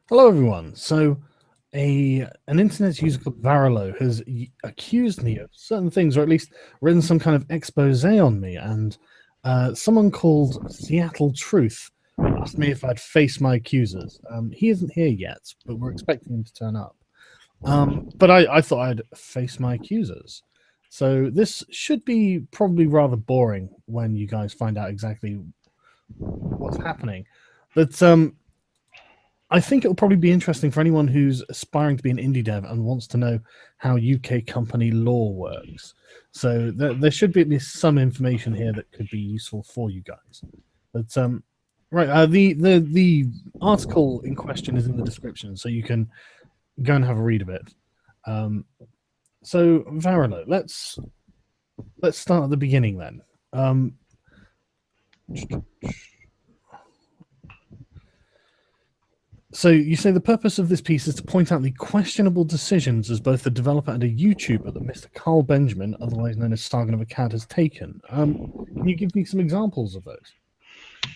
Hello, everyone. So, an internet user called Varelo has accused me of certain things, or at least written some kind of expose on me. And someone called Seattle Truth asked me if I'd face my accusers. He isn't here yet, but we're expecting him to turn up. But I thought I'd face my accusers. So this should be probably rather boring when you guys find out exactly what's happening. But I think it'll probably be interesting for anyone who's aspiring to be an indie dev and wants to know how UK company law works. So there should be at least some information here that could be useful for you guys. But right, the article in question is in the description, so you can go and have a read of it. So Varelo, let's start at the beginning then. So you say the purpose of this piece is to point out the questionable decisions as both a developer and a YouTuber that Mr. Carl Benjamin, otherwise known as Sargon of Akkad, has taken. Can you give me some examples of those?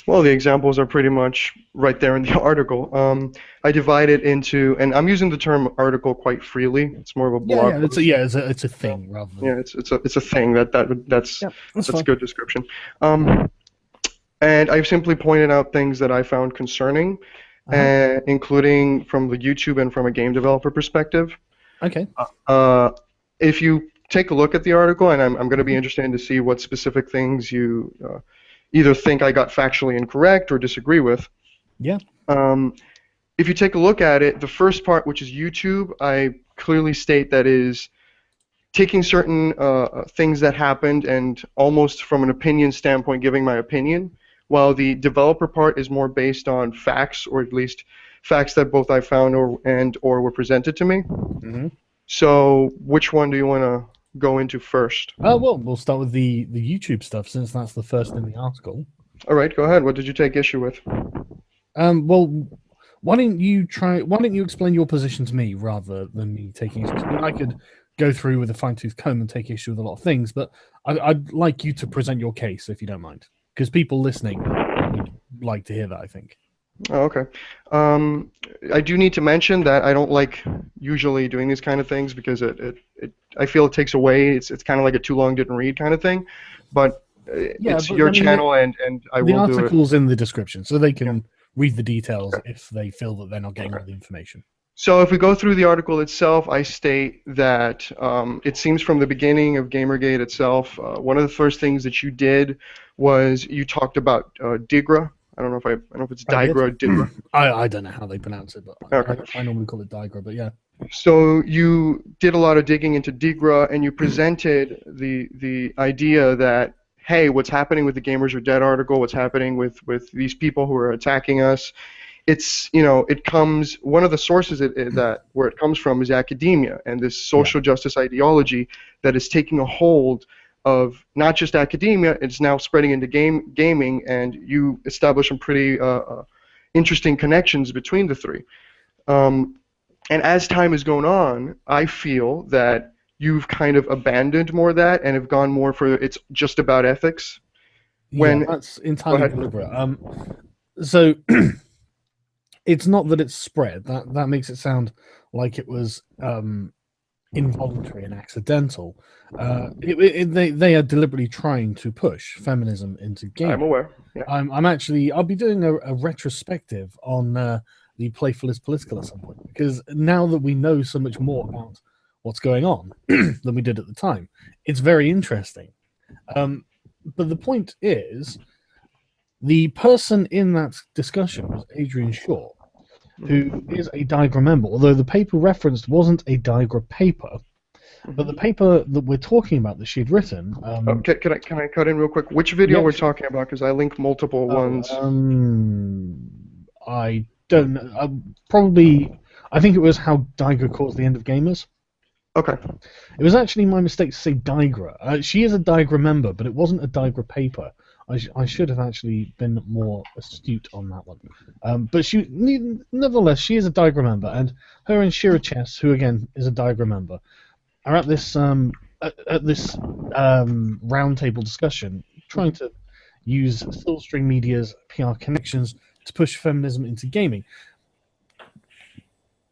Well, the examples are pretty much right there in the article. I divide it into, and I'm using the term article quite freely. It's more of a blog. Yeah, it's a thing rather than. Yeah, it's a thing that's a good description. And I've simply pointed out things that I found concerning, including from the YouTube and from a game developer perspective. Okay. If you take a look at the article, and I'm going to be interested in to see what specific things you either think I got factually incorrect or disagree with. Yeah. If you take a look at it, the first part, which is YouTube, I clearly state that is taking certain things that happened and almost from an opinion standpoint giving my opinion, while the developer part is more based on facts, or at least facts that both I found or were presented to me. Mm-hmm. So which one do you want to go into first? Well, we'll start with the YouTube stuff, since that's the first in the article. All right, go ahead. What did you take issue with? Well, why don't you explain your position to me rather than me taking it? I mean, I could go through with a fine-tooth comb and take issue with a lot of things, but I'd like you to present your case, if you don't mind, because people listening would like to hear that, I think. Oh, okay. I do need to mention that I don't like usually doing these kind of things because I feel it takes away. It's kind of like a too long didn't read kind of thing, but it's your channel and I will do it. The article's in the description, so they can read the details if they feel that they're not getting all the information. So if we go through the article itself, I state that it seems from the beginning of Gamergate itself, one of the first things that you did was you talked about Digra. I don't know if it's Digra or Digra. I don't know how they pronounce it, but I normally call it Digra, but yeah. So you did a lot of digging into Digra, and you presented the idea that, hey, what's happening with the Gamers Are Dead article, what's happening with these people who are attacking us, it's, it comes, one of the sources where it comes from is academia and this social justice ideology that is taking a hold of not just academia, it's now spreading into gaming, and you establish some pretty interesting connections between the three. And as time has gone on, I feel that you've kind of abandoned more of that and have gone more for it's just about ethics. That's entirely deliberate. So it's not that it's spread. That makes it sound like it was involuntary and accidental. They are deliberately trying to push feminism into gaming. I'm aware. Yeah. I'll be doing a retrospective on the Playful is Political at some point, because now that we know so much more about what's going on than we did at the time, it's very interesting. But the point is, the person in that discussion was Adrian Shaw, who is a Digra member, although the paper referenced wasn't a Digra paper. But the paper that we're talking about that she'd written... Can I cut in real quick? Which video we're talking about? Because I linked multiple ones. I don't know. Probably... I think it was How Digra Caused the End of Gamers. Okay. It was actually my mistake to say Digra. She is a Digra member, but it wasn't a Digra paper. I should have actually been more astute on that one. But nevertheless, she is a Digra member, and her and Shira Chess, who again is a Digra member, are at this roundtable discussion, trying to use Silverstring Media's PR connections to push feminism into gaming.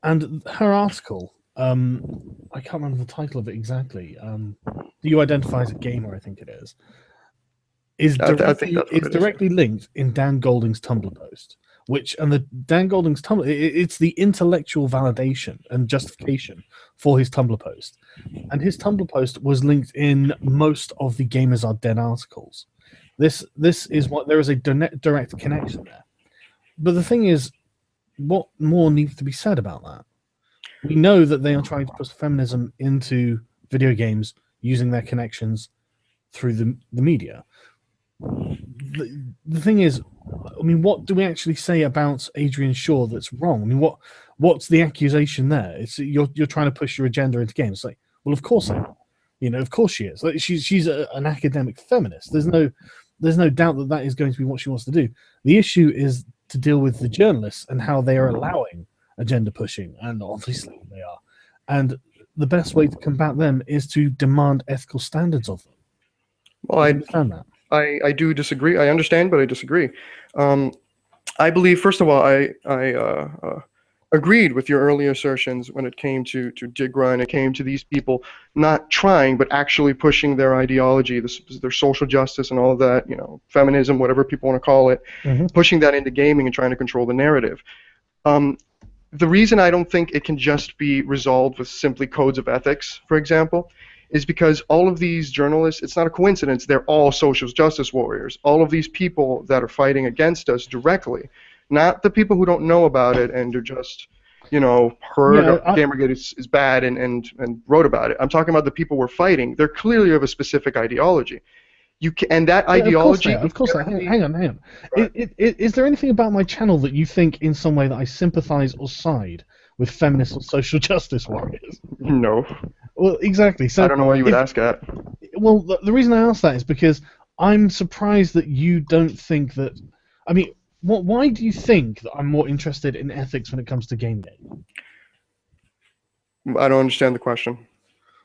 And her article, I can't remember the title of it exactly. Do you identify as a gamer? I think it is I think directly that's what it is. directly linked in Dan Golding's Tumblr post, and the Dan Golding's Tumblr, it's the intellectual validation and justification for his Tumblr post, and his Tumblr post was linked in most of the Gamers Are Dead articles. This is what there is a direct connection there, but the thing is, what more needs to be said about that? We know that they are trying to push feminism into video games using their connections through the media. The thing is, I mean, what do we actually say about Adrian Shaw that's wrong? I mean, what's the accusation there? It's you're trying to push your agenda into games. It's like, well, of course I am. Of course she is. Like, she's an academic feminist. There's no doubt that is going to be what she wants to do. The issue is to deal with the journalists and how they are allowing agenda pushing, and obviously they are. And the best way to combat them is to demand ethical standards of them. Well, I understand that. I do disagree. I understand, but I disagree. I believe, first of all, I agreed with your earlier assertions when it came to Digra and it came to these people not trying but actually pushing their ideology, their social justice and all of that, feminism, whatever people want to call it, pushing that into gaming and trying to control the narrative. The reason I don't think it can just be resolved with simply codes of ethics, for example, is because all of these journalists, it's not a coincidence, they're all social justice warriors. All of these people that are fighting against us directly, not the people who don't know about it and are just, heard Gamergate is bad and wrote about it. I'm talking about the people we're fighting. They're clearly of a specific ideology. And that ideology... Of course. Hang on. Right. Is there anything about my channel that you think in some way that I sympathize or side with feminist or social justice warriors? No. Well, exactly. So I don't know why you would ask that. Well, the reason I ask that is because I'm surprised that you don't think that... I mean, why do you think that I'm more interested in ethics when it comes to Gamergate? I don't understand the question.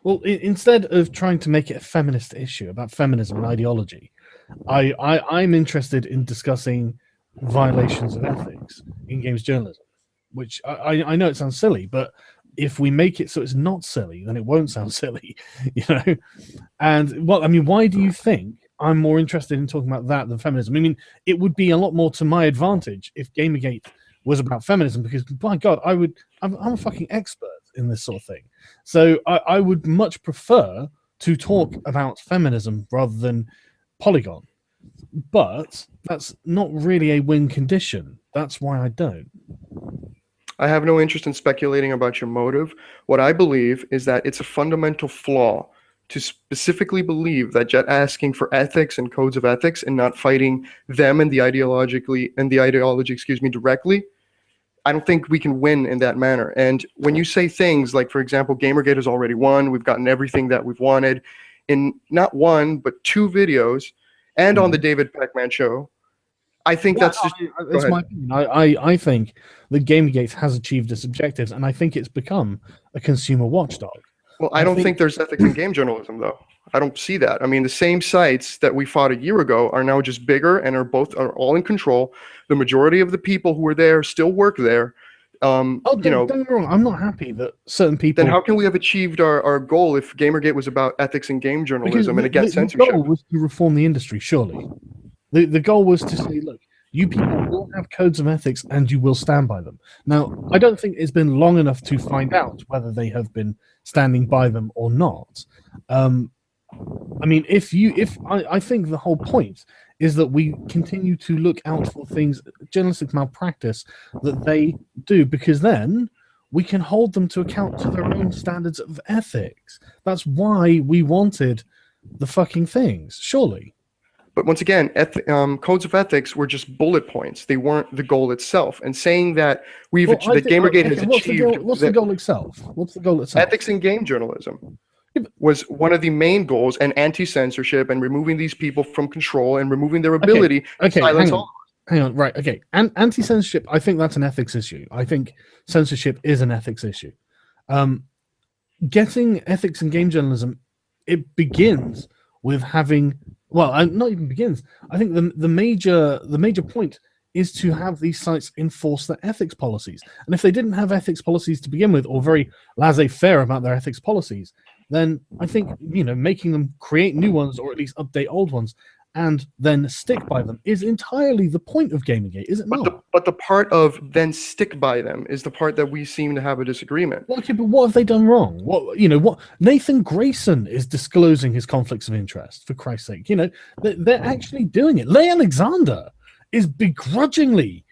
Well, instead of trying to make it a feminist issue about feminism and ideology, I'm interested in discussing violations of ethics in games journalism, which I know it sounds silly, but if we make it so it's not silly, then it won't sound silly, And, well, I mean, why do you think I'm more interested in talking about that than feminism? I mean, it would be a lot more to my advantage if Gamergate was about feminism, because, by God, I'm a fucking expert in this sort of thing. So I would much prefer to talk about feminism rather than Polygon. But that's not really a win condition. That's why I don't. I have no interest in speculating about your motive. What I believe is that it's a fundamental flaw to specifically believe that just asking for ethics and codes of ethics and not fighting them and the ideology, directly, I don't think we can win in that manner. And when you say things like, for example, Gamergate has already won, we've gotten everything that we've wanted in not one, but 2 videos, and on the David Peckman show, I think that's just... It's my opinion. I think that Gamergate has achieved its objectives, and I think it's become a consumer watchdog. Well, I don't think there's ethics in game journalism, though. I don't see that. I mean, the same sites that we fought a year ago are now just bigger and are all in control. The majority of the people who were there still work there. Don't get me wrong. I'm not happy that certain people... Then how can we have achieved our goal if Gamergate was about ethics in game journalism and against censorship? The goal was to reform the industry, surely. The goal was to say, look, you people will have codes of ethics and you will stand by them. Now, I don't think it's been long enough to find out whether they have been standing by them or not. I mean, I think the whole point is that we continue to look out for things, journalistic malpractice, that they do, because then we can hold them to account to their own standards of ethics. That's why we wanted the fucking things, surely. But once again, codes of ethics were just bullet points. They weren't the goal itself. And saying that Gamergate has achieved... What's the goal itself? What's the goal itself? Ethics in game journalism was one of the main goals, and anti-censorship and removing these people from control and removing their ability to silence all. Hang on, right, okay. Anti-censorship, I think that's an ethics issue. I think censorship is an ethics issue. Getting ethics in game journalism, it begins with having... Well, not even begins. I think the major point is to have these sites enforce their ethics policies. And if they didn't have ethics policies to begin with, or very laissez-faire about their ethics policies, then I think, making them create new ones or at least update old ones and then stick by them is entirely the point of Gamergate, is it not? But the part of then stick by them is the part that we seem to have a disagreement. Well, okay, but what have they done wrong? What Nathan Grayson is disclosing his conflicts of interest, for Christ's sake. They're actually doing it. Leigh Alexander is begrudgingly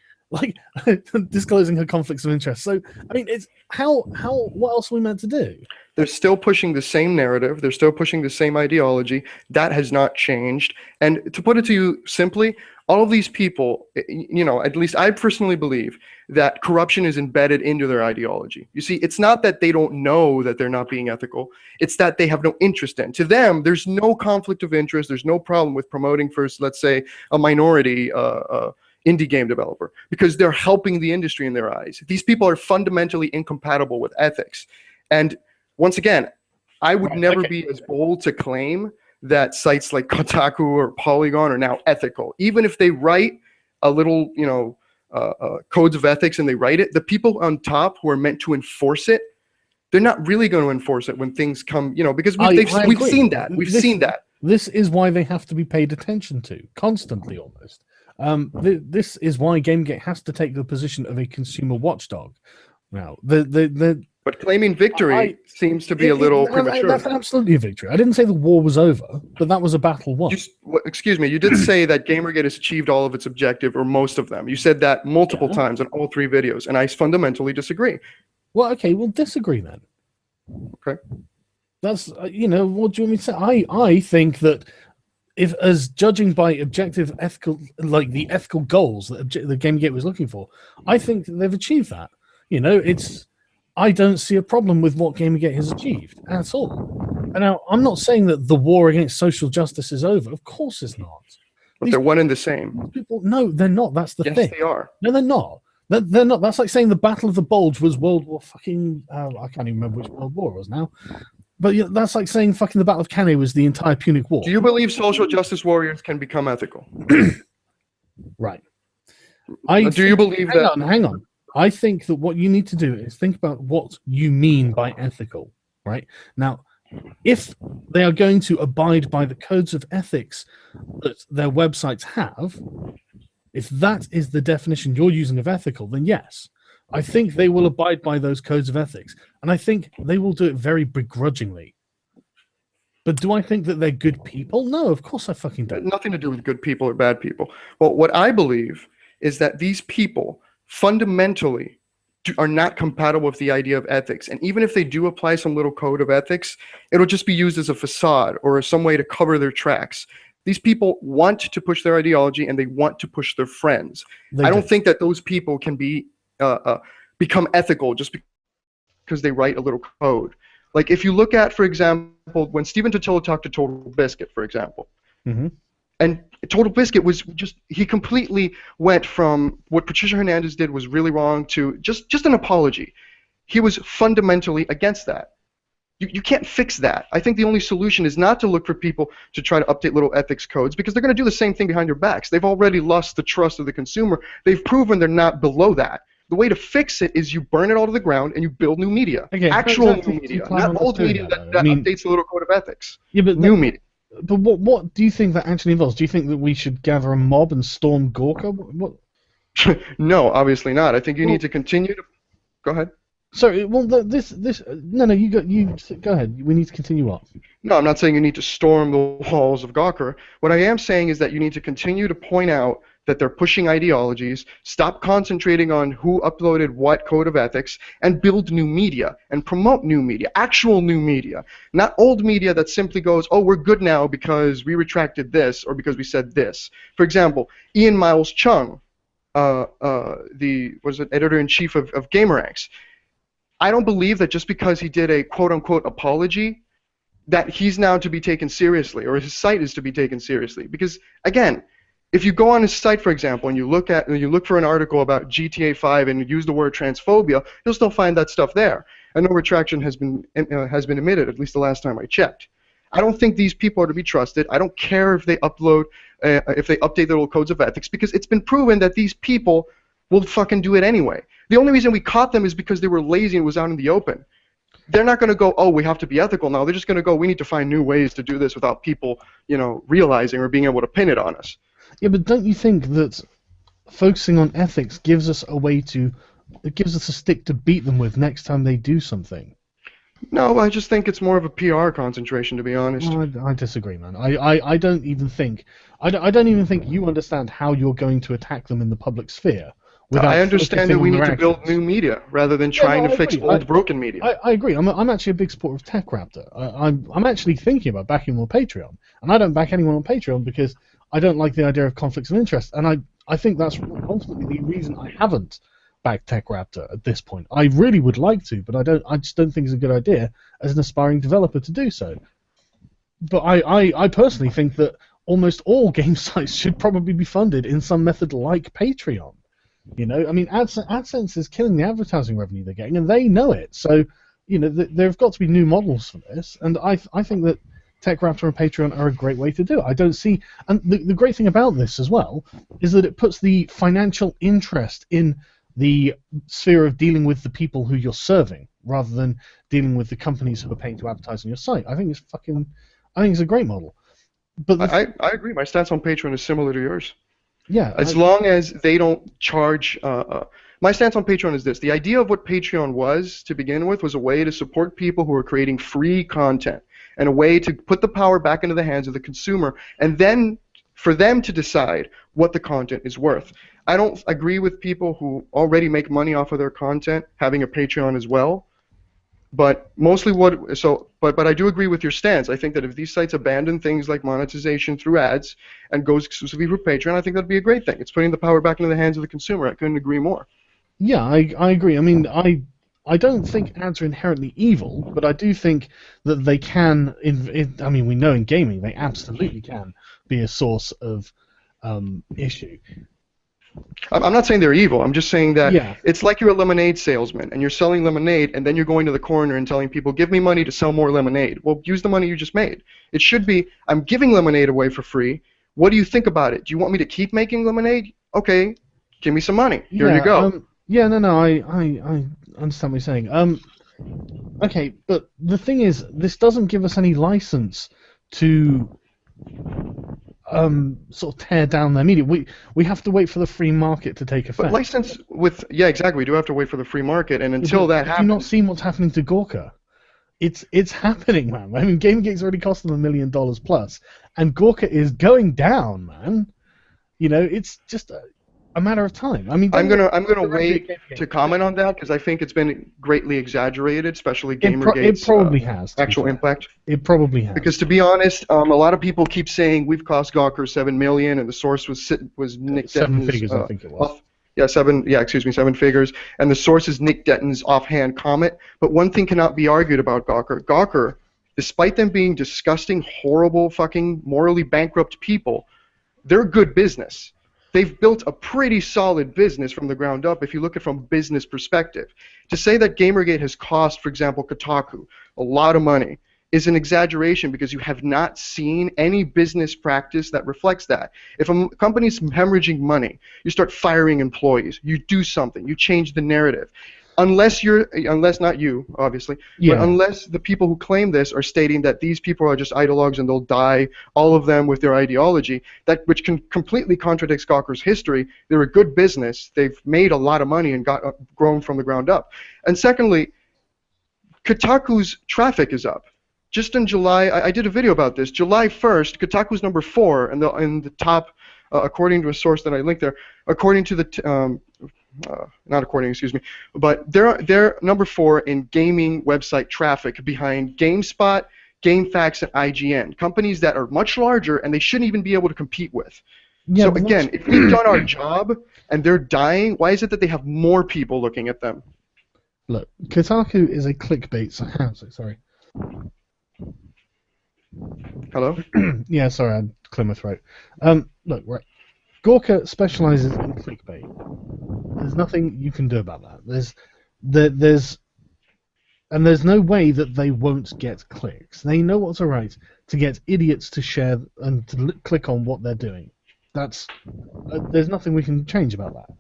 disclosing her conflicts of interest. So, I mean, it's what else are we meant to do? They're still pushing the same narrative. They're still pushing the same ideology. That has not changed. And to put it to you simply, all of these people, at least I personally believe that corruption is embedded into their ideology. You see, it's not that they don't know that they're not being ethical. It's that they have no interest in. To them, there's no conflict of interest. There's no problem with promoting first, let's say, a minority indie game developer, because they're helping the industry in their eyes. These people are fundamentally incompatible with ethics. And once again, I would never be as bold to claim that sites like Kotaku or Polygon are now ethical. Even if they write a little, codes of ethics and they write it, the people on top who are meant to enforce it, they're not really going to enforce it when things come, because we've seen that. We've seen that. This is why they have to be paid attention to, constantly almost. This is why Gamergate has to take the position of a consumer watchdog. Now, but claiming victory seems to be a little premature. That's absolutely a victory. I didn't say the war was over, but that was a battle won. Excuse me, you did say that Gamergate has achieved all of its objective, or most of them. You said that multiple times in all 3 videos, and I fundamentally disagree. Well, okay, we'll disagree then. Okay. That's, what do you want me to say? I think that as judging by objective ethical, like the ethical goals that the Gamergate was looking for, I think that they've achieved that. I don't see a problem with what Gamergate has achieved at all. And now, I'm not saying that the war against social justice is over. Of course it's not. But they're one and the same. No, they're not. That's the thing. Yes, they are. No, they're not. They're not. That's like saying the Battle of the Bulge was World War fucking... I can't even remember which World War it was now. But that's like saying fucking the Battle of Cannae was the entire Punic War. Do you believe social justice warriors can become ethical? Right. Do you believe that... Hang on. I think that what you need to do is think about what you mean by ethical, right? Now, if they are going to abide by the codes of ethics that their websites have, if that is the definition you're using of ethical, then yes, I think they will abide by those codes of ethics. And I think they will do it very begrudgingly. But do I think that they're good people? No, of course I fucking don't. Nothing to do with good people or bad people. Well, what I believe is that these people fundamentally are not compatible with the idea of ethics. And even if they do apply some little code of ethics, it'll just be used as a facade or some way to cover their tracks. These people want to push their ideology and they want to push their friends. I don't think that those people can be become ethical just because they write a little code. Like if you look at, for example, when Stephen Totilo talked to Total Biscuit, for example, and Total Biscuit was he completely went from what Patricia Hernandez did was really wrong to just an apology. He was fundamentally against that. You can't fix that. I think the only solution is not to look for people to try to update little ethics codes, because they're going to do the same thing behind your backs. They've already lost the trust of the consumer. They've proven they're not below that. The way to fix it is you burn it all to the ground and you build new media. Okay, actual new media, not old media that updates the little code of ethics. Yeah, but new media. But what do you think that actually involves? Do you think that we should gather a mob and storm Gorka? What? No, obviously not. I think you need to continue to... Go ahead. Sorry, well, no, you go ahead. We need to continue up. No, I'm not saying you need to storm the walls of Gawker. What I am saying is that you need to continue to point out that they're pushing ideologies, stop concentrating on who uploaded what code of ethics, and build new media and promote new media, actual new media, not old media that simply goes, oh, we're good now because we retracted this or because we said this. For example, Ian Miles Chung, the editor-in-chief of Gameranx, I don't believe that just because he did a quote-unquote apology that he's now to be taken seriously or his site is to be taken seriously. Because, again, if you go on his site, for example, and you look for an article about GTA 5 and you use the word transphobia, you'll still find that stuff there. And no retraction has been emitted, at least the last time I checked. I don't think these people are to be trusted. I don't care if they upload if they update their little codes of ethics, because it's been proven that these people will fucking do it anyway. The only reason we caught them is because they were lazy and it was out in the open. They're not going to go, oh, we have to be ethical now. They're just going to go, we need to find new ways to do this without people, realizing or being able to pin it on us. Yeah, but don't you think that focusing on ethics gives us a stick to beat them with next time they do something? No, I just think it's more of a PR concentration, to be honest. No, I disagree, man. I don't even think you understand how you're going to attack them in the public sphere. I understand that we need to build new media rather than trying to fix old broken media. I agree. I'm actually a big supporter of TechRaptor. I'm actually thinking about backing him on Patreon, and I don't back anyone on Patreon because I don't like the idea of conflicts of interest, and I think that's ultimately the reason I haven't backed TechRaptor at this point. I really would like to, but I just don't think it's a good idea as an aspiring developer to do so. But I personally think that almost all game sites should probably be funded in some method like Patreon. I mean, AdSense is killing the advertising revenue they're getting, and they know it. So, there've got to be new models for this, and I think that TechRaptor and Patreon are a great way to do it. I don't see, and the great thing about this as well is that it puts the financial interest in the sphere of dealing with the people who you're serving, rather than dealing with the companies who are paying to advertise on your site. I think it's a great model. But I agree. My stance on Patreon is similar to yours. Yeah. As long as they don't charge. My stance on Patreon is this: the idea of what Patreon was to begin with was a way to support people who are creating free content and a way to put the power back into the hands of the consumer, and then for them to decide what the content is worth. I don't agree with people who already make money off of their content having a Patreon as well. But mostly but I do agree with your stance. I think that if these sites abandon things like monetization through ads and goes exclusively for Patreon, I think that'd be a great thing. It's putting the power back into the hands of the consumer. I couldn't agree more. Yeah, I agree. I mean, I don't think ads are inherently evil, but I do think that they can. I mean, we know in gaming they absolutely can be a source of issue. I'm not saying they're evil. I'm just saying that Yeah. it's like you're a lemonade salesman and you're selling lemonade, and then you're going to the corner and telling people, give me money to sell more lemonade. Well, use the money you just made. It should be, I'm giving lemonade away for free. What do you think about it? Do you want me to keep making lemonade? Okay, give me some money. Here you go. I understand what you're saying. Okay, but the thing is, this doesn't give us any license to sort of tear down their media. We have to wait for the free market to take effect. But license exactly. We do have to wait for the free market, and until that happens. Have you not seen what's happening to Gorka? It's happening, man. I mean, GamerGate's already cost them $1 million plus, and Gorka is going down, man. It's just a matter of time. I mean, I'm gonna wait to comment on that because I think it's been greatly exaggerated, especially GamerGate's it probably has actual impact. It probably has. Because to be honest, a lot of people keep saying we've cost Gawker $7 million, and the source was Nick Denton's. 7 figures, I think it was. Seven figures, and the source is Nick Denton's offhand comment. But one thing cannot be argued about Gawker. Gawker, despite them being disgusting, horrible, fucking morally bankrupt people, they're good business. They've built a pretty solid business from the ground up if you look at it from a business perspective. To say that Gamergate has cost, for example, Kotaku a lot of money is an exaggeration because you have not seen any business practice that reflects that. If a company's hemorrhaging money, you start firing employees, you do something, you change the narrative. Unless not you, obviously, but unless the people who claim this are stating that these people are just ideologues and they'll die, all of them with their ideology, which completely contradicts Gawker's history. They're a good business. They've made a lot of money and grown from the ground up. And secondly, Kotaku's traffic is up. Just in July, I did a video about this. July 1st, Kotaku's number 4 in the top, according to a source that I linked there, according to the not according, excuse me, but they're number 4 in gaming website traffic behind GameSpot, GameFAQs, and IGN, companies that are much larger and they shouldn't even be able to compete with. Yeah, so again, if we've done our job and they're dying, why is it that they have more people looking at them? Look, Kotaku is a clickbait site. Sorry. Hello? Yeah, sorry, I cleared my throat. Look, right. Gorka specializes in clickbait. There's nothing you can do about that. There's And there's no way that they won't get clicks. They know what's alright to get idiots to share and to click on what they're doing. That's there's nothing we can change about that.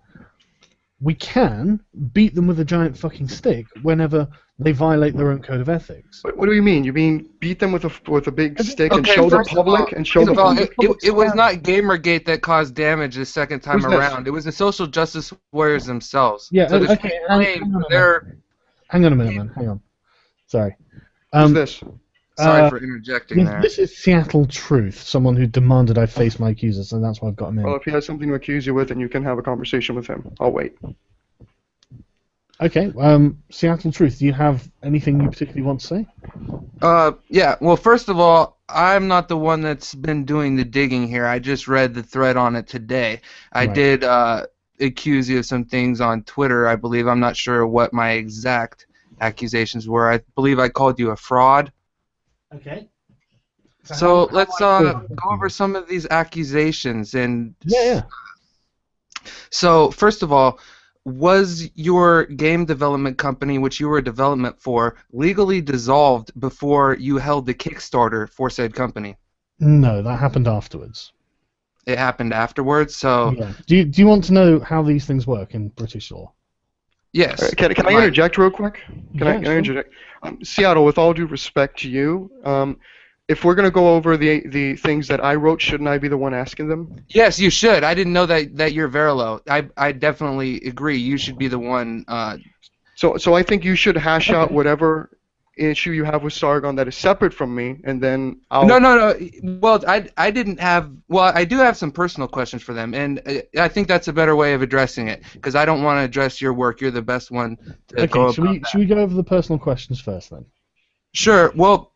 We can beat them with a giant fucking stick whenever they violate their own code of ethics. What do you mean? You mean beat them with a big stick and Okay, show the first of all- public and show First the of all, public? it was not Gamergate that caused damage the second time Who's this? around. It was the social justice warriors themselves. Yeah, so the okay, claim their hang on a minute, man. Hang on. Sorry. Who's this? Sorry for interjecting there. This is Seattle Truth, someone who demanded I face my accusers, and that's why I've got him in. Well, if he has something to accuse you with, then you can have a conversation with him. I'll wait. Okay, Seattle Truth, do you have anything you particularly want to say? Yeah, well, first of all, I'm not the one that's been doing the digging here. I just read the thread on it today. I Right. did accuse you of some things on Twitter, I believe. I'm not sure what my exact accusations were. I believe I called you a fraud. Okay. So let's go over some of these accusations. And Yeah. so, first of all, was your game development company, which you were a development for, legally dissolved before you held the Kickstarter for said company? No, that happened afterwards. It happened afterwards, so... Yeah. Do you want to know how these things work in British law? Yes. Can I interject real quick? Can I sure. interject? Seattle, with all due respect to you, if we're going to go over the things that I wrote, shouldn't I be the one asking them? Yes, you should. I didn't know that you're Verilo. I definitely agree. You should be the one... So I think you should hash out whatever issue you have with Sargon that is separate from me, and then I'll... No. Well, I didn't have... Well, I do have some personal questions for them, and I think that's a better way of addressing it, because I don't want to address your work. You're the best one to go Okay, about should we go over the personal questions first, then? Sure. Well,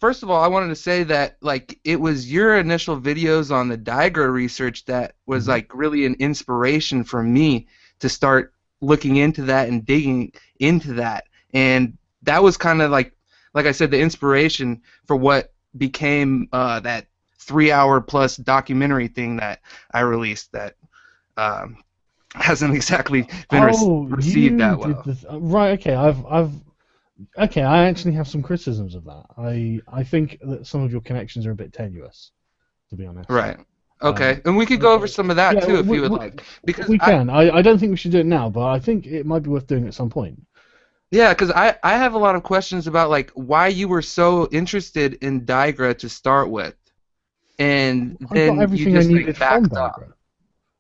first of all, I wanted to say that like it was your initial videos on the Digra research that was like really an inspiration for me to start looking into that and digging into that. And that was kind of like I said, the inspiration for what became that 3-hour plus documentary thing that I released that hasn't exactly been received that well. Right. Okay. Okay, I actually have some criticisms of that. I think that some of your connections are a bit tenuous, to be honest. Right. Okay. And we could go over some of that too if you would like. Because we can. I don't think we should do it now, but I think it might be worth doing at some point. Yeah, because I have a lot of questions about like why you were so interested in Digra to start with, and then I got everything you just I needed from backed up. Digra.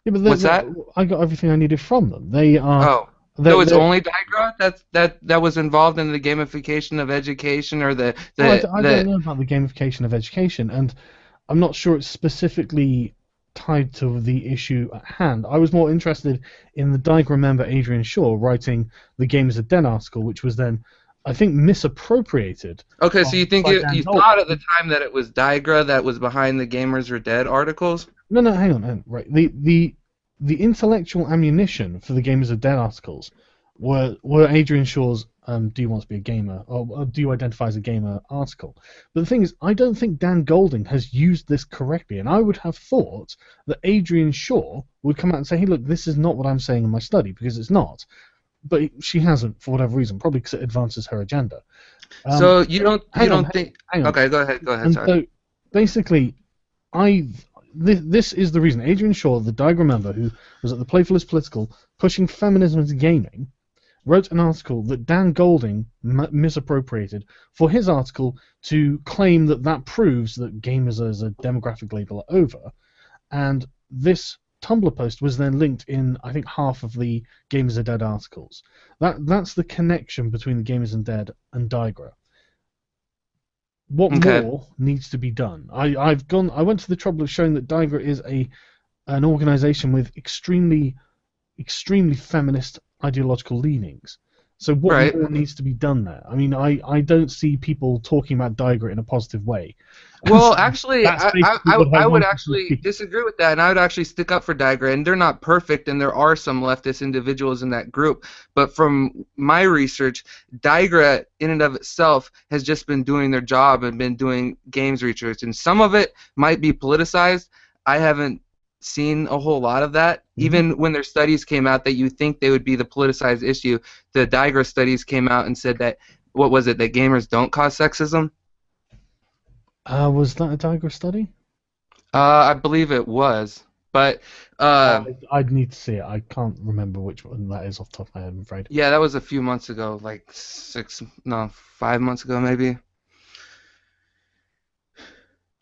Yeah, but What's that? I got everything I needed from them. They are. Oh. So it's only Digra that was involved in the gamification of education, or I don't know about the gamification of education, and I'm not sure it's specifically tied to the issue at hand. I was more interested in the Digra member Adrian Shaw writing the Games of Dead article, which was then, I think, misappropriated. Okay, so you think you thought at the time that it was Digra that was behind the Gamers Are Dead articles? No, hang on. Right, the intellectual ammunition for the Gamers of Dead articles were Adrian Shaw's "Do you want to be a gamer?" or "Do you identify as a gamer?" article. But the thing is, I don't think Dan Golding has used this correctly, and I would have thought that Adrian Shaw would come out and say, "Hey, look, this is not what I'm saying in my study," because it's not. But she hasn't, for whatever reason, probably because it advances her agenda. So you don't think? Hang on. Okay, go ahead. And sorry. so basically, this is the reason. Adrian Shaw, the Diagram member who was at the Playfulest Political pushing feminism into gaming, wrote an article that Dan Golding misappropriated for his article to claim that proves that gamers as a demographic label are over. And this Tumblr post was then linked in, I think, half of the Gamers Are Dead articles. That's the connection between the Gamers Are Dead and Digra. What more needs to be done? I went to the trouble of showing that Digra is an organization with extremely feminist ideological leanings. So what more needs to be done there? I mean, I don't see people talking about Digra in a positive way. Well, actually, I would actually disagree with that, and I would actually stick up for Digra. And they're not perfect, and there are some leftist individuals in that group. But from my research, Digra, in and of itself, has just been doing their job and been doing games research. And some of it might be politicized. I haven't seen a whole lot of that. Even when their studies came out that you think they would be the politicized issue, the Digra studies came out and said that, what was it, that gamers don't cause sexism? Was that a Digra study? I believe it was. But I'd need to see it. I can't remember which one that is off the top of my head, I'm afraid. yeah, that was a few months ago, like 5 months ago maybe.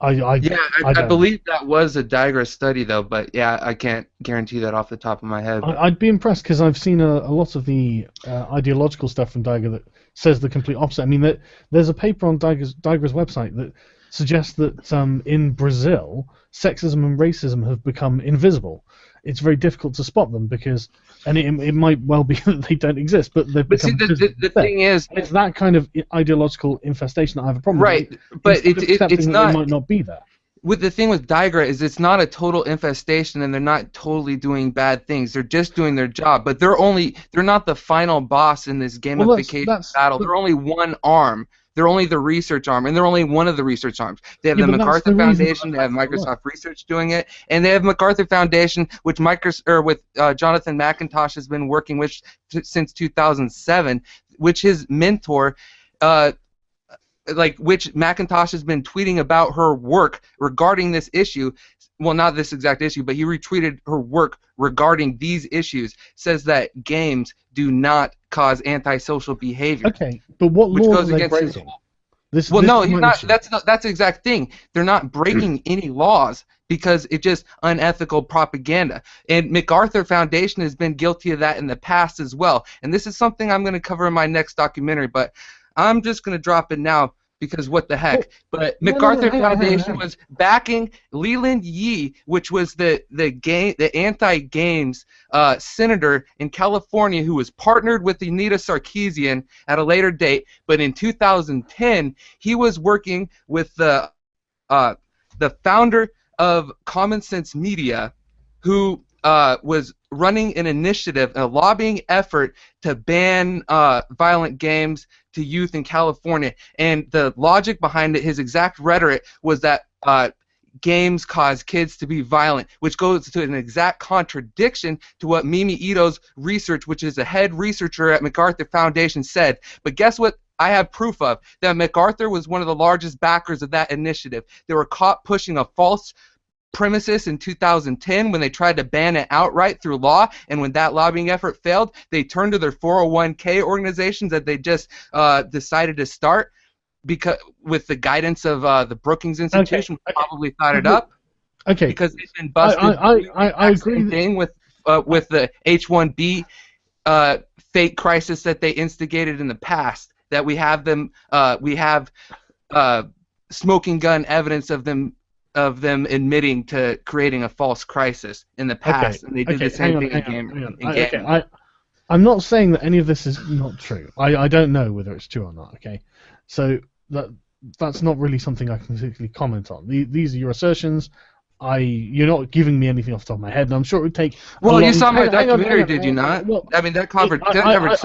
I believe that was a Digra study, though, but yeah, I can't guarantee that off the top of my head. I'd be impressed because I've seen a lot of the ideological stuff from Digra that says the complete opposite. I mean, there's a paper on Digra's website that suggests that in Brazil, sexism and racism have become invisible. It's very difficult to spot them because, and it might well be that they don't exist, but they've become see, the thing is, it's that kind of ideological infestation that I have a problem with. Right, but it's not. They might not be there. With the thing with Digra is it's not a total infestation, and they're not totally doing bad things. They're just doing their job, but they're not the final boss in this gamification battle. They're only one arm. They're only the research arm, and they're only one of the research arms. They have the MacArthur Foundation, they have Microsoft Research doing it, and they have MacArthur Foundation, which Jonathan McIntosh has been working with since 2007, which his mentor, which McIntosh has been tweeting about her work regarding this issue. Well, not this exact issue, but he retweeted her work regarding these issues, says that games do not cause antisocial behavior. Okay, but what law are they breaking? He's not. That's the exact thing. They're not breaking any laws because it's just unethical propaganda. And MacArthur Foundation has been guilty of that in the past as well. And this is something I'm going to cover in my next documentary, but I'm just going to drop it now because what the heck. But MacArthur Foundation was backing Leland Yee, which was the anti-games senator in California who was partnered with Anita Sarkeesian at a later date. But in 2010, he was working with the founder of Common Sense Media, who was running an initiative, a lobbying effort to ban violent games to youth in California. And the logic behind it, his exact rhetoric, was that games cause kids to be violent, which goes to an exact contradiction to what Mimi Ito's research, which is a head researcher at MacArthur Foundation, said. But guess what? I have proof of that MacArthur was one of the largest backers of that initiative. They were caught pushing a false premises in 2010 when they tried to ban it outright through law, and when that lobbying effort failed, they turned to their 401k organizations that they just decided to start because with the guidance of the Brookings Institution, probably thought it up. Okay. Because they've been busted. I agree. Thing with the H-1B fake crisis that they instigated in the past. That we have them, we have smoking gun evidence of them admitting to creating a false crisis in the past, and they did the same thing in gaming. I'm not saying that any of this is not true. I don't know whether it's true or not. Okay, so that's not really something I can particularly comment on. These are your assertions. You're not giving me anything off the top of my head, and I'm sure it would take. Well, you saw my documentary, did you not? Well, I mean, that covered some of it.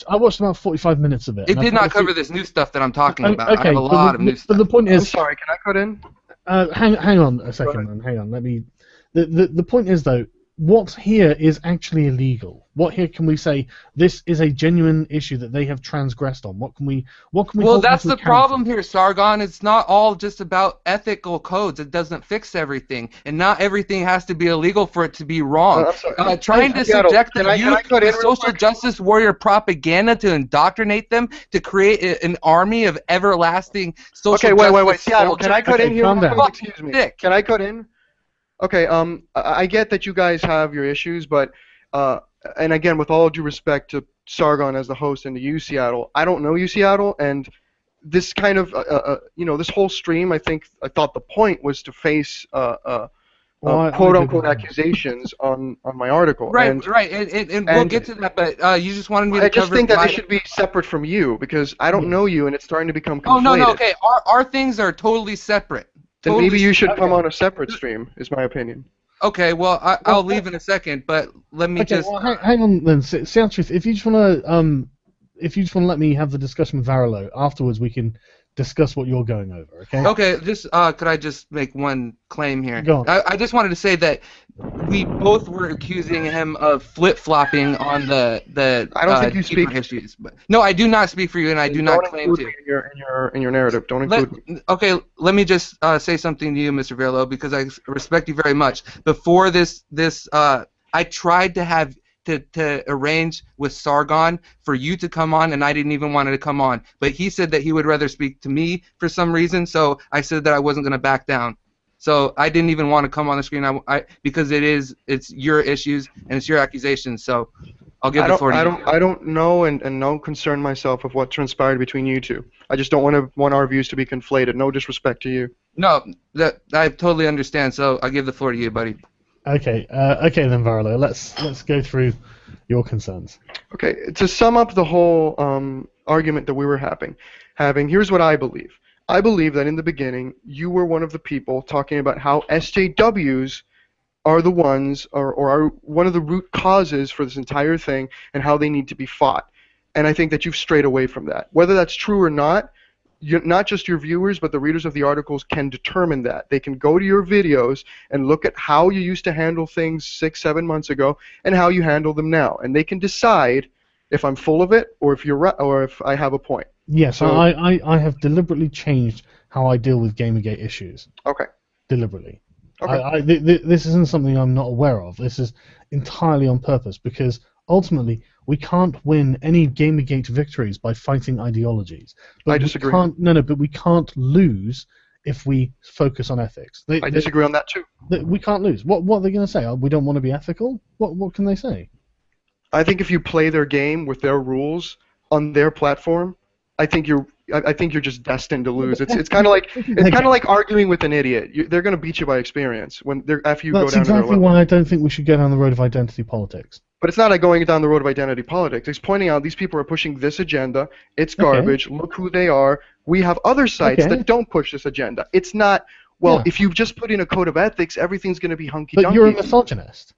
I watched about 45 minutes of it. It did not cover this new stuff that I'm talking about. I have a lot of new stuff. But the point is, I'm sorry, can I cut in? Hang on a second, man. Hang on. Let me. The point is though, what here is actually illegal? What here can we say this is a genuine issue that they have transgressed on? What can we? Well, that's the problem here, Sargon. It's not all just about ethical codes. It doesn't fix everything, and not everything has to be illegal for it to be wrong. Trying to subject the youth to social justice warrior propaganda to indoctrinate them to create an army of everlasting social justice. Okay, wait, Seattle. Can I cut in here? Excuse me. Can I cut in? Okay, I get that you guys have your issues, but, and again, with all due respect to Sargon as the host and to you, Seattle, I don't know you, Seattle, and this kind of, this whole stream, I thought the point was to face, quote-unquote accusations on my article. Right, and we'll get to that, but you just wanted me to cover... I just think that they should be separate from you, because I don't know you, and it's starting to become conflated. Oh, no, okay, our things are totally separate. Then maybe you should come on a separate stream, is my opinion. Okay, well, I'll leave in a second, but let me just... Well, hang on then, Seattle, if you just want to let me have the discussion with Varelo, afterwards we can discuss what you're going over. Okay. Okay, just could I just make one claim here? Go on. I just wanted to say that we both were accusing him of flip-flopping on the I don't think you deeper speak. issues. But, no, I do not speak for you, and I do not Don't claim include to. me in your narrative. Don't include me. Okay, let me just say something to you, Mr. Verlo, because I respect you very much. Before this, I tried to have to arrange with Sargon for you to come on, and I didn't even want to come on. But he said that he would rather speak to me for some reason, so I said that I wasn't going to back down. So I didn't even want to come on the screen because it's your issues and it's your accusations. So I'll give the floor to you. I don't know and don't concern myself with what transpired between you two. I just don't want our views to be conflated. No disrespect to you. No, that I totally understand. So I'll give the floor to you, buddy. Okay. Okay then, Varlo. Let's go through your concerns. Okay. To sum up the whole argument that we were having, here's what I believe. I believe that in the beginning, you were one of the people talking about how SJWs are the ones, or are one of the root causes for this entire thing, and how they need to be fought. And I think that you've strayed away from that. Whether that's true or not, not just your viewers, but the readers of the articles can determine that. They can go to your videos and look at how you used to handle things 6-7 months ago and how you handle them now, and they can decide if I'm full of it or if you're right, or if I have a point. Yes, So, I have deliberately changed how I deal with Gamergate issues. Okay. Deliberately. Okay. This isn't something I'm not aware of. This is entirely on purpose, because ultimately we can't win any Gamergate victories by fighting ideologies. But I disagree. But we can't lose if we focus on ethics. I disagree on that too. We can't lose. What are they going to say? We don't want to be ethical? What can they say? I think if you play their game with their rules on their platform, I think you're just destined to lose. It's kind of like arguing with an idiot. They're going to beat you by experience after you go down to their level. That's exactly why I don't think we should go down the road of identity politics. But it's not like going down the road of identity politics. It's pointing out these people are pushing this agenda. It's garbage. Okay. Look who they are. We have other sites that don't push this agenda. It's not, if you just put in a code of ethics, everyth's going to be hunky-dunky. But you're a misogynist.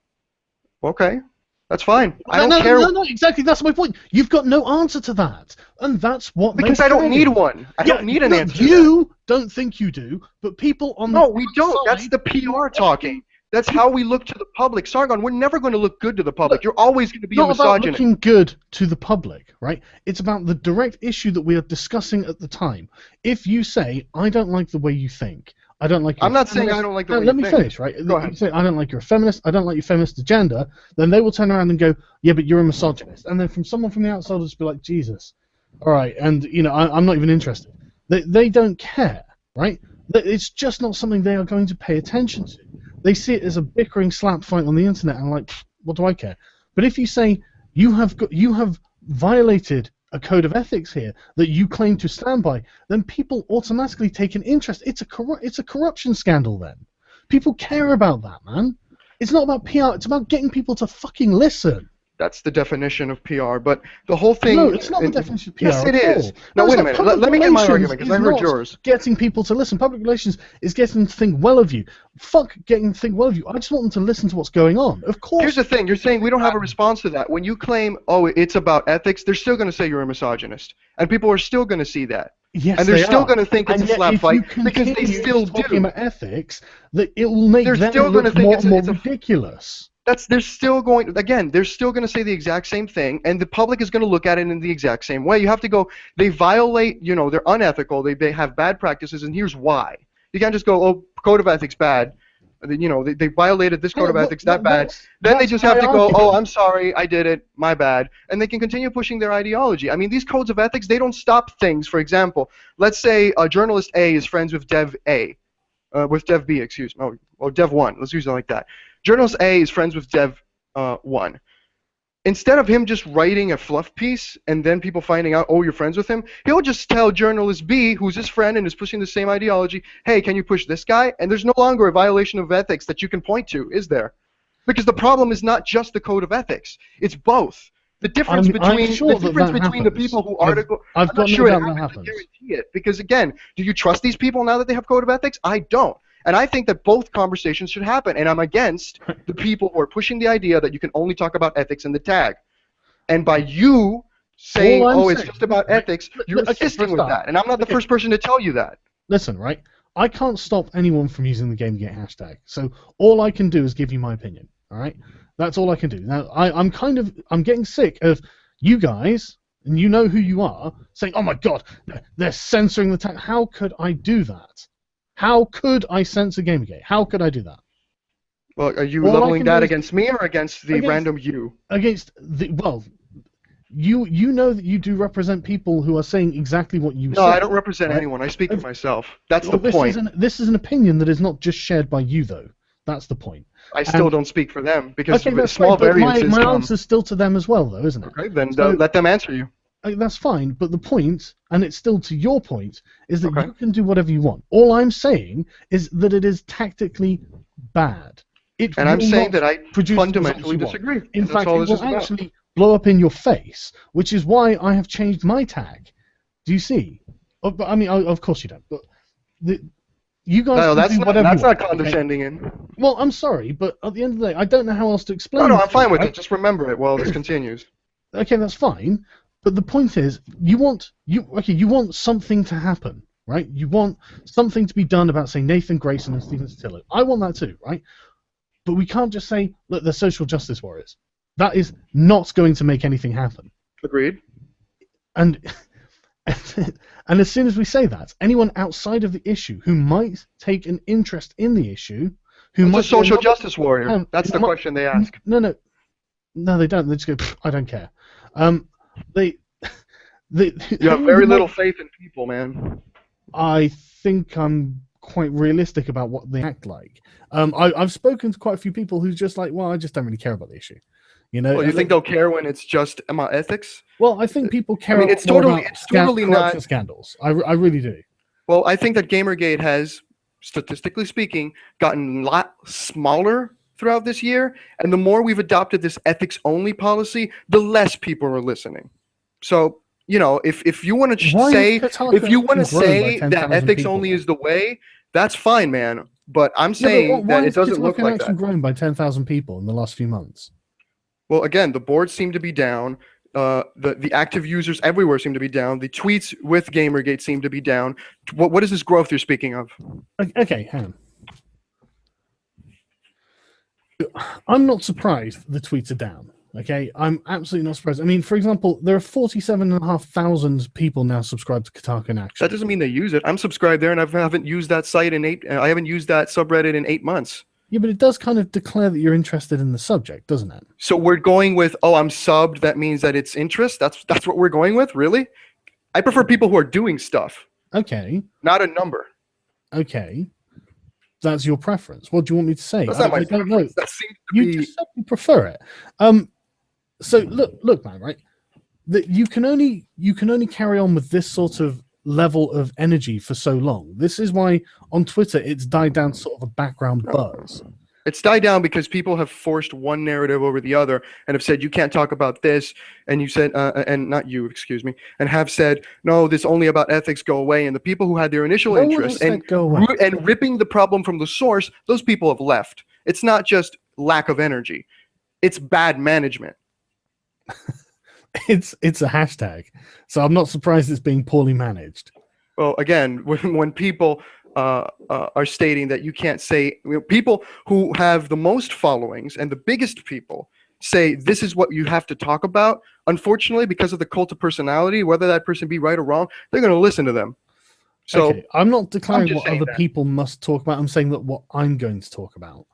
Okay. That's fine. I don't care. No, exactly. That's my point. You've got no answer to that, and that's what. Because I don't need one. I don't need an answer. You don't think you do, but people on the we don't. That's the PR talking. That's how we look to the public. Sargon, we're never going to look good to the public. You're always going to be a misogynist. Not about looking good to the public, right? It's about the direct issue that we are discussing at the time. If you say, I don't like the way you think, I don't like. I'm not saying I don't like the way you think. Let me finish, right? Go ahead. You say, I don't like you're a feminist. I don't like your feminist agenda. Then they will turn around and go, yeah, but you're a misogynist. And then from someone from the outside will just be like, Jesus, all right, and I'm not even interested. They don't care, right? It's just not something they are going to pay attention to. They see it as a bickering slap fight on the internet, and like, what do I care? But if you say you have violated a code of ethics here that you claim to stand by, then people automatically take an interest. It's a corruption scandal then. People care about that, man. It's not about PR. It's about getting people to fucking listen. That's the definition of PR, but the whole thing... No, it's not the definition of PR. Yes, it is. No, wait a minute. Let me get my argument, because I heard yours. Getting people to listen. Public relations is getting them to think well of you. Fuck getting them to think well of you. I just want them to listen to what's going on. Of course. Here's the thing. You're saying we don't have a response to that. When you claim, it's about ethics, they're still going to say you're a misogynist. And people are still going to see that. Yes, and they're still going to think it's a slap fight, because they still talking about ethics, that it will make them look more ridiculous. They're still going to say the exact same thing, and the public is going to look at it in the exact same way. You have to go, they violate, they're unethical, they have bad practices, and here's why. You can't just go, code of ethics bad. They violated this code of ethics that bad. Then they just have to go, I'm sorry, I did it, my bad. And they can continue pushing their ideology. I mean, these codes of ethics, they don't stop things. For example, let's say journalist A is friends with Dev A. With Dev B, excuse me. Or Dev 1. Let's use it like that. Journalist A is friends with Dev 1. Instead of him just writing a fluff piece and then people finding out, you're friends with him, he'll just tell journalist B, who's his friend and is pushing the same ideology, hey, can you push this guy? And there's no longer a violation of ethics that you can point to, is there? Because the problem is not just the code of ethics. It's both. The difference between the people who article... I'm not sure that happens. Guarantee it. Because again, do you trust these people now that they have code of ethics? I don't. And I think that both conversations should happen, and I'm against the people who are pushing the idea that you can only talk about ethics in the tag. And by you saying, All I'm "Oh, it's saying- just about ethics," you're Okay, assisting for a with start. that, and I'm not the first person to tell you that. Listen, right? I can't stop anyone from using the GamerGate hashtag. So all I can do is give you my opinion. All right? That's all I can do. Now I'm getting sick of you guys, and you know who you are, saying, "Oh my God, they're censoring the tag." How could I do that? How could I censor GamerGate? How could I do that? Well, are you All I leveling can that do is- against me or against the random you? Against the you know that you do represent people who are saying exactly what you say. No, I don't represent right? anyone. I speak for myself. That's Well, the point. This is an opinion that is not just shared by you, though. That's the point. I still don't speak for them because Okay, that's small great, but variances my come. answer's still to them as well, though, isn't it? Okay, then So- let them answer you. That's fine, but the point, and it's still to your point, is that Okay. you can do whatever you want. All I'm saying is that it is tactically bad. It And I'm will saying not that I produce the fundamentally results you want. disagree. In That's fact, all it this will is about. actually blow up in your face, which is why I have changed my tag. Do you see? But I mean, of course you don't. But you guys No, can that's do not, whatever that's you want. not condescending. In. Well, I'm sorry, but at the end of the day, I don't know how else to explain. No, I'm this, fine with right? it. Just remember it while this continues. Okay, that's fine. But the point is, you want something to happen, right? You want something to be done about, say, Nathan Grayson and Stephen Stillo. I want that too, right? But we can't just say, look, they're social justice warriors. That is not going to make anything happen. Agreed. And and as soon as we say that, anyone outside of the issue who might take an interest in the issue, who Who's might a be social another- justice warrior? That's the might- question they ask. No, they don't. They just go, "Pfft, I don't care. They You have very little faith in people, man. I think I'm quite realistic about what they act like. I've spoken to quite a few people who's just like, well, I just don't really care about the issue. You know? Well, you think they'll care when it's just about ethics? Well, I think people care. I mean, it's more totally- about it's totally corruption not- scandals. I really do. Well, I think that Gamergate has, statistically speaking, gotten a lot smaller throughout this year, and the more we've adopted this ethics-only policy, the less people are listening. So, you know, if you want to Why say, has Kotaku if you want to actually grown by say 10,000 that ethics people only then? is the way, that's fine, man. But I'm Yeah, saying but why that it has doesn't look Kotaku like actually that. grown by 10,000 people in the last few months? Well, again, the boards seem to be down. The active users everywhere seem to be down. The tweets with Gamergate seem to be down. What is this growth you're speaking of? Okay, hang on. I'm not surprised the tweets are down. Okay, I'm absolutely not surprised. I mean, for example, there are 47,500 people now subscribed to Kotaku in Action. That doesn't mean they use it. I'm subscribed there, and I haven't used that site in I haven't used that subreddit in 8 months. Yeah, but it does kind of declare that you're interested in the subject, doesn't it? So we're going with, oh, I'm subbed. That means that it's interest. That's what we're going with, really. I prefer people who are doing stuff, Okay, not a number. okay. That's your preference. What do you want me to say? That's not my I don't know. preference. That seems to You be. just said you prefer it. So look, man, right? That you can only carry on with this sort of level of energy for so long. This is why on Twitter it's died down to sort of a background buzz. It's died down because people have forced one narrative over the other and have said you can't talk about this, and you said, and not you, excuse me, and have said no, this only about ethics, go away. And the people who had their initial No one interest has said go away. and ripping the problem from the source, those people have left. It's not just lack of energy; it's bad management. It's a hashtag, so I'm not surprised it's being poorly managed. Well, again, when people are stating that you can't say, people who have the most followings and the biggest people say this is what you have to talk about, unfortunately, because of the cult of personality, whether that person be right or wrong, they're going to listen to them. So okay, I'm not declaring just what saying other that. people must talk about. I'm saying that what I'm going to talk about.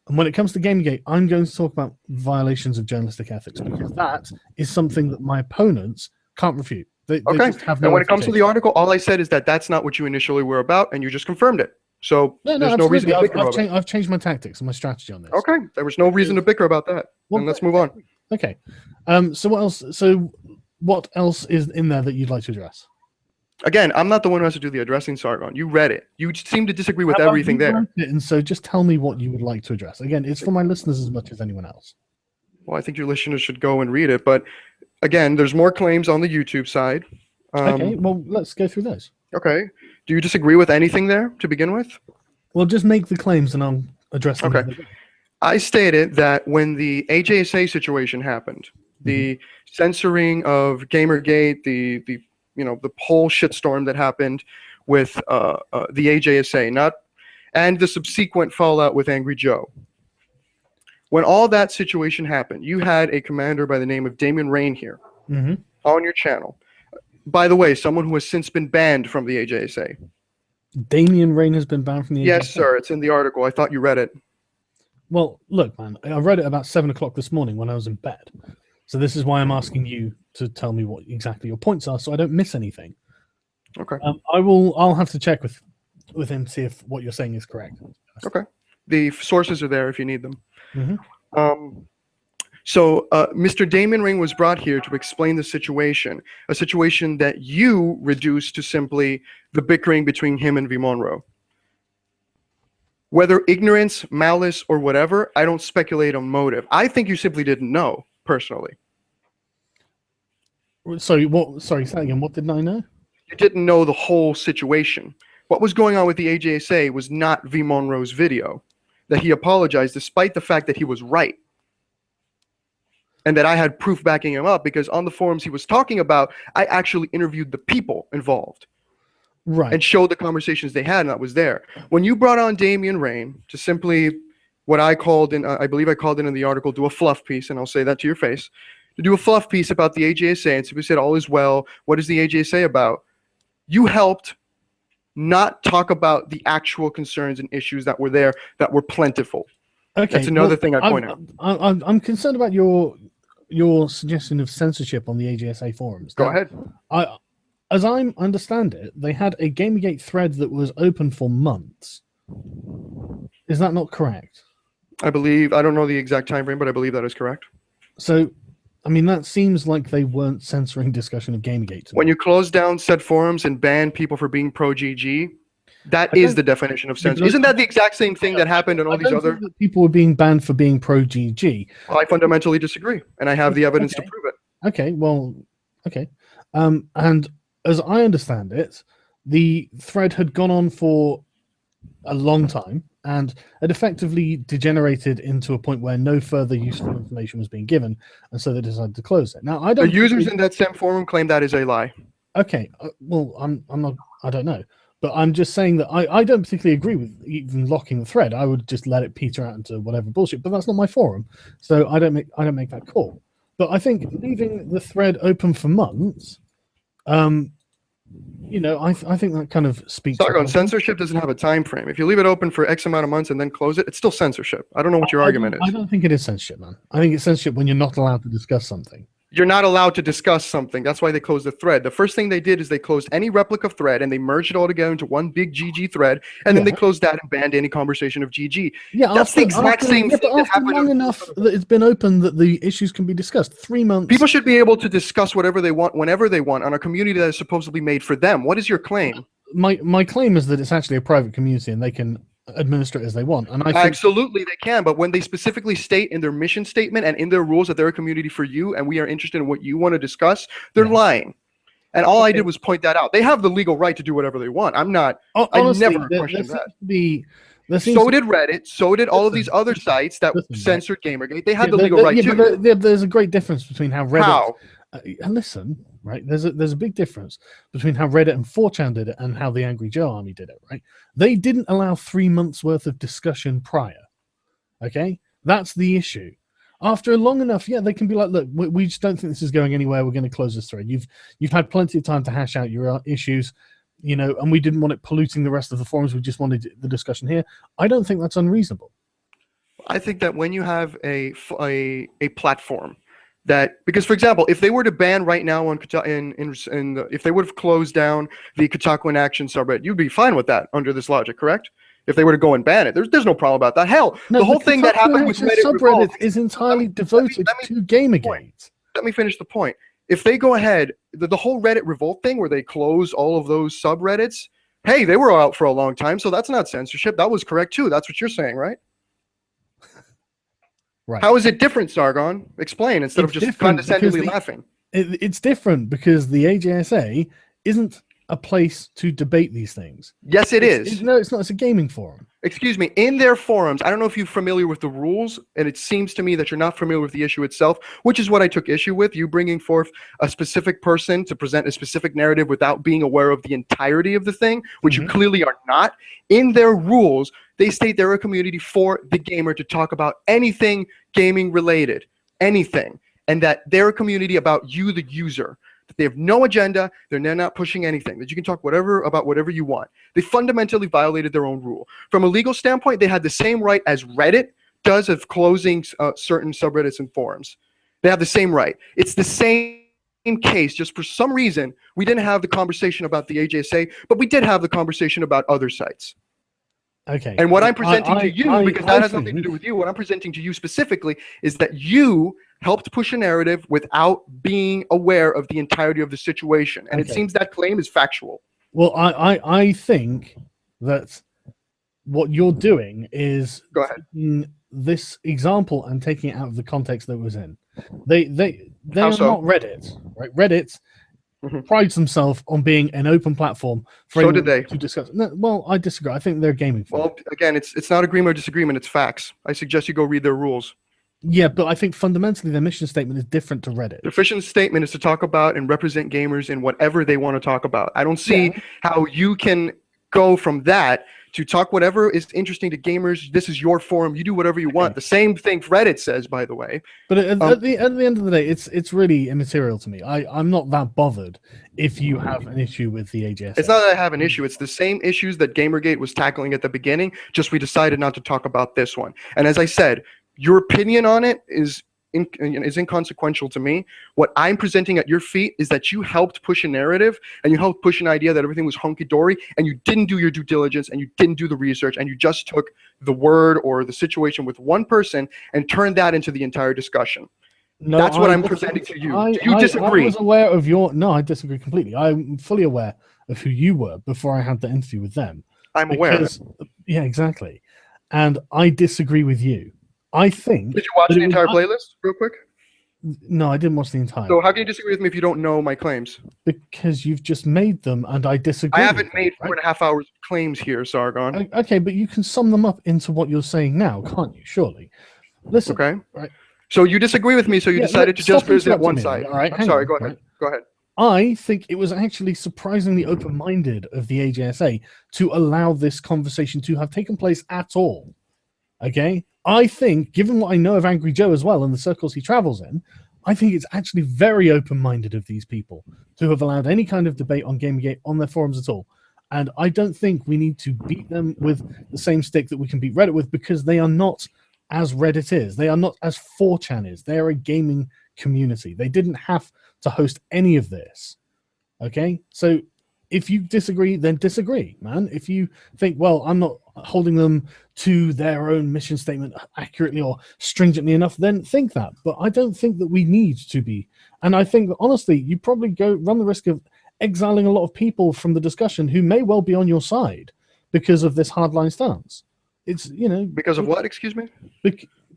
And when it comes to Gamergate, I'm going to talk about violations of journalistic ethics because that is something that my opponents can't refute. They okay. just have no And when it comes to the refutation. article, all I said is that that's not what you initially were about, and you just confirmed it. So No, there's no reason to absolutely. bicker over it. I've changed my tactics and my strategy on this. Okay, there was no reason to bicker about that. Well, and let's move on. Okay. So what else? So what else is in there that you'd like to address? Again, I'm not the one who has to do the addressing, Sargon. You read it. You seem to disagree with everything there. And so just tell me what you would like to address. Again, it's for my listeners as much as anyone else. Well, I think your listeners should go and read it. But again, there's more claims on the YouTube side. Okay, well, let's go through those. Okay. Do you disagree with anything there to begin with? Well, just make the claims and I'll address them. Okay. I stated that when the AJSA situation happened, the censoring of Gamergate, the the whole shitstorm that happened with the AJSA, and the subsequent fallout with Angry Joe. When all that situation happened, you had a commander by the name of Damian Rain here on your channel. By the way, someone who has since been banned from the AJSA. Damian Rain has been banned from the AJSA? Yes, sir. It's in the article. I thought you read it. Well, look, man, I read it about 7 o'clock this morning when I was in bed. So this is why I'm asking you to tell me what exactly your points are so I don't miss anything. Okay. I'll have to check with him to see if what you're saying is correct. Okay. The sources are there if you need them. So Mr. Damian Ring was brought here to explain the situation, a situation that you reduced to simply the bickering between him and V. Monroe. Whether ignorance, malice, or whatever, I don't speculate on motive. I think you simply didn't know, personally. Sorry, say that again. What didn't I know? You didn't know the whole situation. What was going on with the AJSA was not V. Monroe's video. That he apologized despite the fact that he was right. And that I had proof backing him up because on the forums he was talking about, I actually interviewed the people involved. Right. And showed the conversations they had, and that was there. When you brought on Damian Rain to simply, what I called in, I believe I called in the article, do a fluff piece, and I'll say that to your face, to do a fluff piece about the AJSA, and simply said, all is well, what is the AJSA about? You helped not talk about the actual concerns and issues that were there, that were plentiful. Okay. That's another thing I point out. I'm concerned about your suggestion of censorship on the AJSA forums. Go ahead. As I understand it, they had a Gamergate thread that was open for months. Is that not correct? I don't know the exact time frame, but I believe that is correct. So, I mean, that seems like they weren't censoring discussion of Gamergate. When you close down said forums and ban people for being pro-GG, that is the definition of censorship. Isn't that the exact same thing that happened in all these other... People were being banned for being pro-GG. Well, I fundamentally disagree, and I have the evidence to prove it. Okay, well, okay. And as I understand it, the thread had gone on for a long time and had effectively degenerated into a point where no further useful information was being given, and so they decided to close it. Now, I don't. The users in that same forum claim that is a lie. Okay, well, I'm not. I don't know, but I'm just saying that I don't particularly agree with even locking the thread. I would just let it peter out into whatever bullshit. But that's not my forum, so I don't make that call. But I think leaving the thread open for months. I think that kind of speaks. Sargon, censorship doesn't have a time frame. If you leave it open for X amount of months and then close it, it's still censorship. I don't know what your argument is. I don't think it is censorship, man. I think it's censorship when you're not allowed to discuss something. You're not allowed to discuss something. That's why they closed the thread. The first thing they did is they closed any replica thread and they merged it all together into one big GG thread, and then they closed that and banned any conversation of GG. Yeah, that's the exact same thing that happened. Long enough that it's been open that the issues can be discussed. 3 months. People should be able to discuss whatever they want, whenever they want, on a community that is supposedly made for them. What is your claim? My claim is that it's actually a private community and they can administer it as they want. And I think absolutely they can, but when they specifically state in their mission statement and in their rules that they're a community for you and we are interested in what you want to discuss, they're lying. And all I did was point that out. They have the legal right to do whatever they want. I'm not. Honestly, I never questioned that. So did Reddit. So did all of these other sites that censored Gamergate. They had the legal right too. There's a great difference between how Reddit. Listen, right? There's a big difference between how Reddit and 4chan did it and how the Angry Joe Army did it, right? They didn't allow 3 months worth of discussion prior. Okay, that's the issue. After long enough, they can be like, look, we just don't think this is going anywhere. We're going to close this thread. You've had plenty of time to hash out your issues, and we didn't want it polluting the rest of the forums. We just wanted the discussion here. I don't think that's unreasonable. I think that when you have a platform because, for example, if they were to ban right now on if they would have closed down the Kotaku in Action subreddit, you'd be fine with that under this logic, correct? If they were to go and ban it, there's no problem about that. Hell, the whole thing that happened with Reddit subreddit is entirely devoted to Gamergate. Let me finish the point. If they go ahead, the whole Reddit revolt thing where they close all of those subreddits, hey, they were out for a long time, so that's not censorship. That was correct too. That's what you're saying, right? Right. How is it different, Sargon? Explain instead of just condescendingly laughing. It's different because the AJSA isn't a place to debate these things. Yes, it is. No, it's not. It's a gaming forum. excuse me, in their forums, I don't know if you're familiar with the rules, and it seems to me that you're not familiar with the issue itself, which is what I took issue with, you bringing forth a specific person to present a specific narrative without being aware of the entirety of the thing, which you clearly are not. In their rules, they state they're a community for the gamer to talk about anything gaming related, anything, and that they're a community about you, the user. They have no agenda. They're not pushing anything. That you can talk about whatever you want. They fundamentally violated their own rule. From a legal standpoint, they had the same right as Reddit does of closing certain subreddits and forums. They have the same right. It's the same case. Just for some reason, we didn't have the conversation about the AJSA, but we did have the conversation about other sites. Okay. And what I'm presenting to you, because that has nothing to do with you, what I'm presenting to you specifically is that you helped push a narrative without being aware of the entirety of the situation. And it seems that claim is factual. Well, I think that what you're doing is taking this example and taking it out of the context that it was in. They're not Reddit, right? Reddit prides themselves on being an open platform for anyone to discuss. No, well, I disagree. I think they're gaming. Well, again, it's not agreement or disagreement. It's facts. I suggest you go read their rules. Yeah, but I think fundamentally their mission statement is different to Reddit. Their mission statement is to talk about and represent gamers in whatever they want to talk about. I don't see how you can go from that to talk whatever is interesting to gamers. This is your forum. You do whatever you want. The same thing Reddit says, by the way. But at the end of the day, it's really immaterial to me. I'm not that bothered if you have an issue with the AJS. It's not that I have an issue. It's the same issues that Gamergate was tackling at the beginning, just we decided not to talk about this one. And as I said, your opinion on it is inconsequential to me. What I'm presenting at your feet is that you helped push a narrative and you helped push an idea that everything was hunky-dory, and you didn't do your due diligence and you didn't do the research, and you just took the word or the situation with one person and turned that into the entire discussion. No, that's what I'm presenting to you. Do you disagree? I was aware of your... No, I disagree completely. I'm fully aware of who you were before I had the interview with them. I'm aware of it. Yeah, exactly. And I disagree with you. I think... Did you watch the entire playlist real quick? No, I didn't watch the entire. So how can you disagree with me if you don't know my claims? Because you've just made them and I disagree. I haven't made 4.5 hours of claims here, Sargon. Okay, but you can sum them up into what you're saying now, can't you? Surely. Listen. Okay. Right. So you disagree with me, so you decided to just present one side. All right, I'm sorry, go ahead. Go ahead. I think it was actually surprisingly open-minded of the AJSA to allow this conversation to have taken place at all. Okay? I think, given what I know of Angry Joe as well and the circles he travels in, I think it's actually very open-minded of these people to have allowed any kind of debate on Gamergate on their forums at all. And I don't think we need to beat them with the same stick that we can beat Reddit with, because they are not as Reddit is. They are not as 4chan is. They are a gaming community. They didn't have to host any of this. Okay? So if you disagree, then disagree, man. If you think, well, I'm not holding them to their own mission statement accurately or stringently enough, then think that. But I don't think that we need to be. And I think, honestly, you probably run the risk of exiling a lot of people from the discussion who may well be on your side because of this hardline stance. It's, you know... Because of what, excuse me?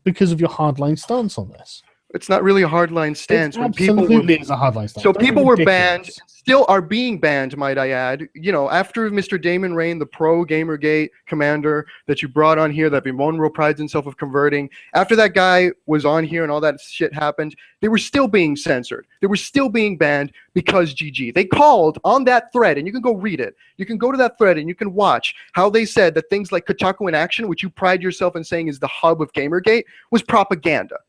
Because of your hardline stance on this. It's not really a hardline stance. It absolutely is a hardline stance. So people were banned, still are being banned, might I add. You know, after Mr. Damon Rain, the pro Gamergate commander that you brought on here, that Monroe prides himself of converting, after that guy was on here and all that shit happened, they were still being censored. They were still being banned because GG. They called on that thread, and you can go read it. You can go to that thread and you can watch how they said that things like Kotaku in Action, which you pride yourself in saying is the hub of Gamergate, was propaganda.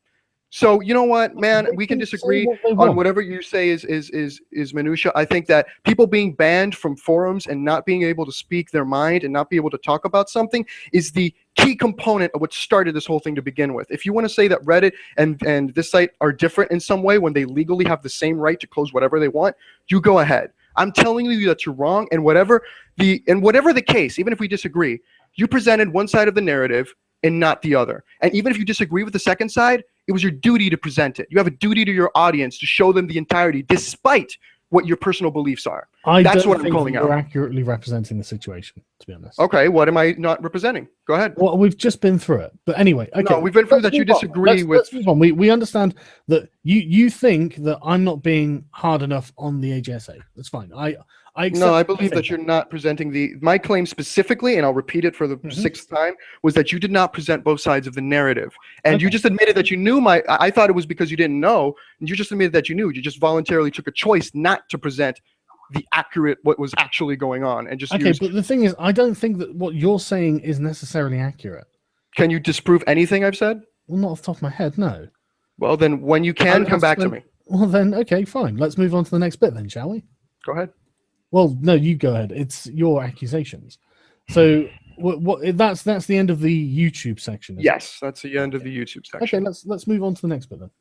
So you know what, man, we can disagree on whatever you say is minutia. I think that people being banned from forums and not being able to speak their mind and not be able to talk about something is the key component of what started this whole thing to begin with. If you want to say that Reddit and this site are different in some way when they legally have the same right to close whatever they want, you go ahead. I'm telling you that you're wrong, and whatever the case, even if we disagree, you presented one side of the narrative and not the other. And even if you disagree with the second side, it was your duty to present it. You have a duty to your audience to show them the entirety, despite what your personal beliefs are. I That's don't what I'm think calling you're out. accurately representing the situation, to be honest. Okay, what am I not representing? Go ahead. Well, we've just been through it, but anyway, okay. No, we've been through let's that you move on. disagree with. Let's move on. We understand that you think that I'm not being hard enough on the AJSA. That's fine. I accept No, I you believe think that you're not presenting my claim specifically, and I'll repeat it for the sixth time, was that you did not present both sides of the narrative. And you just admitted that you knew I thought it was because you didn't know, and you just admitted that you knew. You just voluntarily took a choice not to present the accurate, what was actually going on, and just Okay, but the thing is, I don't think that what you're saying is necessarily accurate. Can you disprove anything I've said? Well, not off the top of my head, no. Well, then when you can, come back to me. Well, then, okay, fine. Let's move on to the next bit then, shall we? Go ahead. Well, no, you go ahead. It's your accusations. So that's the end of the YouTube section. Yes, that's the end of the YouTube section. Okay, let's move on to the next bit then.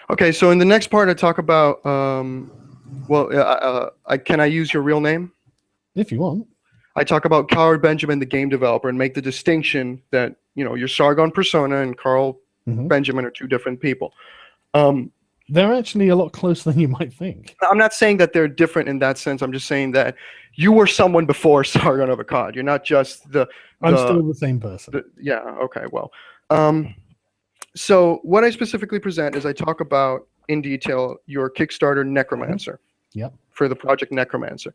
Okay, so in the next part, I talk about. Can I use your real name? If you want. I talk about Coward Benjamin, the game developer, and make the distinction that your Sargon persona and Carl Benjamin are two different people. They're actually a lot closer than you might think. I'm not saying that they're different in that sense. I'm just saying that you were someone before Sargon of Akkad. You're not just I'm still the same person. Yeah. Okay. Well. So what I specifically present is I talk about in detail your Kickstarter Necromancer. Yep. For the project Necromancer.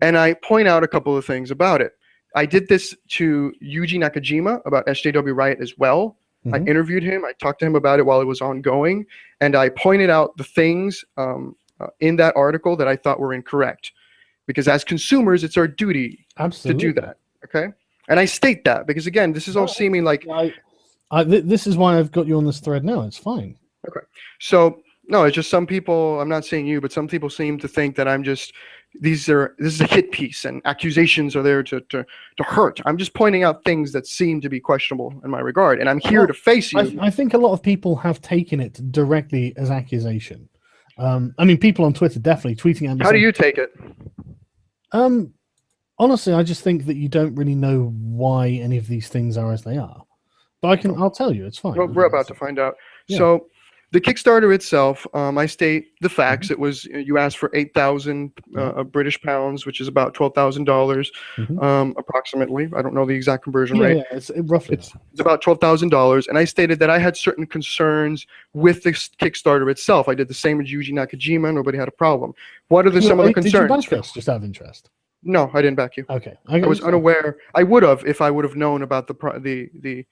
And I point out a couple of things about it. I did this to Yuji Nakajima about SJW Riot as well. I interviewed him. I talked to him about it while it was ongoing. And I pointed out the things in that article that I thought were incorrect. Because as consumers, it's our duty to do that. Okay? And I state that because, again, this is all seeming like... this is why I've got you on this thread now. It's fine. Okay. So... No, it's just some people, I'm not saying you, but some people seem to think that I'm just, this is a hit piece and accusations are there to hurt. I'm just pointing out things that seem to be questionable in my regard, and I'm here to face you. I think a lot of people have taken it directly as accusation. I mean, people on Twitter definitely tweeting at me. How do you take it? Honestly, I just think that you don't really know why any of these things are as they are. But I'll tell you, it's fine. Well, we're about to find out. Yeah. So, the Kickstarter itself, I state the facts. It was, you asked for 8,000 British pounds, which is about $12,000 approximately. I don't know the exact conversion rate. Yeah, it's roughly. It's about $12,000. And I stated that I had certain concerns with the Kickstarter itself. I did the same with Yuji Nakajima. Nobody had a problem. What are some of the concerns? Did you back us just out of interest? No, I didn't back you. Okay. I was unaware. I would have if I would have known about the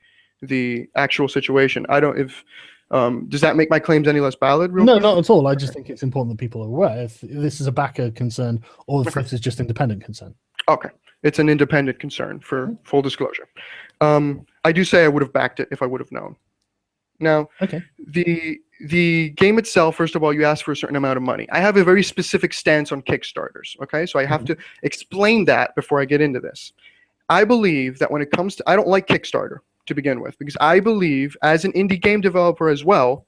actual situation. I don't if. Does that make my claims any less valid? No, not at all. I just think it's important that people are aware if this is a backer concern or if this is just independent concern. Okay. It's an independent concern for full disclosure. I do say I would have backed it if I would have known. Now, the game itself, first of all, you asked for a certain amount of money. I have a very specific stance on Kickstarters, okay? So I have to explain that before I get into this. I believe that when it comes to, I don't like Kickstarter to begin with, because I believe, as an indie game developer as well,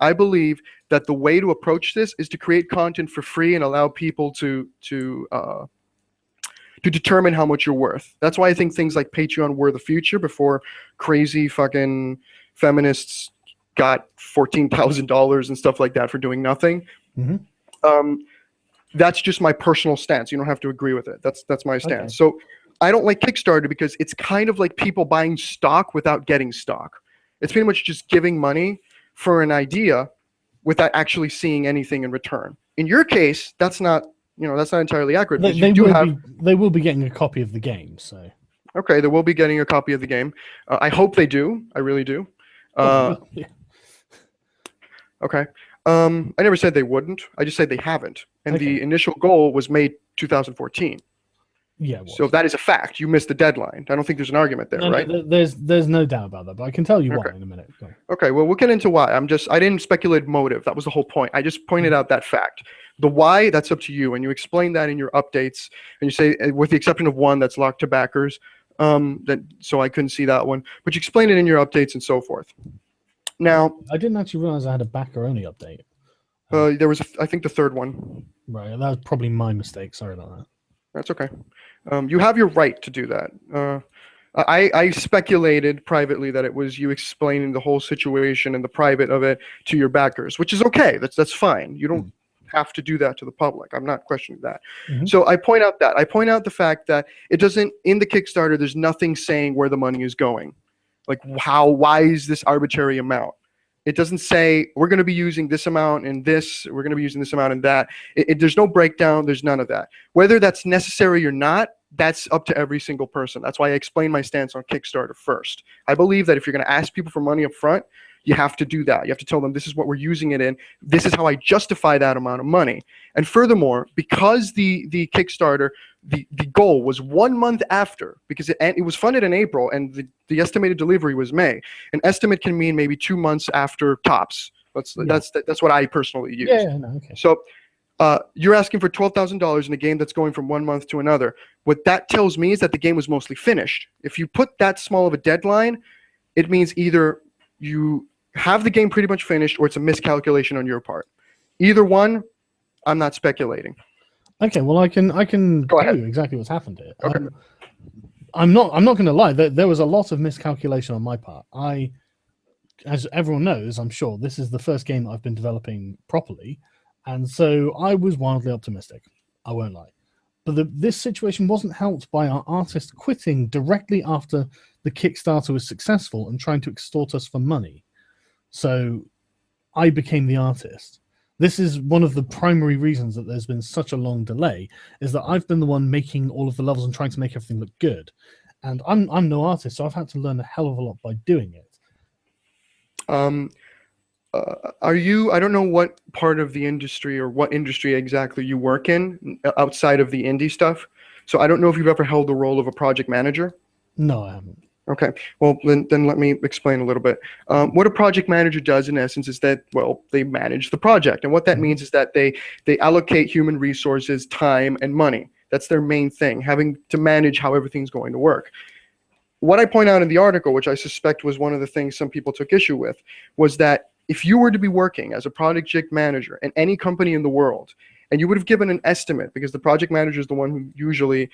I believe that the way to approach this is to create content for free and allow people to determine how much you're worth. That's why I think things like Patreon were the future before crazy fucking feminists got $14,000 and stuff like that for doing nothing. That's just my personal stance. You don't have to agree with it. That's my stance. So I don't like Kickstarter because it's kind of like people buying stock without getting stock. It's pretty much just giving money for an idea without actually seeing anything in return. In your case, that's not entirely accurate. They will be getting a copy of the game. So okay, they will be getting a copy of the game. I hope they do. I really do. Okay. I never said they wouldn't. I just said they haven't. And the initial goal was May 2014. Yeah. So that is a fact. You missed the deadline. I don't think there's an argument there, right? There's no doubt about that, but I can tell you why in a minute. Okay, well, we'll get into why. I didn't speculate motive. That was the whole point. I just pointed out that fact. The why, that's up to you. And you explain that in your updates. And you say, with the exception of one that's locked to backers, so I couldn't see that one. But you explain it in your updates and so forth. Now, I didn't actually realize I had a backer-only update. There was, I think, the third one. Right, that was probably my mistake. Sorry about that. That's okay. You have your right to do that. I speculated privately that it was you explaining the whole situation and the private of it to your backers, which is okay. That's fine. You don't. have to do that to the public. I'm not questioning that. Mhm. So I point out that. I point out the fact that it doesn't, in the Kickstarter, there's nothing saying where the money is going. Like why is this arbitrary amount? It doesn't say we're going to be using this amount and this, we're going to be using this amount and that. There's no breakdown. There's none of that. Whether that's necessary or not, that's up to every single person. That's why I explain my stance on Kickstarter first. I believe that if you're going to ask people for money up front, you have to do that. You have to tell them this is what we're using it in. This is how I justify that amount of money. And furthermore, because the Kickstarter, the goal was 1 month after, because it was funded in April and the estimated delivery was May. An estimate can mean maybe 2 months after tops. That's what I personally use. Yeah, no, okay. So you're asking for $12,000 in a game that's going from 1 month to another. What that tells me is that the game was mostly finished. If you put that small of a deadline, it means either you have the game pretty much finished or it's a miscalculation on your part. Either one, I'm not speculating. Okay, well, I can Go ahead. tell you exactly what's happened here. Okay. I'm not going to lie. There was a lot of miscalculation on my part. As everyone knows, I'm sure this is the first game that I've been developing properly, and so I was wildly optimistic. I won't lie. But this situation wasn't helped by our artist quitting directly after the Kickstarter was successful and trying to extort us for money. So I became the artist. This is one of the primary reasons that there's been such a long delay, is that I've been the one making all of the levels and trying to make everything look good. And I'm no artist, so I've had to learn a hell of a lot by doing it. Are you, I don't know what part of the industry or what industry exactly you work in outside of the indie stuff. So I don't know if you've ever held the role of a project manager. No, I haven't. Okay, well, then let me explain a little bit. What a project manager does, in essence, is that, well, they manage the project. And what that means is that they allocate human resources, time, and money. That's their main thing, having to manage how everything's going to work. What I point out in the article, which I suspect was one of the things some people took issue with, was that if you were to be working as a project manager in any company in the world, and you would have given an estimate, because the project manager is the one who usually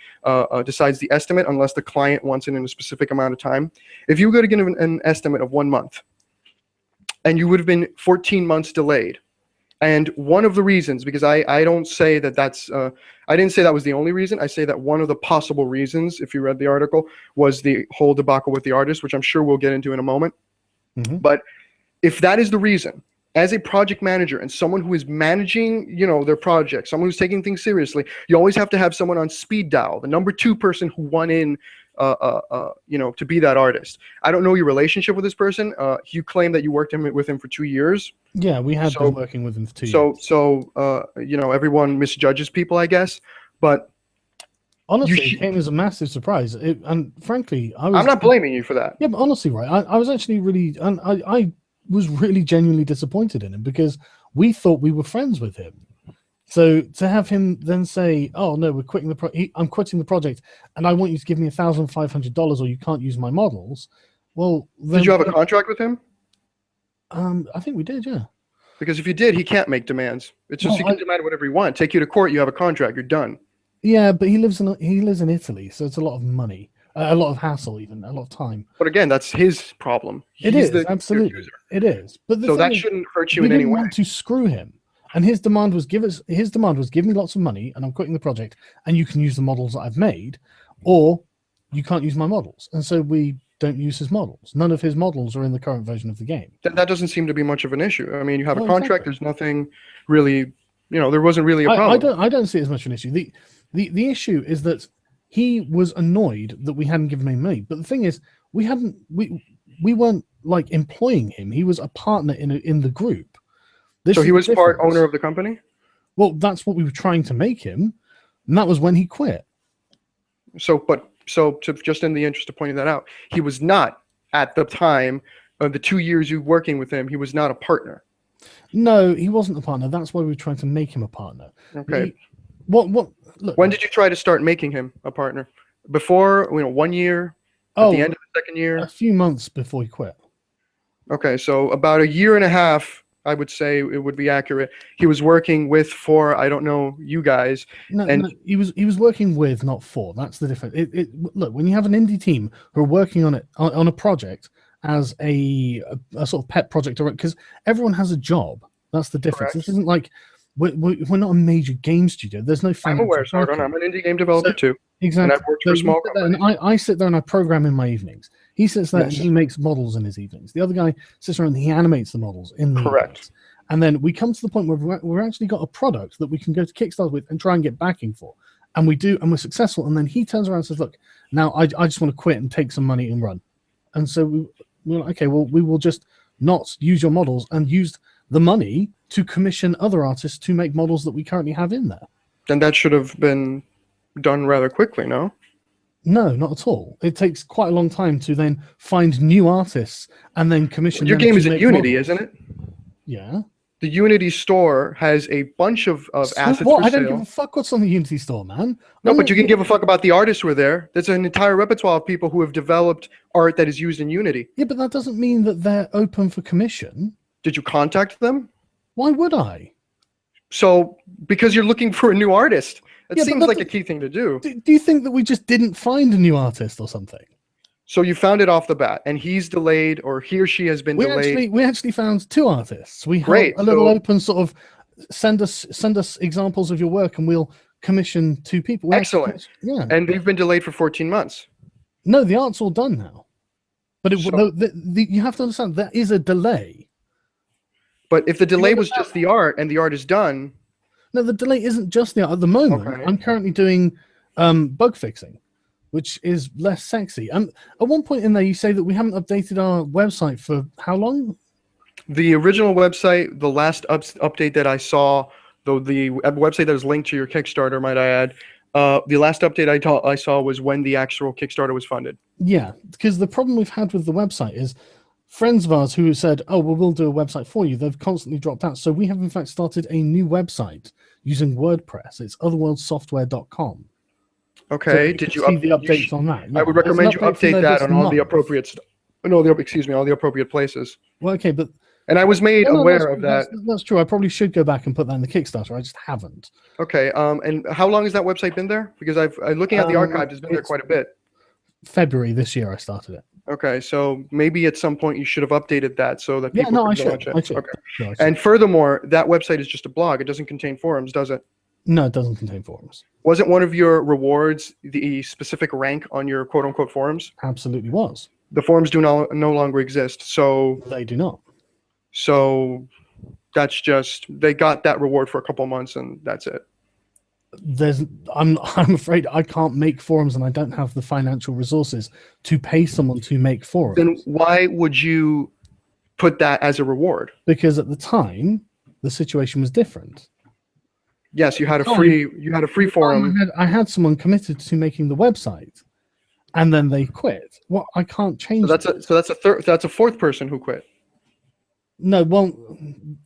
decides the estimate unless the client wants it in a specific amount of time. If you were to give an estimate of 1 month, and you would have been 14 months delayed, and one of the reasons, because I don't say that that's, I didn't say that was the only reason, I say that one of the possible reasons, if you read the article, was the whole debacle with the artist, which I'm sure we'll get into in a moment. Mm-hmm. But if that is the reason, as a project manager and someone who is managing, their project, someone who's taking things seriously, you always have to have someone on speed dial, the number 2 person who won in, to be that artist. I don't know your relationship with this person. You claim that you worked with him for 2 years. Yeah, we had been working with him for 2 years. So everyone misjudges people, I guess. But honestly, it came as a massive surprise. And frankly, I'm not blaming you for that. Yeah, but honestly, right, I was actually really, and I was really genuinely disappointed in him, because we thought we were friends with him. So to have him then say, "Oh no, we're quitting I'm quitting the project, and I want you to give me $1,500, or you can't use my models." Well, then, did you have a contract with him? I think we did, yeah. Because if you did, he can't make demands. It's just he can demand whatever he wants. Take you to court, you have a contract, you're done. Yeah, but he lives in Italy, so it's a lot of money. A lot of hassle, even a lot of time. But again, that's his problem. It is absolutely. It is. But so that shouldn't hurt you in any way. We didn't want to screw him, and his demand was give me lots of money, and I'm quitting the project, and you can use the models that I've made, or you can't use my models. And so we don't use his models. None of his models are in the current version of the game. That doesn't seem to be much of an issue. I mean, you have a contract. Exactly. There's nothing really. There wasn't really a problem. I don't see it as much an issue. The issue is that he was annoyed that we hadn't given him money. But the thing is, we weren't like employing him. He was a partner in the group. So he was part owner of the company? Well, that's what we were trying to make him, and that was when he quit. So just in the interest of pointing that out, he was not at the time of the 2 years you working with him. He was not a partner. No, he wasn't a partner. That's why we were trying to make him a partner. Okay. Look, when did you try to start making him a partner? Before, 1 year? At the end of the second year? A few months before he quit. Okay, so about a year and a half, I would say it would be accurate. He was working for, I don't know, you guys. No, he was working with, not for. That's the difference. Look, when you have an indie team who are working on a project as a sort of pet project, because everyone has a job. That's the difference. Correct. This isn't like we're not a major game studio. There's no I'm financial aware, Sargon. backing. I'm an indie game developer too. Exactly. And I've worked So for you small sit there and companies. I sit there and I program in my evenings. He sits there Yes. and he makes models in his evenings. The other guy sits around and he animates the models in the Correct. evenings. And then we come to the point where we're actually got a product that we can go to Kickstarter with and try and get backing for. And we do, and we're successful. And then he turns around and says, look, now I just want to quit and take some money and run. And so we're like, okay, well, we will just not use your models and use the money to commission other artists to make models that we currently have in there. Then that should have been done rather quickly, no? No, not at all. It takes quite a long time to then find new artists and then commission Your them game to is in make Unity, models. isn't it? Yeah. The Unity store has a bunch of So assets what? for I don't give sale. a fuck what's on the Unity store, man. No, but you can give a fuck about the artists who are there. There's an entire repertoire of people who have developed art that is used in Unity. Yeah, but that doesn't mean that they're open for commission. Did you contact them? Why would I? So, because you're looking for a new artist. That Yeah, but seems that's like a key thing to do. Do you think that we just didn't find a new artist or something? So you found it off the bat, and he's delayed, or he or she has been delayed. We actually found two artists. We have Great, a little so- open sort of send us examples of your work and we'll commission two people. We actually Excellent. yeah. And they've been delayed for 14 months. No, the art's all done now. But So- no, you have to understand there is a delay. But if the delay was understand? just the art, and the art is done, No, the delay isn't just the art. At the moment, Okay. I'm currently doing bug fixing, which is less sexy. And at one point in there, you say that we haven't updated our website for how long? the original website, the last update that I saw, though the website that was linked to your Kickstarter, might I add, the last update I saw was when the actual Kickstarter was funded. Yeah, because the problem we've had with the website is friends of ours who said, oh, well, we'll do a website for you. They've constantly dropped out. So we have, in fact, started a new website using WordPress. It's otherworldsoftware.com. Okay, So did you see the up- you updates sh- on that? I Yeah, would there's an recommend you update from update there that this on all the month. appropriate all the appropriate places. Well, okay, but And I was made no, aware that's- of that. That's true. I probably should go back and put that in the Kickstarter. I just haven't. Okay, and how long has that website been there? Because I'm looking at the archive, it's been there it's- quite a bit. February this year, I started it. Okay, so maybe at some point you should have updated that so that Yeah, people no, I could launch should. it. I should. Okay. Sure, I should. And furthermore, that website is just a blog. It doesn't contain forums, does it? No, it doesn't contain forums. Wasn't one of your rewards the specific rank on your quote-unquote forums? Absolutely was. The forums do no longer exist, so They do not. that's just they got that reward for a couple months and that's it. I'm afraid I can't make forums and I don't have the financial resources to pay someone to make forums. Then why would you put that as a reward? Because at the time the situation was different. Yes, you had a Oh, free forum. I had someone committed to making the website, and then they quit. Well, I can't change. So that's a fourth person who quit. No, well,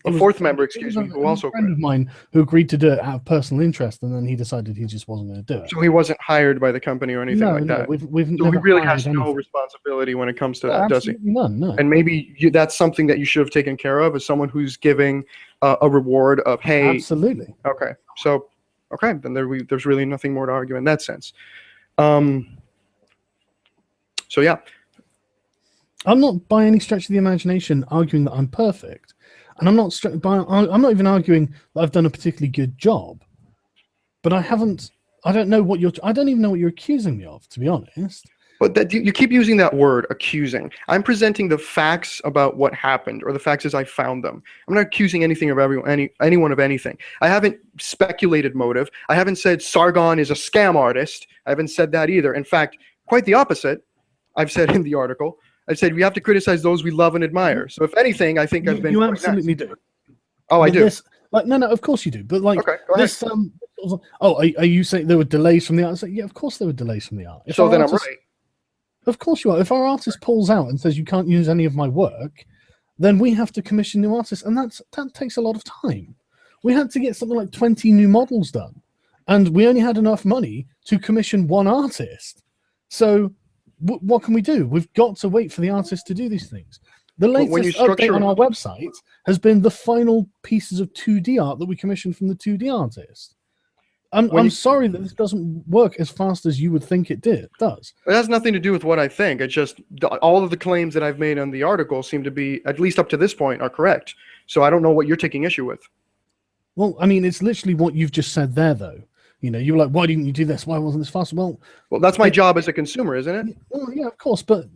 A fourth member, excuse me, who also a friend quit. of mine who agreed to do it out of personal interest, and then he decided he just wasn't going to do it. So he wasn't hired by the company or anything like that. We've So never he really hired has no anything. responsibility when it comes to that, does he? Absolutely none. No, And maybe that's something that you should have taken care of as someone who's giving a reward of, hey, absolutely. okay, so, okay, then there's really nothing more to argue in that sense. So yeah, I'm not by any stretch of the imagination arguing that I'm perfect, and I'm not even arguing that I've done a particularly good job. But I haven't. I don't know what I don't even know what you're accusing me of, to be honest. but that you keep using that word, accusing. I'm presenting the facts about what happened, or the facts as I found them. I'm not accusing anything of anyone of anything. I haven't speculated motive. I haven't said Sargon is a scam artist. I haven't said that either. In fact, quite the opposite. I've said in the article. I said we have to criticize those we love and admire. So if anything, I think I've been. You quite absolutely nice. do. Oh, I But do. this, no, of course you do. But like Okay, go ahead. this, are you saying there were delays from the art? I say, yeah, of course there were delays from the art. If So our then I'm artist- right. Of course you are. If our artist pulls out and says you can't use any of my work, then we have to commission new artists, and that takes a lot of time. We had to get something like 20 new models done, and we only had enough money to commission one artist. So what can we do? We've got to wait for the artist to do these things. The when you latest update structure- on our website has been the final pieces of 2D art that we commissioned from the 2D artist. I'm sorry that this doesn't work as fast as you would think it does. It has nothing to do with what I think. It's just all of the claims that I've made on the article seem to be, at least up to this point, are correct. So I don't know what you're taking issue with. Well, I mean, it's literally what you've just said there, though. You know, you were like, why didn't you do this? Why wasn't this faster? Well, that's my job as a consumer, isn't it? Well, yeah, of course, but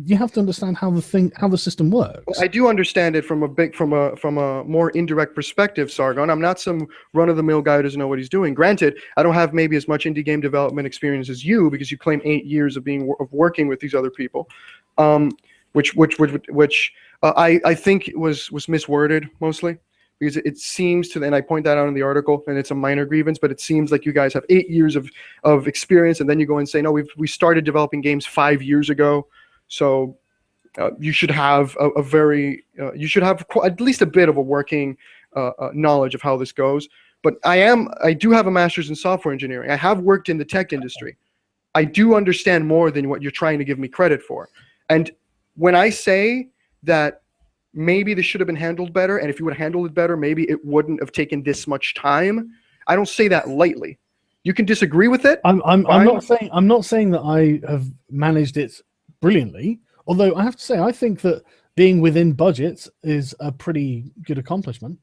you have to understand how the system works. Well, I do understand it from a more indirect perspective, Sargon. I'm not some run-of-the-mill guy who doesn't know what he's doing. Granted, I don't have maybe as much indie game development experience as you, because you claim 8 years of working with these other people, which I think was misworded mostly. Because it seems to, and I point that out in the article, and it's a minor grievance, but it seems like you guys have 8 years of experience, and then you go and say, no, we started developing games 5 years ago, so you should have you should have at least a bit of a working knowledge of how this goes. But I do have a master's in software engineering. I have worked in the tech industry. I do understand more than what you're trying to give me credit for. And when I say that maybe this should have been handled better, and if you would have handled it better, maybe it wouldn't have taken this much time, I don't say that lightly. You can disagree with it. I'm not saying that I have managed it brilliantly, although I have to say I think that being within budget is a pretty good accomplishment.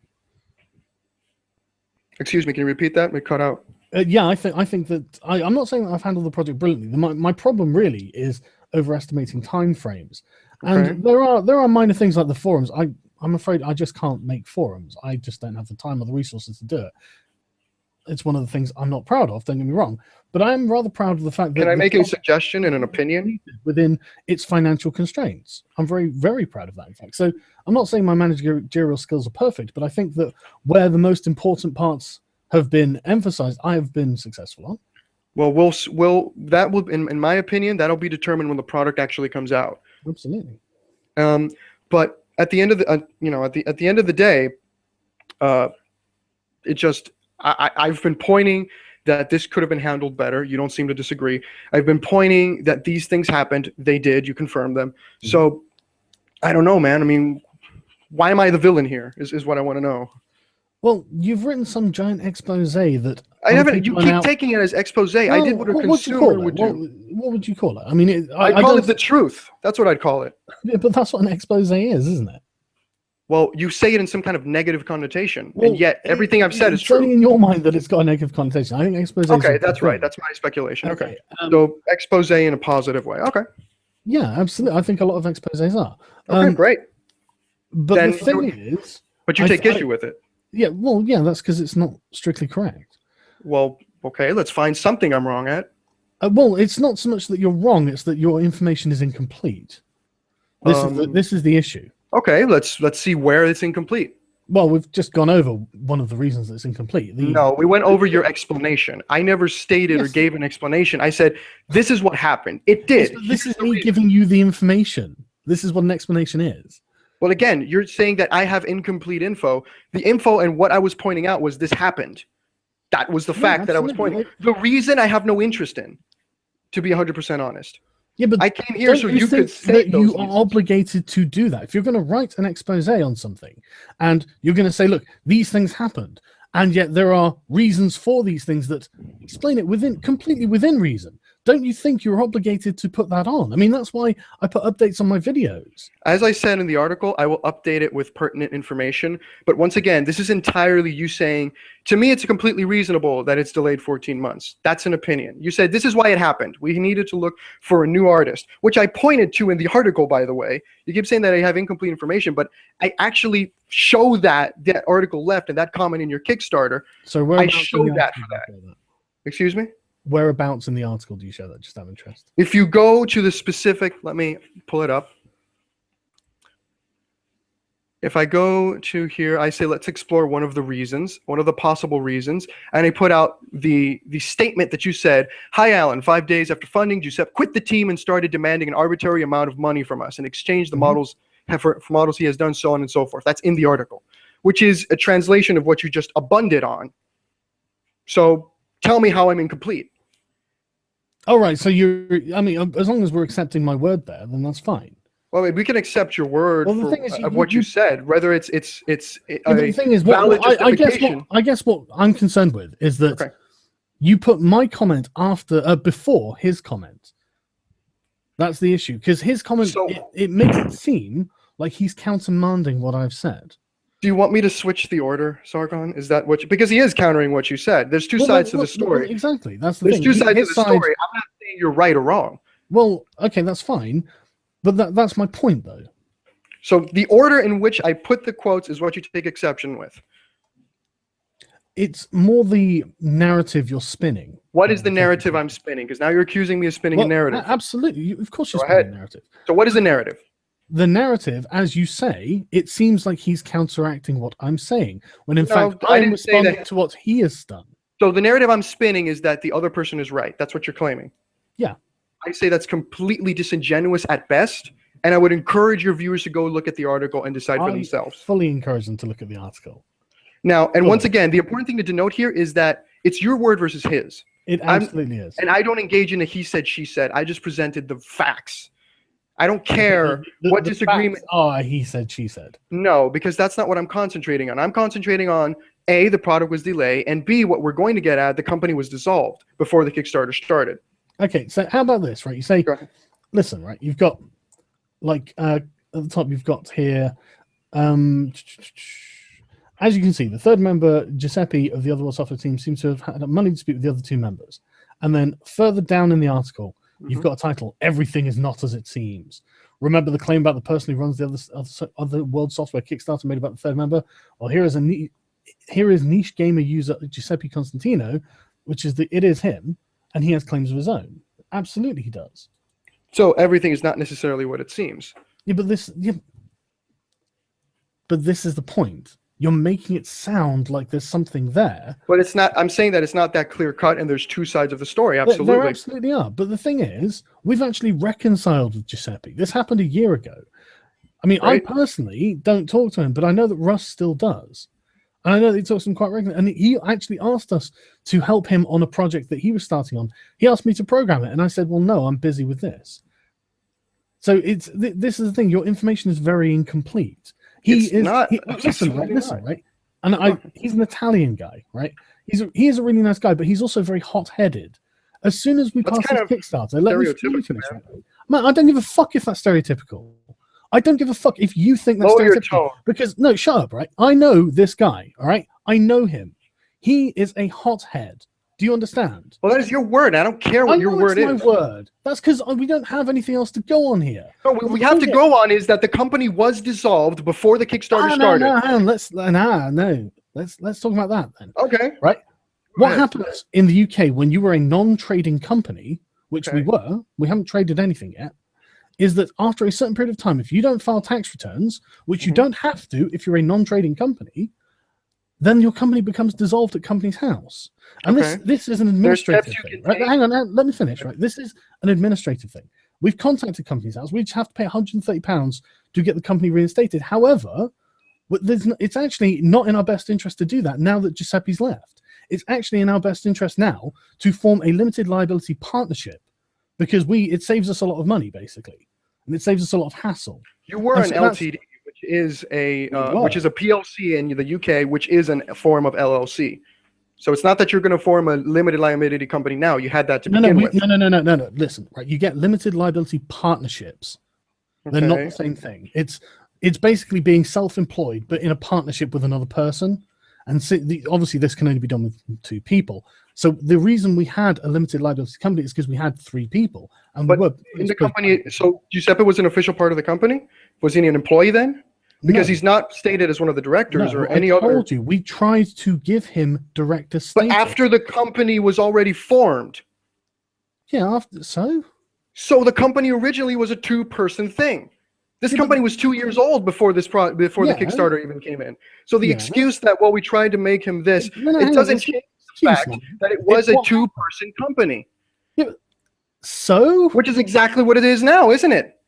Excuse me, can you repeat that? It cut out. Yeah, I think that I'm not saying that I've handled the project brilliantly. My problem really is overestimating time frames. And there are minor things like the forums. I'm afraid I just can't make forums. I just don't have the time or the resources to do it. It's one of the things I'm not proud of, don't get me wrong. But I am rather proud of the fact that... Can I make a suggestion and an opinion? Within its financial constraints. I'm very, very proud of that, in fact. So I'm not saying my managerial skills are perfect, but I think that where the most important parts have been emphasized, I have been successful on. Well, that will, in my opinion, that'll be determined when the product actually comes out. Absolutely. But at the end of the at the end of the day, I've been pointing that this could have been handled better. You don't seem to disagree. I've been pointing that these things happened. They did. You confirmed them. Mm-hmm. So I don't know, man. I mean, why am I the villain here? Is what I want to know. Well, you've written some giant expose that I haven't. You keep taking it as expose. Well, I did what a consumer would do. What would you call it? I mean, I'd call it the truth. That's what I'd call it. Yeah, but that's what an expose is, isn't it? Well, you say it in some kind of negative connotation, and yet everything I've said is true. It's only in your mind that it's got a negative connotation. I think expose. Okay, that's right. That's my speculation. Okay, so expose in a positive way. Okay. Yeah, absolutely. I think a lot of exposes are. Okay, great. But then, the thing is, but you take issue with it. Yeah, well, yeah, that's because it's not strictly correct. Well, okay, let's find something I'm wrong at. Well, it's not so much that you're wrong; it's that your information is incomplete. This is the issue. Okay, let's see where it's incomplete. Well, we've just gone over one of the reasons that it's incomplete. No, we went over your explanation. I never stated or gave an explanation. I said, this is what happened. It did. Yes, this is me giving you the information. This is what an explanation is. Well, again, you're saying that I have incomplete info. The info and what I was pointing out was this happened. That was the fact that I was pointing. The reason I have no interest in, to be 100% honest. Yeah, but I came here so you could say that you are obligated to do that. If you're going to write an expose on something and you're going to say, look, these things happened, and yet there are reasons for these things that explain it completely within reason. Don't you think you're obligated to put that on? I mean, that's why I put updates on my videos. As I said in the article, I will update it with pertinent information. But once again, this is entirely you saying, to me, it's completely reasonable that it's delayed 14 months. That's an opinion. You said, this is why it happened. We needed to look for a new artist, which I pointed to in the article, by the way. You keep saying that I have incomplete information, but I actually show that article left and that comment in your Kickstarter. So I showed that for that. Excuse me? Whereabouts in the article do you show that? Just out of interest. If you go to the specific, let me pull it up. If I go to here, I say, let's explore one of the reasons, one of the possible reasons. And I put out the statement that you said, hi, Alan, 5 days after funding, Giuseppe quit the team and started demanding an arbitrary amount of money from us in exchange the models for models he has done, so on and so forth. That's in the article, which is a translation of what you just abundant on. So tell me how I'm incomplete. All right, so I mean, as long as we're accepting my word there, then that's fine. Well, we can accept your word of what you said, whether it's the thing is, I guess what I'm concerned with is that you put my comment before his comment. That's the issue, because his comment it makes it seem like he's countermanding what I've said. Do you want me to switch the order, Sargon? Is that what? Because he is countering what you said. There's two sides to the story. Exactly. That's the There's thing. two sides to His the side- story. I'm not saying you're right or wrong. Well, okay, that's fine, but that's my point, though. So the order in which I put the quotes is what you take exception with. It's more the narrative you're spinning. What is the narrative I'm spinning? Because now you're accusing me of spinning a narrative. Absolutely. Of course you're Go spinning ahead. a narrative. So what is the narrative? The narrative, as you say, it seems like he's counteracting what I'm saying, when in fact I I'm didn't say responding that. to what he has done. So the narrative I'm spinning is that the other person is right. That's what you're claiming. Yeah. I say that's completely disingenuous at best, and I would encourage your viewers to go look at the article and decide for themselves. Fully encourage them to look at the article. Now, and once again, the important thing to denote here is that it's your word versus his. It absolutely is. And I don't engage in a he said, she said. I just presented the facts. I don't care what disagreement. He said, she said. No, because that's not what I'm concentrating on. I'm concentrating on A, the product was delayed, and B, what we're going to get at, the company was dissolved before the Kickstarter started. Okay, so how about this, right? You say, listen, right, you've got, like, at the top, you've got here, as you can see, the third member, Giuseppe, of the Otherworld software team, seems to have had a money dispute with the other two members. And then further down in the article, you've got a title, Everything is Not As It Seems. Remember the claim about the person who runs the other world software Kickstarter made about the third member? Well, here is niche gamer user Giuseppe Constantino, which is it is him, and he has claims of his own. Absolutely, he does. So everything is not necessarily what it seems. Yeah, but this is the point. You're making it sound like there's something there. But it's not. I'm saying that it's not that clear cut, and there's two sides of the story. Absolutely. There absolutely are. But the thing is, we've actually reconciled with Giuseppe. This happened a year ago. I mean, right? I personally don't talk to him, but I know that Russ still does. And I know that he talks to him quite regularly. And he actually asked us to help him on a project that he was starting on. He asked me to program it. And I said, well, no, I'm busy with this. So this is the thing. Your information is very incomplete. Listen, right? And he's an Italian guy, right? He is a really nice guy, but he's also very hot-headed. As soon as we pass this Kickstarter, let me finish. Right? Man, I don't give a fuck if that's stereotypical. I don't give a fuck if you think that's stereotypical. Because no, shut up, right? I know this guy, all right? I know him. He is a hothead. Do you understand? Well, that is your word. I don't care what your word is. My word. That's because we don't have anything else to go on here. No, we have to go on is that the company was dissolved before the Kickstarter started. Let's talk about that then. Okay. Right. What happens in the UK when you were a non-trading company, which we haven't traded anything yet, is that after a certain period of time, if you don't file tax returns, which you don't have to if you're a non-trading company, then your company becomes dissolved at Companies House. And this is an administrative thing. Right? Hang on, let me finish. Right, this is an administrative thing. We've contacted Companies House. We just have to pay £130 to get the company reinstated. However, it's actually not in our best interest to do that now that Giuseppe's left. It's actually in our best interest now to form a limited liability partnership because it saves us a lot of money, basically. And it saves us a lot of hassle. You were an LTD, which is a PLC in the UK, which is a form of LLC. So it's not that you're going to form a limited liability company now. You had that to begin with. No. Listen, right? You get limited liability partnerships. They're not the same thing. It's basically being self-employed, but in a partnership with another person. And obviously, this can only be done with two people. So the reason we had a limited liability company is because we had three people. And but in the company, so Giuseppe was an official part of the company? Was he an employee then? Because he's not stated as one of the directors or any other. I told you, we tried to give him director status. But after the company was already formed. Yeah, So the company originally was a two-person thing. This company was 2 years old before the Kickstarter even came in. So the excuse that, well, we tried to make him this, it doesn't change the fact that it was a two-person company. Yeah, so? Which is exactly what it is now, isn't it?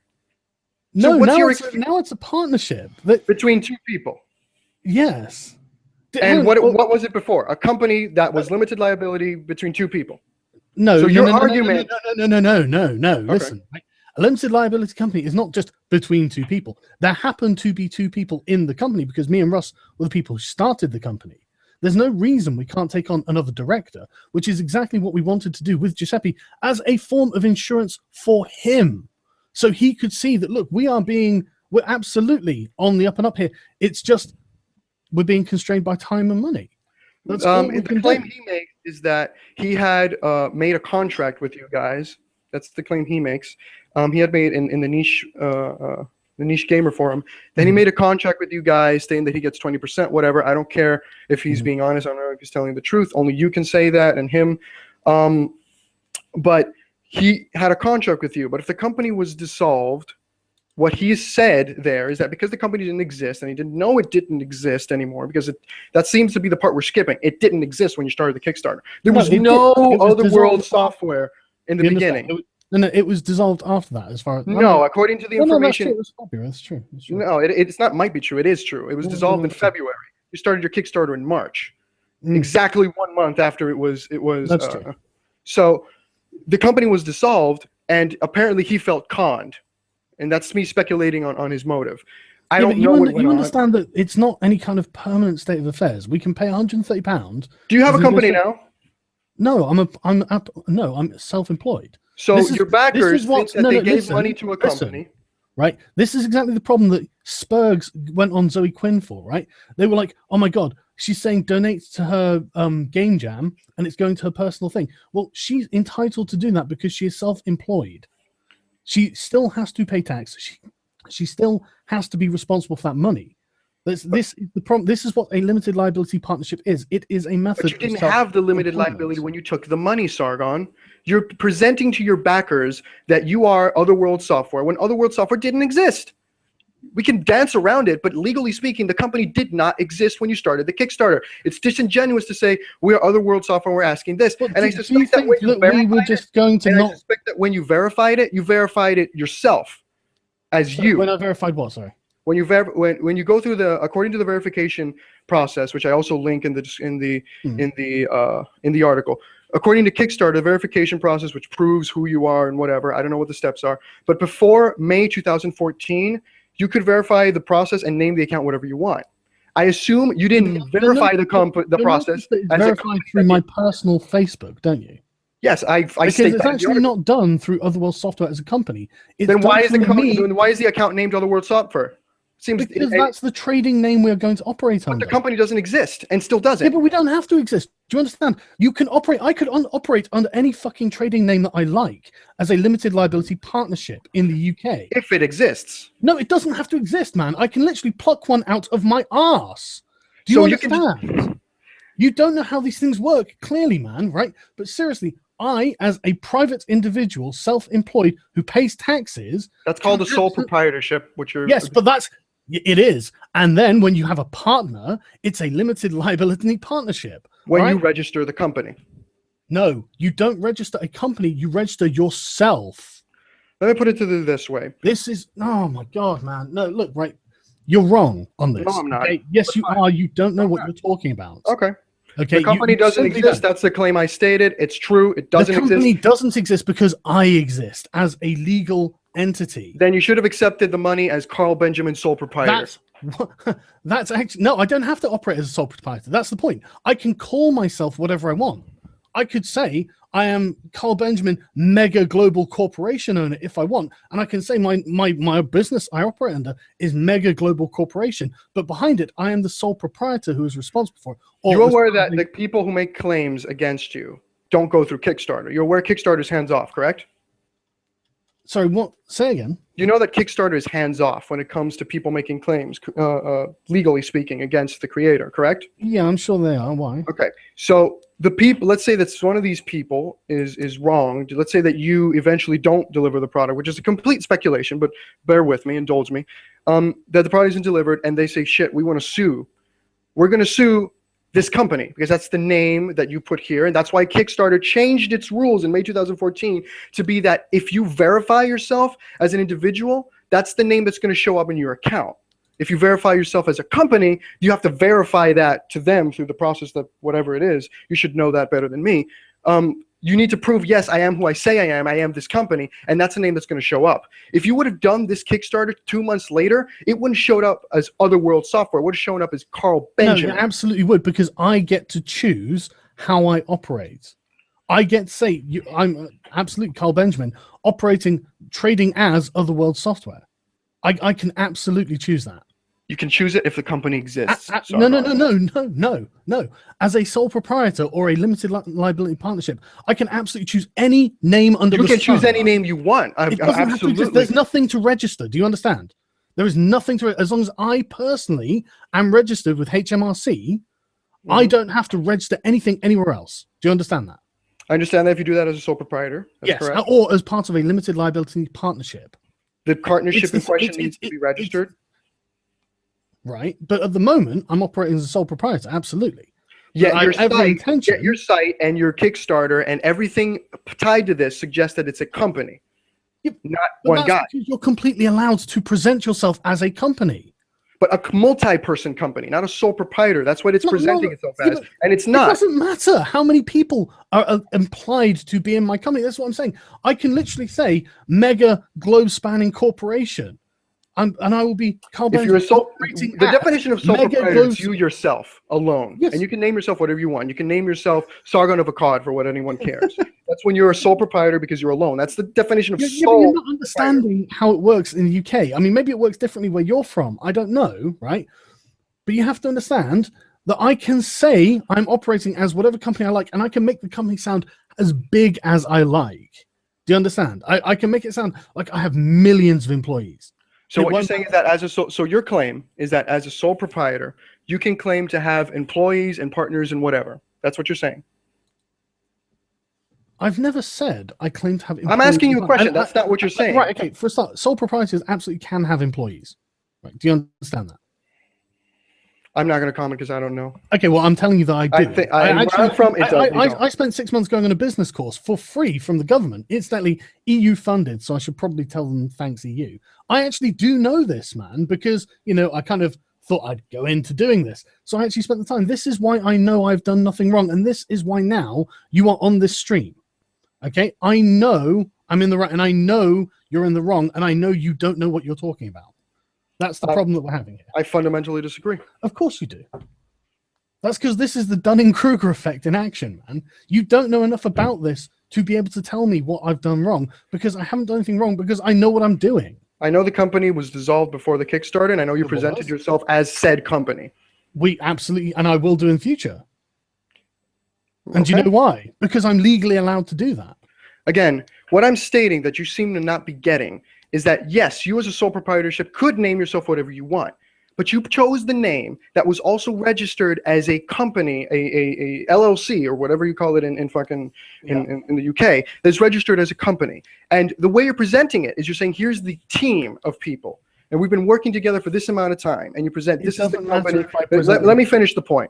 No, now it's a partnership. Between two people. Yes. And what was it before? A company that was limited liability between two people. No. So your argument. No. Listen. Right? A limited liability company is not just between two people. There happened to be two people in the company because me and Russ were the people who started the company. There's no reason we can't take on another director, which is exactly what we wanted to do with Giuseppe as a form of insurance for him. So he could see that, look, we're absolutely on the up and up here. It's just we're being constrained by time and money. That's all we can the claim do. he makes is that he had made a contract with you guys. That's the claim he makes. He had made in the niche gamer forum. Then he made a contract with you guys saying that he gets 20%, whatever. I don't care if he's being honest. I don't know if he's telling the truth. Only you can say that and him. But he had a contract with you. But if the company was dissolved, what he said there is that because the company didn't exist and he didn't know it didn't exist anymore, because that seems to be the part we're skipping. It didn't exist when you started the Kickstarter. There was no Otherworld software in the beginning. No, it was dissolved after that. As far as according to the information, that's true. No, it's not. Might be true. It is true. It was dissolved in February. You started your Kickstarter in March, exactly 1 month after it was. That's true. So the company was dissolved, and apparently he felt conned. And that's me speculating on his motive. I don't know what went on. You understand that it's not any kind of permanent state of affairs. We can pay £130. Do you have a company now? No, I'm self-employed. So your backers think that they gave money to a company. Right? This is exactly the problem that Spurgs went on Zoe Quinn for, right? They were like, oh my God, she's saying donate to her game jam and it's going to her personal thing. Well, she's entitled to do that because she is self-employed. She still has to pay tax. She still has to be responsible for that money. This is the problem. This is what a limited liability partnership is. It is a method. But you didn't have the limited liability when you took the money, Sargon. You're presenting to your backers that you are Otherworld Software when Otherworld Software didn't exist. We can dance around it, but legally speaking, the company did not exist when you started the Kickstarter. It's disingenuous to say we are Otherworld Software. We're asking this, and I suspect that when you verified I suspect that when you verified it yourself, as you. When I verified what? Sorry. When you when you go through according to the verification process, which I also link in the article. According to Kickstarter, the verification process, which proves who you are and whatever, I don't know what the steps are, but before May 2014. You could verify the process and name the account whatever you want. I assume you didn't verify the process. Verify through my personal Facebook, don't you? Yes, I because it's actually not done through Otherworld Software as a company. Then why is the account named Otherworld Software? Because that's the trading name we are going to operate under. The company doesn't exist and still doesn't. Yeah, but we don't have to exist. Do you understand? You can operate. I could operate under any fucking trading name that I like as a limited liability partnership in the UK. If it exists. No, it doesn't have to exist, man. I can literally pluck one out of my arse. Do you understand? You don't know how these things work, clearly, man, right? But seriously, I, as a private individual, self-employed, who pays taxes... That's called a sole proprietorship, which you're... Yes, but it is. And then when you have a partner, it's a limited liability partnership. When you register the company. No, you don't register a company. You register yourself. Let me put it this way. This is... Oh, my God, man. No, look, right. You're wrong on this. No, I'm not. Okay? Yes, you are. You don't know what you're talking about. Okay. Okay. The company doesn't exist. That's the claim I stated. It's true. It doesn't exist. The company doesn't exist because I exist as a legal entity. Then you should have accepted the money as Carl Benjamin sole proprietor. That's actually... No, I don't have to operate as a sole proprietor. That's the point. I can call myself whatever I want. I could say I am Carl Benjamin, mega global corporation owner if I want. And I can say my business I operate under is mega global corporation. But behind it, I am the sole proprietor who is responsible for it. You're aware that the people who make claims against you don't go through Kickstarter. You're aware Kickstarter's hands off, correct? Sorry, what? Say again. You know that Kickstarter is hands off when it comes to people making claims, legally speaking, against the creator, correct? Yeah, I'm sure they are. Why? Okay, so the people, let's say that one of these people is wrong. Let's say that you eventually don't deliver the product, which is a complete speculation, but bear with me, indulge me. That the product isn't delivered, and they say, shit, we want to sue. We're going to sue this company because that's the name that you put here, and that's why Kickstarter changed its rules in May 2014 to be that if you verify yourself as an individual, that's the name that's going to show up in your account. If you verify yourself as a company, you have to verify that to them through the process that whatever it is. You should know that better than me. You need to prove, yes, I am who I say I am this company, and that's the name that's going to show up. If you would have done this Kickstarter 2 months later, it wouldn't have showed up as Otherworld Software. It would have shown up as Carl Benjamin. No, it absolutely would, because I get to choose how I operate. I get to say, I'm absolutely Carl Benjamin, trading as Otherworld Software. I can absolutely choose that. You can choose it if the company exists. No. As a sole proprietor or a limited liability partnership, I can absolutely choose any name under the sun. You can choose any name you want. It doesn't have to exist. There's nothing to register. Do you understand? There is nothing to, as long as I personally am registered with HMRC, I don't have to register anything anywhere else. Do you understand that? I understand that if you do that as a sole proprietor. That's correct. Or as part of a limited liability partnership. The partnership in question needs to be registered. Right, but at the moment, I'm operating as a sole proprietor, absolutely. Yeah, your site and your Kickstarter and everything tied to this suggests that it's a company, not one guy. Because you're completely allowed to present yourself as a company. But a multi-person company, not a sole proprietor. That's what it's presenting itself as, and it's not. It doesn't matter how many people are implied to be in my company. That's what I'm saying. I can literally say mega globe-spanning corporation. And I will be if you're the definition of sole proprietor is you yourself alone. Yes. And you can name yourself whatever you want. You can name yourself Sargon of Akkad for what anyone cares. That's when you're a sole proprietor because you're alone. That's the definition of sole. You're not understanding how it works in the UK. I mean, maybe it works differently where you're from. I don't know, right? But you have to understand that I can say I'm operating as whatever company I like, and I can make the company sound as big as I like. Do you understand? I can make it sound like I have millions of employees. So what you're saying is that so your claim is that as a sole proprietor, you can claim to have employees and partners and whatever. That's what you're saying. I've never said I claim to have employees. I'm asking you a question. That's not what you're saying. Right, okay. For a start, sole proprietors absolutely can have employees. Right. Do you understand that? I'm not going to comment because I don't know. Okay, well, I'm telling you that I do. I spent 6 months going on a business course for free from the government, incidentally EU funded, so I should probably tell them thanks EU. I actually do know this, man, because, you know, I kind of thought I'd go into doing this. So I actually spent the time. This is why I know I've done nothing wrong, and this is why now you are on this stream. Okay? I know I'm in the right, and I know you're in the wrong, and I know you don't know what you're talking about. That's the problem that we're having here. I fundamentally disagree. Of course you do. That's because this is the Dunning-Kruger effect in action, man. You don't know enough about this to be able to tell me what I've done wrong, because I haven't done anything wrong, because I know what I'm doing. I know the company was dissolved before the Kickstarter, and I know you presented yourself as said company. We absolutely, and I will do in future. And do you know why? Because I'm legally allowed to do that. Again, what I'm stating that you seem to not be getting is that, yes, you as a sole proprietorship could name yourself whatever you want, but you chose the name that was also registered as a company, a LLC or whatever you call it in the UK, that's registered as a company. And the way you're presenting it is you're saying, here's the team of people, and we've been working together for this amount of time, and you present this is the company. Let me finish the point.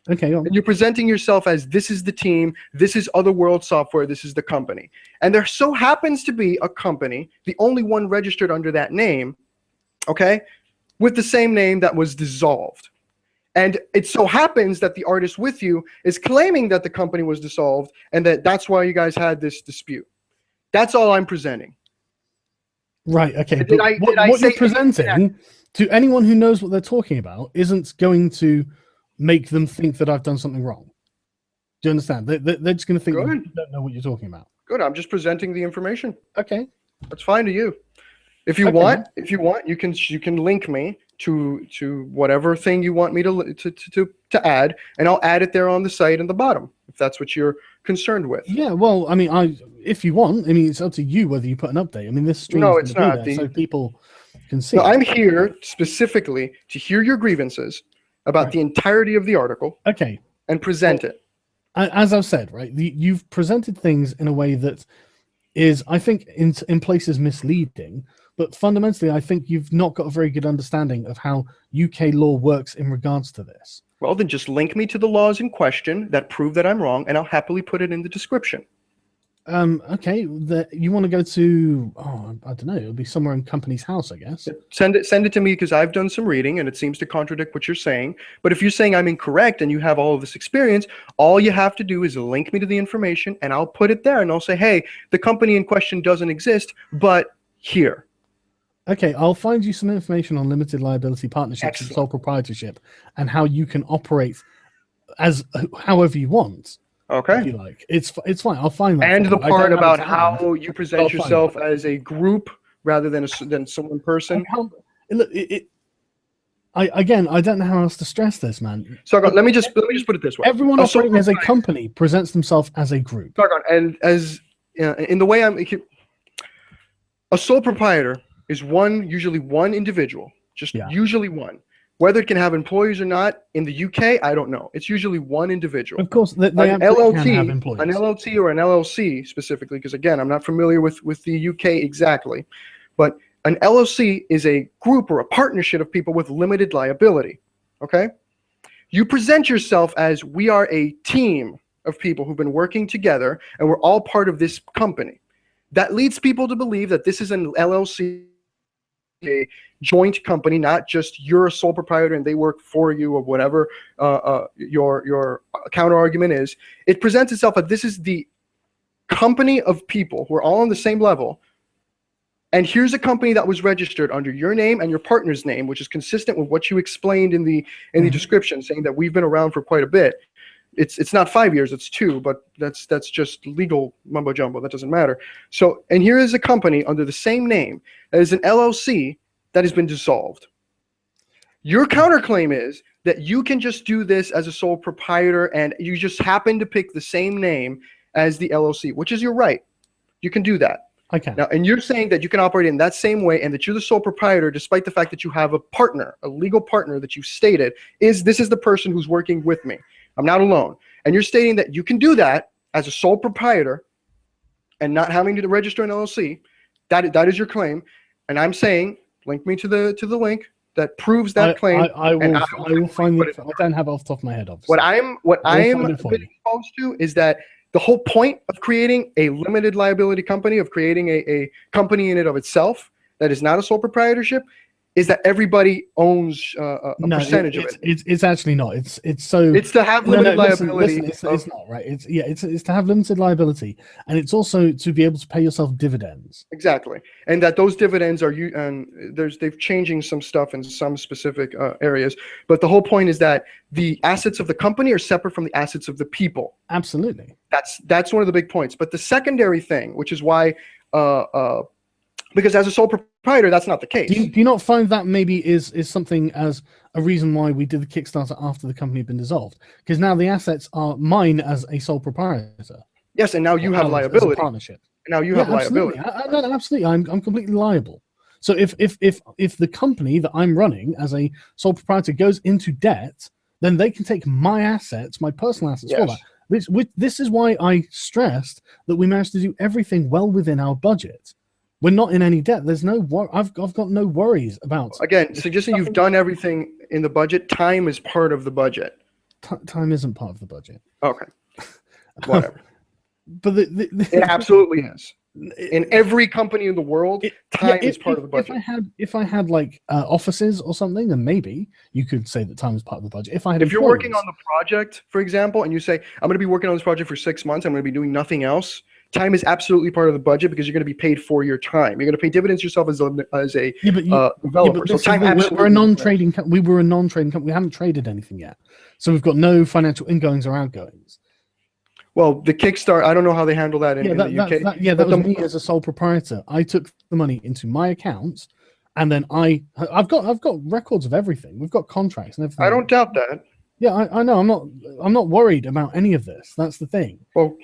Okay. And you're presenting yourself as this is the team, this is Otherworld Software, this is the company. And there so happens to be a company, the only one registered under that name, okay, with the same name that was dissolved. And it so happens that the artist with you is claiming that the company was dissolved and that's why you guys had this dispute. That's all I'm presenting. Right, okay. But what you're presenting to anyone who knows what they're talking about isn't going to make them think that I've done something wrong. Do you understand? They're just going to think you don't know what you're talking about. Good. I'm just presenting the information. Okay. That's fine to you. If you want, you can link me to whatever thing you want me to add, and I'll add it there on the site in the bottom if that's what you're concerned with. Yeah. Well, I mean, if you want, I mean, it's up to you whether you put an update. I mean, this stream it's not so people can see. No, I'm here specifically to hear your grievances about the entirety of the article. Okay. And present it. As I've said, right, you've presented things in a way that is, I think, in places misleading, but fundamentally, I think you've not got a very good understanding of how UK law works in regards to this. Well, then just link me to the laws in question that prove that I'm wrong, and I'll happily put it in the description. Okay, you want to go to, I don't know, it'll be somewhere in Company's House, I guess. Send it to me because I've done some reading and it seems to contradict what you're saying. But if you're saying I'm incorrect and you have all of this experience, all you have to do is link me to the information and I'll put it there and I'll say, hey, the company in question doesn't exist, but here. Okay, I'll find you some information on limited liability partnerships and sole proprietorship and how you can operate as however you want. Okay. If you like. It's fine. I'll find that. And the part about how you present yourself as a group rather than one person. Look, Again, I don't know how else to stress this, man. Sargon, let me just put it this way. Everyone operating as a company presents themselves as a group. Sargon, and as in the way a sole proprietor is usually one individual, usually one. Whether it can have employees or not, in the UK, I don't know. It's usually one individual. Of course, they an LLC, can have employees. An LLC or an LLC specifically, because again, I'm not familiar with the UK exactly, but an LLC is a group or a partnership of people with limited liability, okay? You present yourself as, we are a team of people who've been working together, and we're all part of this company. That leads people to believe that this is an LLC, a joint company, not just you're a sole proprietor and they work for you, or whatever your counter argument is. It presents itself as this is the company of people who are all on the same level, and here's a company that was registered under your name and your partner's name, which is consistent with what you explained in the description, saying that we've been around for quite a bit. It's not 5 years, it's 2, but that's just legal mumbo jumbo. That doesn't matter. So, and here is a company under the same name that is an LLC that has been dissolved. Your counterclaim is that you can just do this as a sole proprietor, and you just happen to pick the same name as the LLC, which is your right. You can do that. Okay. Now, and you're saying that you can operate in that same way, and that you're the sole proprietor, despite the fact that you have a partner, a legal partner that you've stated this is the person who's working with me. I'm not alone. And you're stating that you can do that as a sole proprietor and not having to register an LLC. That is your claim. And I'm saying, link me to the link that proves that claim. I will find it. I don't have it off the top of my head, obviously. What I am exposed to is that the whole point of creating a limited liability company, of creating a company in and of itself that is not a sole proprietorship, is that everybody owns a percentage of it. It's actually not. It's to have limited liability. Listen, it's not right. It's to have limited liability, and it's also to be able to pay yourself dividends. Exactly, and that those dividends are they've changing some stuff in some specific areas, but the whole point is that the assets of the company are separate from the assets of the people. Absolutely. That's one of the big points. But the secondary thing, which is why because as a sole proprietor, that's not the case. Do you not find that maybe is something as a reason why we did the Kickstarter after the company had been dissolved? Because now the assets are mine as a sole proprietor. Yes, and now you have liability. As a partnership. Now you have liability. Absolutely, I'm completely liable. So if the company that I'm running as a sole proprietor goes into debt, then they can take my assets, my personal assets for that. This is why I stressed that we managed to do everything well within our budget. We're not in any debt. There's no I've got no worries about. Again, suggesting you've done everything in the budget. Time is part of the budget. Time isn't part of the budget. Okay, whatever. But it absolutely is. In every company in the world, time is part of the budget. If I had like offices or something, then maybe you could say that time is part of the budget. If you're working on the project, for example, and you say, I'm going to be working on this project for 6 months, I'm going to be doing nothing else. Time is absolutely part of the budget because you're going to be paid for your time. You're going to pay dividends yourself as a developer. So time we're a non-trading company. We were a non-trading company. We haven't traded anything yet. So we've got no financial ingoings or outgoings. Well, the Kickstarter, I don't know how they handle that in the UK. That was me as a sole proprietor. I took the money into my accounts, and then I've got records of everything. We've got contracts and everything. I don't doubt that. Yeah, I know. I'm not worried about any of this. That's the thing. Well,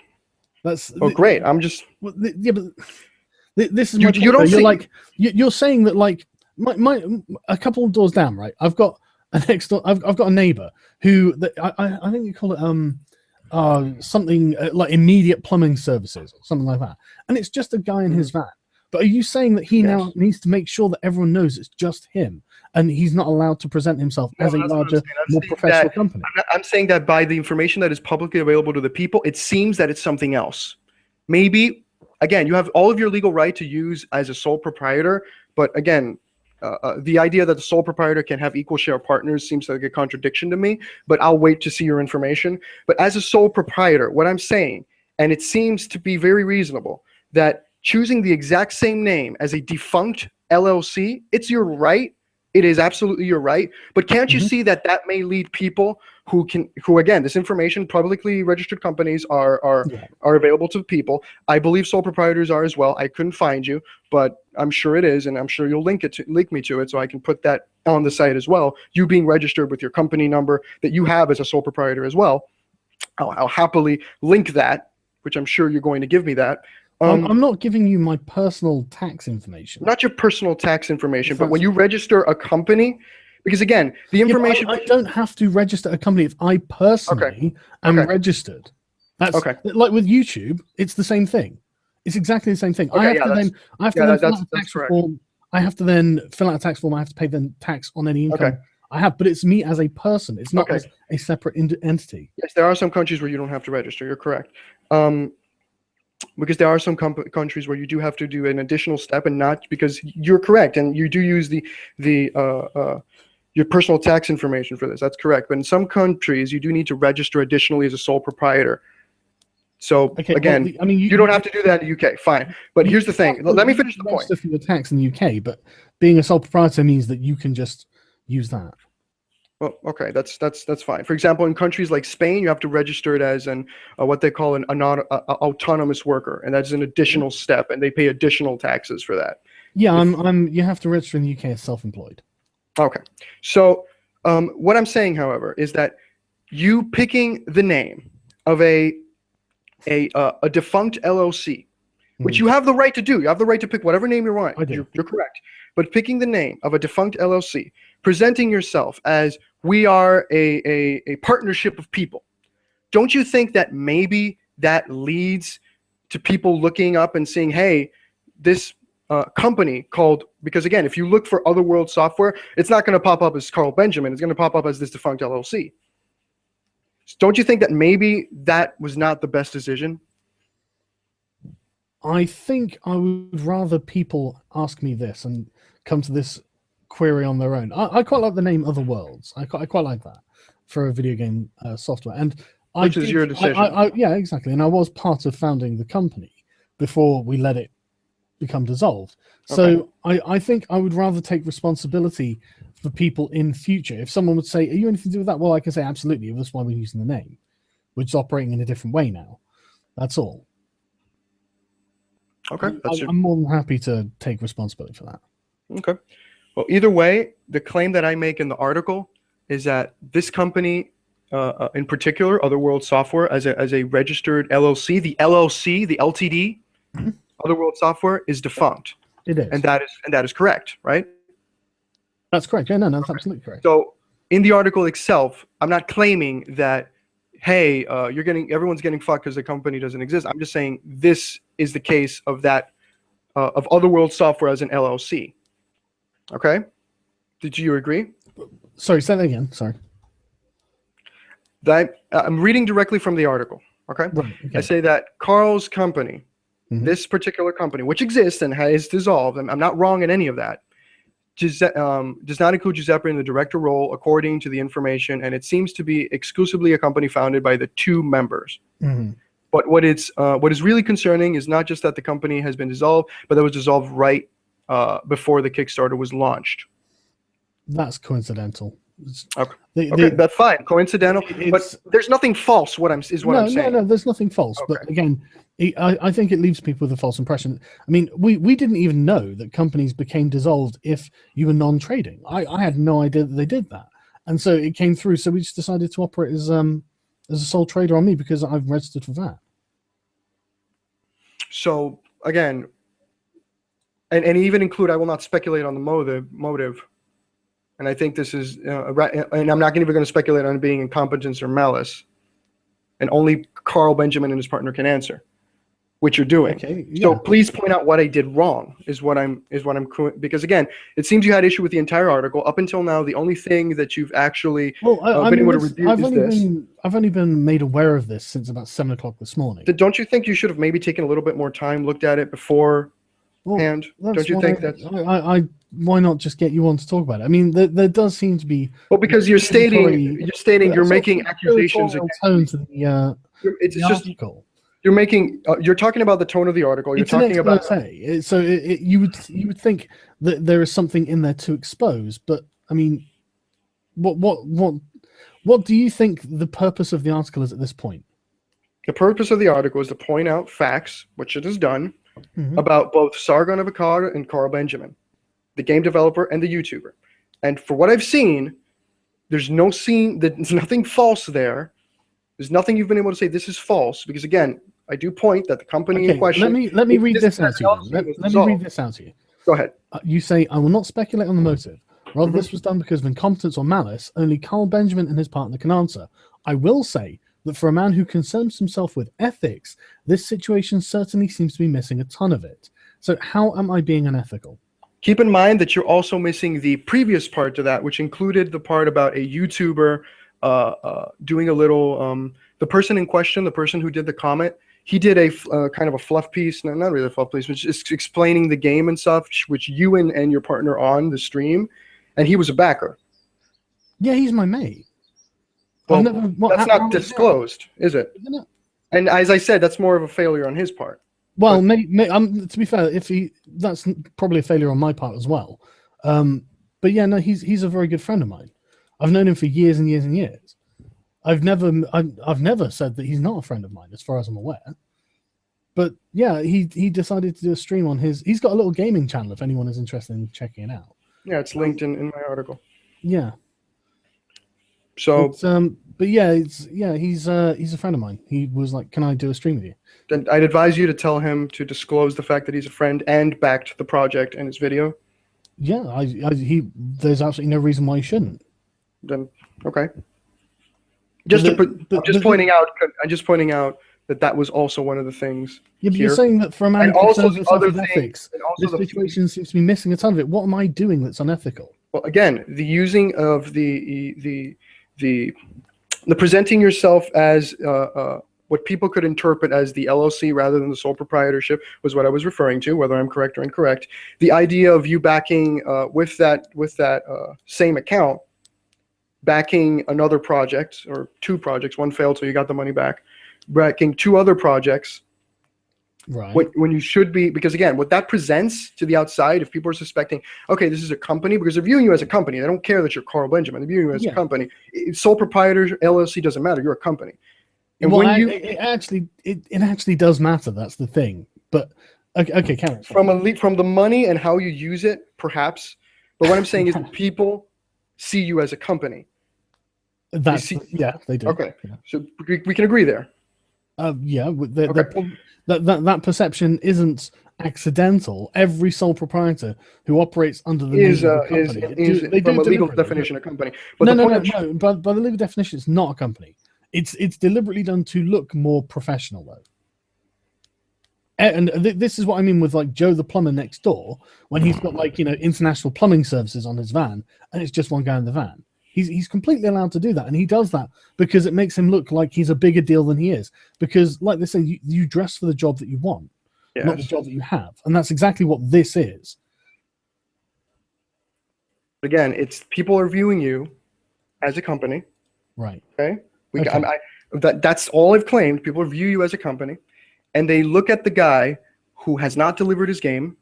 great. I'm just. But this is my point. You're saying that like my a couple of doors down, right? I've got a next door. I've got a neighbor who I think you call it something like immediate plumbing services or something like that, and it's just a guy in his van. But are you saying that he now needs to make sure that everyone knows it's just him, and he's not allowed to present himself as a larger, more professional company? I'm saying that by the information that is publicly available to the people, it seems that it's something else. Maybe, again, you have all of your legal right to use as a sole proprietor, but again, the idea that the sole proprietor can have equal share partners seems like a contradiction to me, but I'll wait to see your information. But as a sole proprietor, what I'm saying, and it seems to be very reasonable, that choosing the exact same name as a defunct LLC, it's your right. It is absolutely your right. But can't you see that may lead people who again, this information, publicly registered companies are available to people. I believe sole proprietors are as well. I couldn't find you, but I'm sure it is, and I'm sure you'll link me to it so I can put that on the site as well. You being registered with your company number that you have as a sole proprietor as well. I'll happily link that, which I'm sure you're going to give me that. I'm not giving you my personal tax information. Not your personal tax information, but when you register a company, because again, the information... I don't have to register a company if I personally am registered. That's like with YouTube, it's the same thing. It's exactly the same thing. I have to then fill out a tax form. I have to then fill out a tax form. I have to pay then tax on any income I have, but it's me as a person. It's not as a separate entity. Yes, there are some countries where you don't have to register. You're correct. Because there are some countries where you do have to do an additional step, and not because you're correct, and you do use your personal tax information for this. That's correct. But in some countries, you do need to register additionally as a sole proprietor. So again, well, I mean, you don't have to do that in the UK. Fine. But here's the thing. Let me finish the point. For the tax in the UK, but being a sole proprietor means that you can just use that. Well, okay, that's fine. For example, in countries like Spain, you have to register it as an what they call an autonomous worker, and that's an additional step, and they pay additional taxes for that. Yeah, you have to register in the UK as self-employed. Okay. So what I'm saying, however, is that you picking the name of a defunct LLC, which you have the right to do. You have the right to pick whatever name you want. You're correct. But picking the name of a defunct LLC, presenting yourself as we are a partnership of people, don't you think that maybe that leads to people looking up and saying, hey, this company called, because again, if you look for Otherworld Software, it's not going to pop up as Carl Benjamin. It's going to pop up as this defunct LLC. Don't you think that maybe that was not the best decision? I think I would rather people ask me this and come to this query on their own. I quite like the name Otherworlds. I quite like that for a video game software. And which is your decision. Yeah, exactly. And I was part of founding the company before we let it become dissolved. So I think I would rather take responsibility for people in future. If someone would say, are you anything to do with that? Well, I can say, absolutely. That's why we're using the name. We're just operating in a different way now. That's all. Okay. I'm more than happy to take responsibility for that. Okay. Well, either way, the claim that I make in the article is that this company, in particular, Otherworld Software, as a registered LLC, the LTD, Otherworld Software is defunct. It is, and that is correct, right? That's correct. Yeah, no, that's absolutely correct. So, in the article itself, I'm not claiming that, hey, everyone's getting fucked because the company doesn't exist. I'm just saying this is the case of that of Otherworld Software as an LLC. Okay, did you agree? Sorry, say that again. Sorry. That I'm reading directly from the article. Okay, right, okay. I say that Carl's company, this particular company, which exists and has dissolved, and I'm not wrong in any of that, does not include Giuseppe in the director role, according to the information, and it seems to be exclusively a company founded by the two members. But what is really concerning is not just that the company has been dissolved, but that it was dissolved right before the Kickstarter was launched. That's coincidental. Okay, that's fine. Coincidental, but there's nothing false. I'm saying. No, there's nothing false. Okay. But again, I think it leaves people with a false impression. I mean, we didn't even know that companies became dissolved if you were non-trading. I had no idea that they did that, and so it came through. So we just decided to operate as a sole trader on me because I've registered for that. So again, and even include, I will not speculate on the motive. And I think this is, and I'm not even going to speculate on being incompetence or malice. And only Carl Benjamin and his partner can answer, which you're doing. Okay, yeah. So please point out what I did wrong. Because again, it seems you had issue with the entire article up until now. The only thing that you've actually been able to review is this. I've only been made aware of this since about 7 o'clock this morning. Don't you think you should have maybe taken a little bit more time, looked at it before? And don't you think that's why not just get you on to talk about it? I mean, there does seem to be because you're making accusations against the article. You're talking about the tone of the article. You're talking about so you would think that there is something in there to expose, but I mean, what What do you think the purpose of the article is at this point? The purpose of the article is to point out facts, which it has done, Mhm. about both Sargon of Akkad and Carl Benjamin, the game developer and the YouTuber. And for what I've seen, there's nothing false there. There's nothing you've been able to say this is false, because again, I do point that the company in question. Let me read this out to you. Let me read this out to you. Go ahead. You say, I will not speculate on the motive. Rather, this was done because of incompetence or malice. Only Carl Benjamin and his partner can answer. I will say that for a man who concerns himself with ethics, this situation certainly seems to be missing a ton of it. So how am I being unethical? Keep in mind that you're also missing the previous part to that, which included the part about a YouTuber doing a little. The person in question, the person who did the comment, he did a kind of a fluff piece, no, not really a fluff piece, but just explaining the game and stuff, which you and your partner on the stream, and he was a backer. Yeah, he's my mate. Well, that's not disclosed, is it? And as I said, that's more of a failure on his part. Well, to be fair, that's probably a failure on my part as well. But yeah, no, he's a very good friend of mine. I've known him for years and years and years. I've never said that he's not a friend of mine, as far as I'm aware. But yeah, he decided to do a stream on his. He's got a little gaming channel. If anyone is interested in checking it out. Yeah, it's linked in my article. Yeah. So. But yeah, he's a friend of mine. He was like, "Can I do a stream with you?" Then I'd advise you to tell him to disclose the fact that he's a friend and backed the project and his video. Yeah, there's absolutely no reason why he shouldn't. Then okay. I'm just pointing out that was also one of the things. Yeah, but you're saying that for a man who concerns himself with ethics, this situation seems to be missing a ton of it. What am I doing that's unethical? Well, again, the using of the presenting yourself as what people could interpret as the LLC rather than the sole proprietorship was what I was referring to, whether I'm correct or incorrect. The idea of you backing with that same account, backing another project or two projects, one failed so you got the money back, backing two other projects, right? When you should be, because again, what that presents to the outside, if people are suspecting, okay, this is a company, because they're viewing you as a company, they don't care that you're Carl Benjamin, they're viewing you as a company. Sole proprietor, LLC doesn't matter, you're a company. And well, it actually does matter. That's the thing. But okay, Karen. From the money and how you use it, perhaps. But what I'm saying is that people see you as a company. Yeah, they do. Okay, yeah. So we can agree there. Yeah, that perception isn't accidental. Every sole proprietor who operates under the name of a company is from a legal definition a company. But no. But by the legal definition, it's not a company. It's deliberately done to look more professional, though. And this is what I mean with like Joe the plumber next door, when he's got like international plumbing services on his van, and it's just one guy in the van. He's completely allowed to do that, and he does that because it makes him look like he's a bigger deal than he is. Because, like they say, you dress for the job that you want, not the job that you have, and that's exactly what this is. Again, it's people are viewing you as a company, right? Okay, that's all I've claimed. People view you as a company, and they look at the guy who has not delivered his game,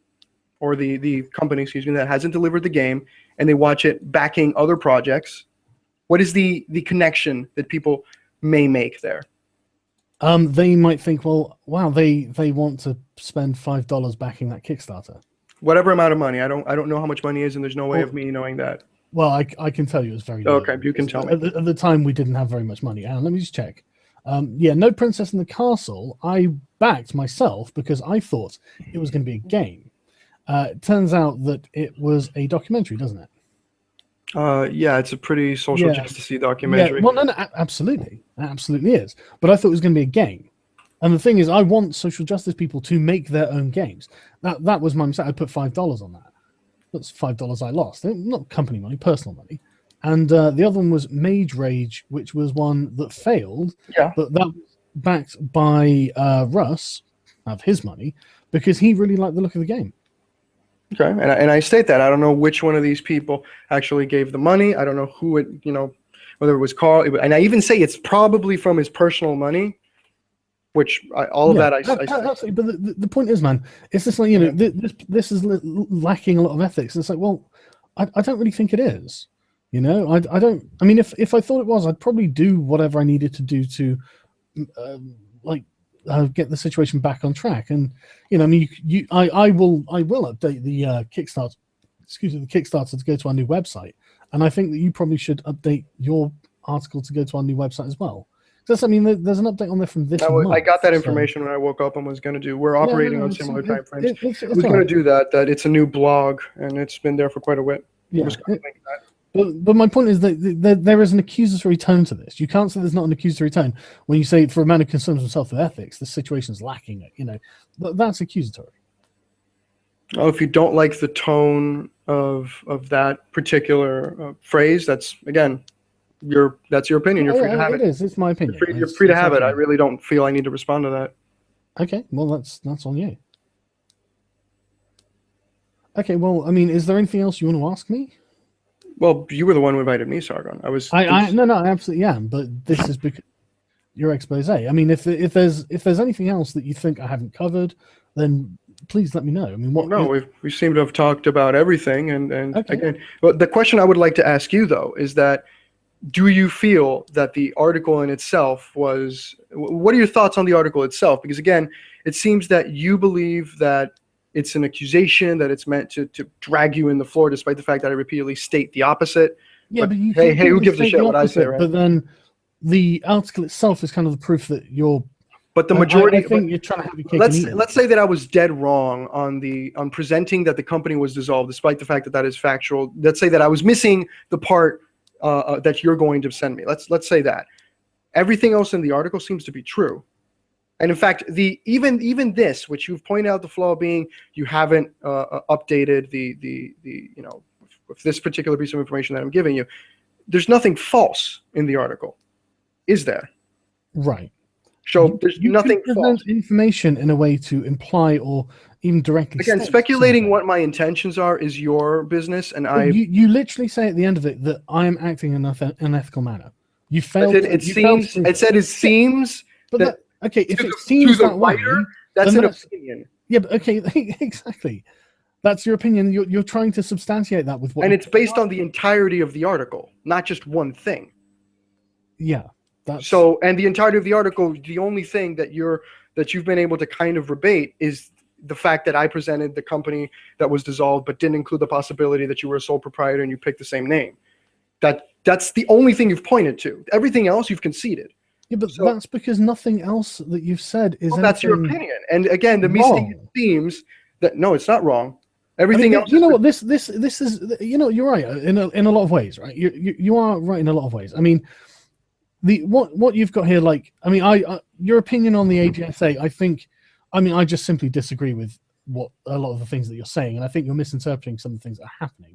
or the company, excuse me, that hasn't delivered the game, and they watch it backing other projects. What is the connection that people may make there? They might think, well, wow, they want to spend $5 backing that Kickstarter. Whatever amount of money. I don't know how much money is, and there's no way of me knowing that. Well, I can tell you it's very low. Okay, you can tell me. At the time, we didn't have very much money. Let me just check. Yeah, No Princess in the Castle, I backed myself because I thought it was going to be a game. It turns out that it was a documentary, doesn't it? Yeah, it's a pretty social justice-y documentary. Yeah, well, no, absolutely. It absolutely is. But I thought it was going to be a game. And the thing is, I want social justice people to make their own games. That was my mistake. I put $5 on that. That's $5 I lost. Not company money, personal money. And the other one was Mage Rage, which was one that failed. Yeah. But that was backed by Russ, of his money, because he really liked the look of the game. Okay, and I state that. I don't know which one of these people actually gave the money. I don't know who it, whether it was Carl. And I even say it's probably from his personal money, which absolutely. But the point is, man, it's just like, this is lacking a lot of ethics. It's like, well, I don't really think it is. You know, I don't. I mean, if I thought it was, I'd probably do whatever I needed to do to, like, get the situation back on track. And you know, I mean, I will update the Kickstarter. Excuse me, the Kickstarter to go to our new website. And I think that you probably should update your article to go to our new website as well. Because I mean, there's an update on there from this month. I got that information when I woke up and was going to do. We're operating on similar time frames. I was going to do that. That it's a new blog and it's been there for quite a bit. Yeah. But my point is that there is an accusatory tone to this. You can't say there's not an accusatory tone when you say, for a man who concerns himself with ethics, the situation's lacking it. You know, that's accusatory. Oh, if you don't like the tone of that particular phrase, that's again, that's your opinion. You're free to have it. It is. It's my opinion. You're free to have it. I really don't feel I need to respond to that. Okay. Well, that's on you. Okay. Well, I mean, is there anything else you want to ask me? Well, you were the one who invited me, Sargon. I absolutely am. But this is because your expose. I mean, if there's anything else that you think I haven't covered, then please let me know. I mean, we seem to have talked about everything, and okay. Again, but the question I would like to ask you though is that, do you feel that the article in itself was? What are your thoughts on the article itself? Because again, it seems that you believe that it's an accusation, that it's meant to drag you in the floor, despite the fact that I repeatedly state the opposite. Yeah, but you hey, who gives a shit what I say, right? But then the article itself is kind of the proof that you're. But the majority, I think you're trying to have your cake and eat it. Let's say that I was dead wrong on presenting that the company was dissolved, despite the fact that is factual. Let's say that I was missing the part that you're going to send me. Let's say that everything else in the article seems to be true, and in fact, even this, which you've pointed out the flaw being, you haven't updated the with this particular piece of information that I'm giving you. There's nothing false in the article, is there? Right. So there's nothing false. Information in a way to imply or even directly. Again, speculating what my intentions are is your business, and you literally say at the end of it that I am acting in an unethical manner. You failed. It said it seems. But okay, if it seems that way, that's an opinion. Yeah, but okay, exactly. That's your opinion. You're trying to substantiate that with what. And it's based on the entirety of the article, not just one thing. Yeah. And the entirety of the article, the only thing that you've been able to kind of rebate is the fact that I presented the company that was dissolved, but didn't include the possibility that you were a sole proprietor and you picked the same name. That's the only thing you've pointed to. Everything else you've conceded. Yeah, but that's because nothing else that you've said is. Well, that's your opinion. And again, me saying it seems that no, it's not wrong. Everything else. You know what? This is. You know, you're right in a lot of ways, right? You are right in a lot of ways. I mean. What you've got here, like, I mean, your opinion on the AGSA, I just simply disagree with what a lot of the things that you're saying, and I think you're misinterpreting some of the things that are happening.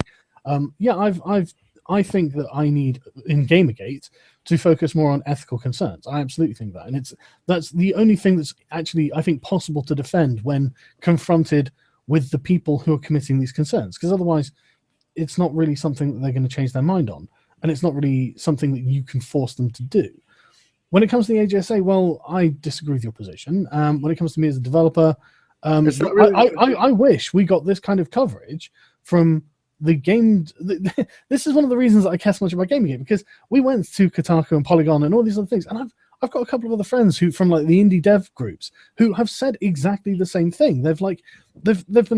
I think that I need in Gamergate to focus more on ethical concerns. I absolutely think that, and that's the only thing that's actually, I think, possible to defend when confronted with the people who are committing these concerns, because otherwise, it's not really something that they're going to change their mind on. And it's not really something that you can force them to do. When it comes to the AGSA, well, I disagree with your position. When it comes to me as a developer, I wish we got this kind of coverage from the game. This is one of the reasons that I care so much about Gamergate, because we went to Kotaku and Polygon and all these other things, and I've got a couple of other friends who from like the indie dev groups who have said exactly the same thing. They've been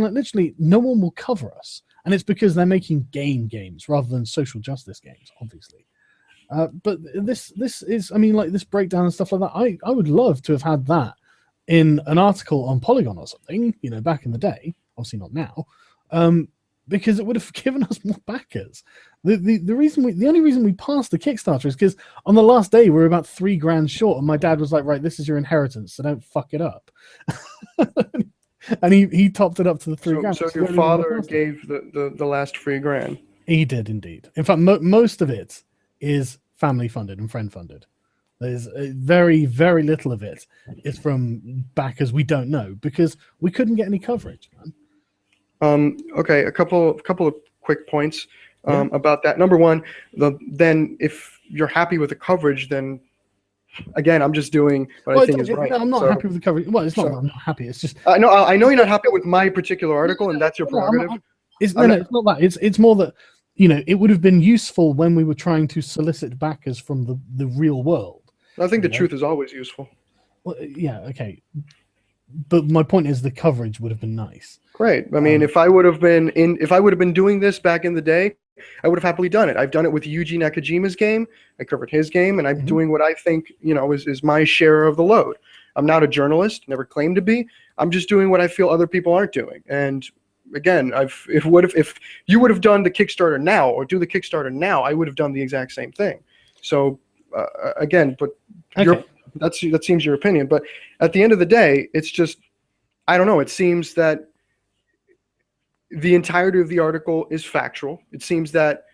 like, literally, no one will cover us. And it's because they're making games rather than social justice games, obviously. But this is, I mean, like this breakdown and stuff like that. I would love to have had that in an article on Polygon or something, you know, back in the day. Obviously not now, because it would have given us more backers. The only reason we passed the Kickstarter is because on the last day we were about $3,000 short, and my dad was like, "Right, this is your inheritance, so don't fuck it up." And he topped it up to the $3,000. So your father gave the last $3,000. He did indeed. In fact, most of it is family funded and friend funded. There's very, very little of it is from backers we don't know, because we couldn't get any coverage, man. Okay, a couple of quick points about that. Number one, then if you're happy with the coverage, then again, I'm just doing what I think is right. I'm not happy with the coverage. Well, it's not that I'm not happy. It's just I know you're not happy with my particular article, and that's your prerogative. It's not that. It's more that you know, it would have been useful when we were trying to solicit backers from the real world. I think the You know? truth is always useful. Well, yeah, okay. But my point is the coverage would have been nice. Great. I mean, if I would have been doing this back in the day, I would have happily done it. I've done it with Yuji Nakajima's game. I covered his game, and I'm doing what I think, you know, is my share of the load. I'm not a journalist, never claimed to be. I'm just doing what I feel other people aren't doing. And again, if you would have done the Kickstarter now or do the Kickstarter now, I would have done the exact same thing. So again, but that seems your opinion. But at the end of the day, it's just, I don't know. It seems that the entirety of the article is factual. It seems that,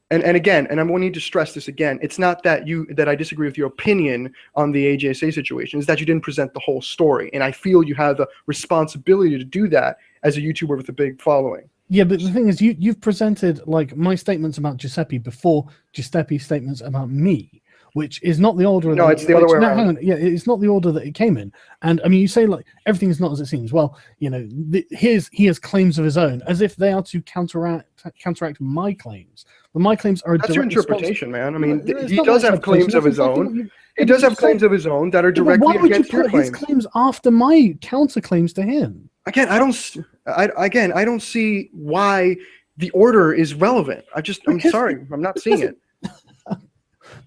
and again, and I'm wanting to stress this again, it's not that I disagree with your opinion on the AJSA situation, it's that you didn't present the whole story. And I feel you have a responsibility to do that as a YouTuber with a big following. Yeah, but the thing is, you've presented like my statements about Giuseppe before Giuseppe's statements about me, which is not the order. No, it's the other way around. Hang on. Yeah, it's not the order that it came in. And I mean, you say like everything is not as it seems. Well, you know, he has claims of his own, as if they are to counteract my claims. But my claims are that's your interpretation, man. I mean, it's he not does my have claims of his own. He does have claims of his own that are directly against your claims. Why would you put his claims after my counterclaims to him? Again, I don't see why the order is relevant. I'm sorry, I'm not seeing it.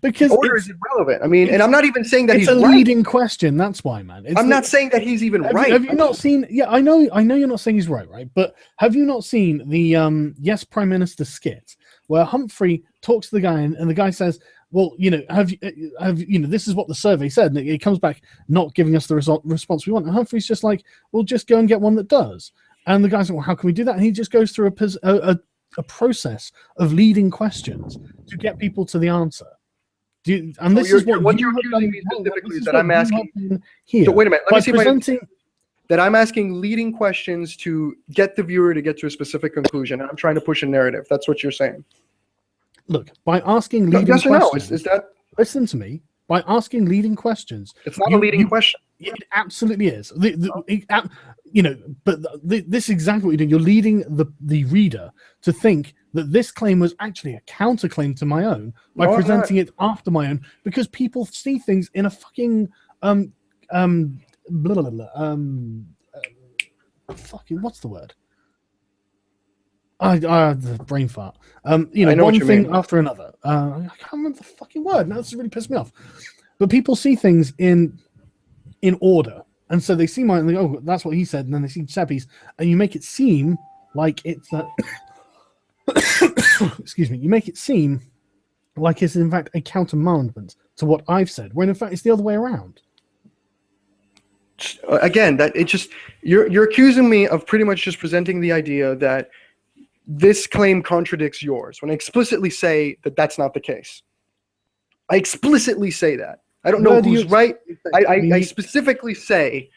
Because the order is irrelevant. I mean, and I'm not even saying that he's right. It's a leading question. That's why, man. I'm not saying that he's even right. Have you not seen? Yeah, I know you're not saying he's right, But have you not seen the Yes Prime Minister skit where Humphrey talks to the guy and the guy says, "Well, you know, have you know, this is what the survey said," and it comes back not giving us the response we want. And Humphrey's just like, "Well, just go and get one that does." And the guy's like, "Well, how can we do that?" And he just goes through a process of leading questions to get people to the answer. And this is what you're accusing me specifically is that I'm asking here. So wait a minute. Let me see presenting that I'm asking leading questions to get the viewer to get to a specific conclusion. And I'm trying to push a narrative. That's what you're saying. Look, by asking leading yes or questions. No? Is that? Listen to me. By asking leading questions. It's not a leading question. It absolutely is. You know, but this is exactly what you're doing. You're leading the reader to think that this claim was actually a counterclaim to my own by presenting it after my own, because people see things in a fucking fucking what's the word? The brain fart. You know, one thing after another. I can't remember the fucking word. Now this is really pissed me off. But people see things in order. And so they see mine and they go, oh, that's what he said. And then they see Giuseppe's, and you make it seem like it's excuse me, you make it seem like it's in fact a countermandment to what I've said, when in fact it's the other way around. Again, that it just you're accusing me of pretty much just presenting the idea that this claim contradicts yours when I explicitly say that that's not the case. I explicitly say that. I don't know who's right. I specifically say,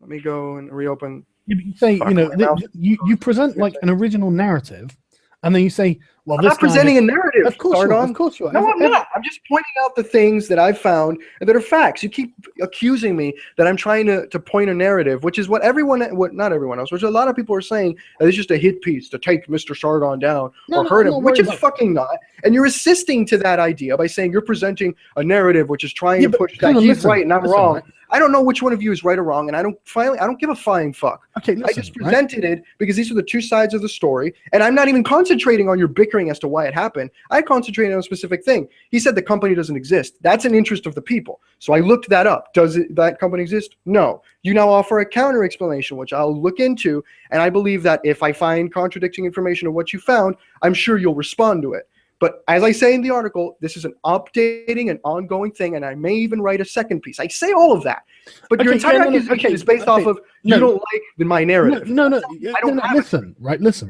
let me go and reopen. You say, you know, you present like an original narrative, and then you say, well, I'm not presenting a narrative. Of course, Sargon. Of course you are. No, I'm not. I'm just pointing out the things that I've found and that are facts. You keep accusing me that I'm trying to point a narrative, which is what not everyone else, which a lot of people are saying that it's just a hit piece to take Mr. Sargon down or hurt him, which it's fucking not. And you're assisting to that idea by saying you're presenting a narrative which is trying to push that he's right and I'm wrong. Right? I don't know which one of you is right or wrong, and I don't give a flying fuck. Okay, listen, I just presented it because these are the two sides of the story, and I'm not even concentrating on your bickering as to why it happened. I concentrated on a specific thing. He said the company doesn't exist. That's an interest of the people. So I looked that up. Does that company exist? No. You now offer a counter explanation, which I'll look into, and I believe that if I find contradicting information of what you found, I'm sure you'll respond to it. But as I say in the article, this is an updating and ongoing thing, and I may even write a second piece. I say all of that. But your entire accusation is based off of you don't like my narrative. Listen,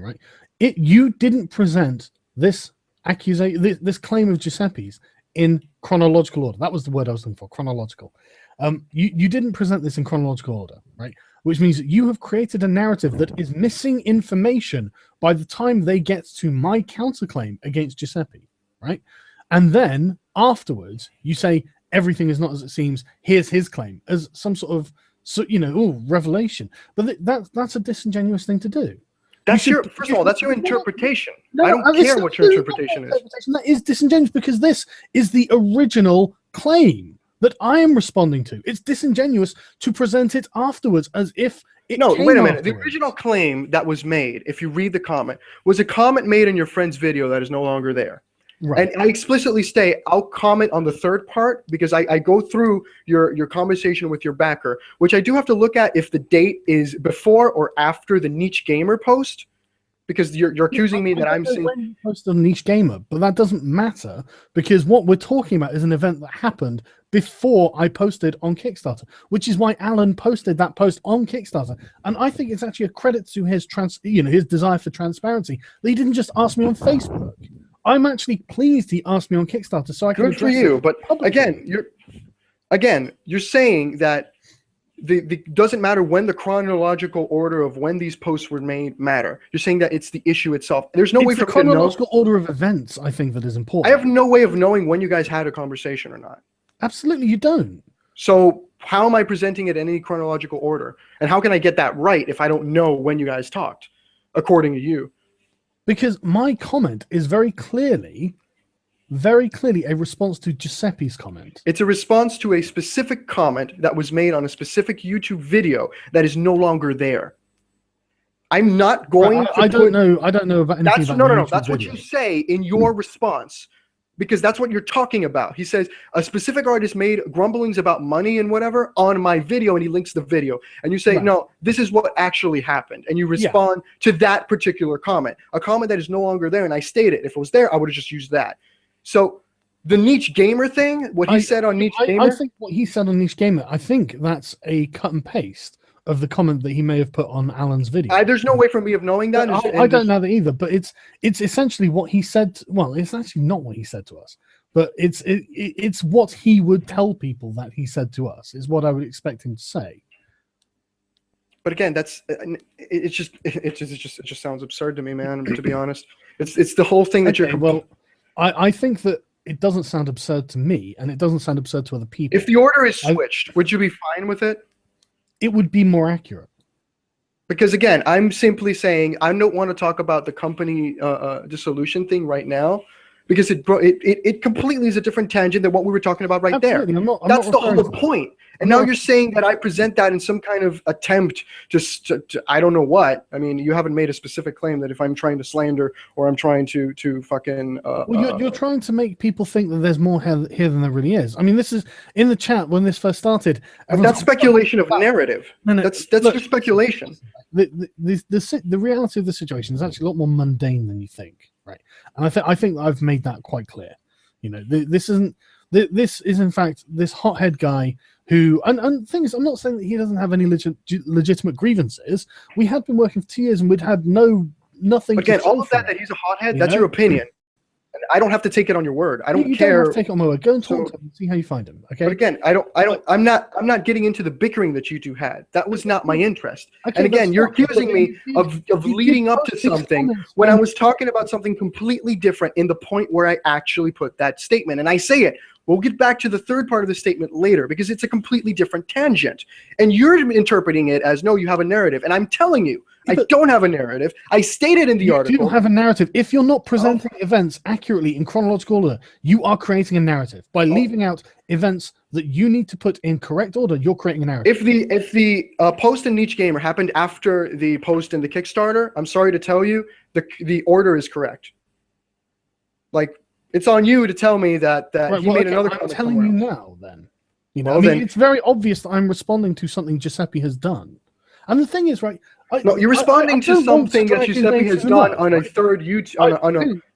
right? You didn't present this accusation, this claim of Giuseppe's in chronological order. That was the word I was looking for, chronological. You didn't present this in chronological order, right? Which means that you have created a narrative that is missing information by the time they get to my counterclaim against Giuseppe, right? And then afterwards, you say everything is not as it seems. Here's his claim as some sort of, revelation. But that's a disingenuous thing to do. That's your first of all. That's your interpretation. No, I don't care what your interpretation is. That is disingenuous because this is the original claim that I am responding to. It's disingenuous to present it afterwards as if it No, came wait a minute. afterwards. The original claim that was made, if you read the comment, was a comment made in your friend's video that is no longer there. Right. And I explicitly state I'll comment on the third part because I go through your conversation with your backer, which I do have to look at if the date is before or after the Niche Gamer post, because you're accusing me that I'm saying when you posted on Niche Gamer, but that doesn't matter because what we're talking about is an event that happened before I posted on Kickstarter, which is why Alan posted that post on Kickstarter. And I think it's actually a credit to his his desire for transparency that he didn't just ask me on Facebook. I'm actually pleased he asked me on Kickstarter, so I can. Good for you, but again, you're saying that the doesn't matter when the chronological order of when these posts were made matter. You're saying that it's the issue itself. There's no way for me to know. Chronological order of events, I think, that is important. I have no way of knowing when you guys had a conversation or not. Absolutely, you don't. So how am I presenting it in any chronological order, and how can I get that right if I don't know when you guys talked, according to you? Because my comment is very clearly a response to Giuseppe's comment. It's a response to a specific comment that was made on a specific YouTube video that is no longer there. I'm not going to I don't know about anything that's, about no. the That's video. what you say in your response. Because that's what you're talking about. He says, a specific artist made grumblings about money and whatever on my video, and he links the video. And you say, no, this is what actually happened. And you respond to that particular comment. A comment that is no longer there, and I state it. If it was there, I would have just used that. So the Niche Gamer thing, what he said on Niche Gamer? I think what he said on Niche Gamer, I think that's a cut and paste of the comment that he may have put on Alan's video. There's no way for me of knowing that. I don't know that either, but it's essentially what he said. Well, it's actually not what he said to us, but it's what he would tell people that he said to us, is what I would expect him to say. But again, it just sounds absurd to me, man, to be honest. It's the whole thing that you're... Well, I think that it doesn't sound absurd to me, and it doesn't sound absurd to other people. If the order is switched, would you be fine with it? It would be more accurate. Because again, I'm simply saying I don't want to talk about the company dissolution thing right now, because it completely is a different tangent than what we were talking about right there. That's the whole point. And now you're saying that I present that in some kind of attempt to I don't know what. I mean, you haven't made a specific claim that if I'm trying to slander or I'm trying to fucking... well, you're trying to make people think that there's more here than there really is. I mean, this is in the chat when this first started. That's speculation of narrative. No, that's just speculation. The reality of the situation is actually a lot more mundane than you think, right? And I think I've made that quite clear. You know, this is in fact this hothead guy who, and the thing is, I'm not saying that he doesn't have any legitimate grievances. We had been working for 2 years and we'd had nothing. Again, all of that he's a hothead, that's your opinion. And I don't have to take it on your word. I don't care. Don't have to take it on my word. Go and talk to him and see how you find him. Okay. But again, I'm not getting into the bickering that you two had. That was not my interest. Okay, and again, you're accusing me of leading up to something when I was talking about something completely different in the point where I actually put that statement. And I say it. We'll get back to the third part of the statement later because it's a completely different tangent. And you're interpreting it as, no, you have a narrative. And I'm telling you, I don't have a narrative. I stated in the article. You do have a narrative. If you're not presenting events accurately in chronological order, you are creating a narrative. By leaving out events that you need to put in correct order, you're creating a narrative. If the post in Niche Gamer happened after the post in the Kickstarter, I'm sorry to tell you, the order is correct. Like, it's on you to tell me that he made another comment. I'm telling you now, then. You know, well, I mean, it's very obvious that I'm responding to something Giuseppe has done. And the thing is, right? No, you're responding to something that Giuseppe has done on a third YouTube.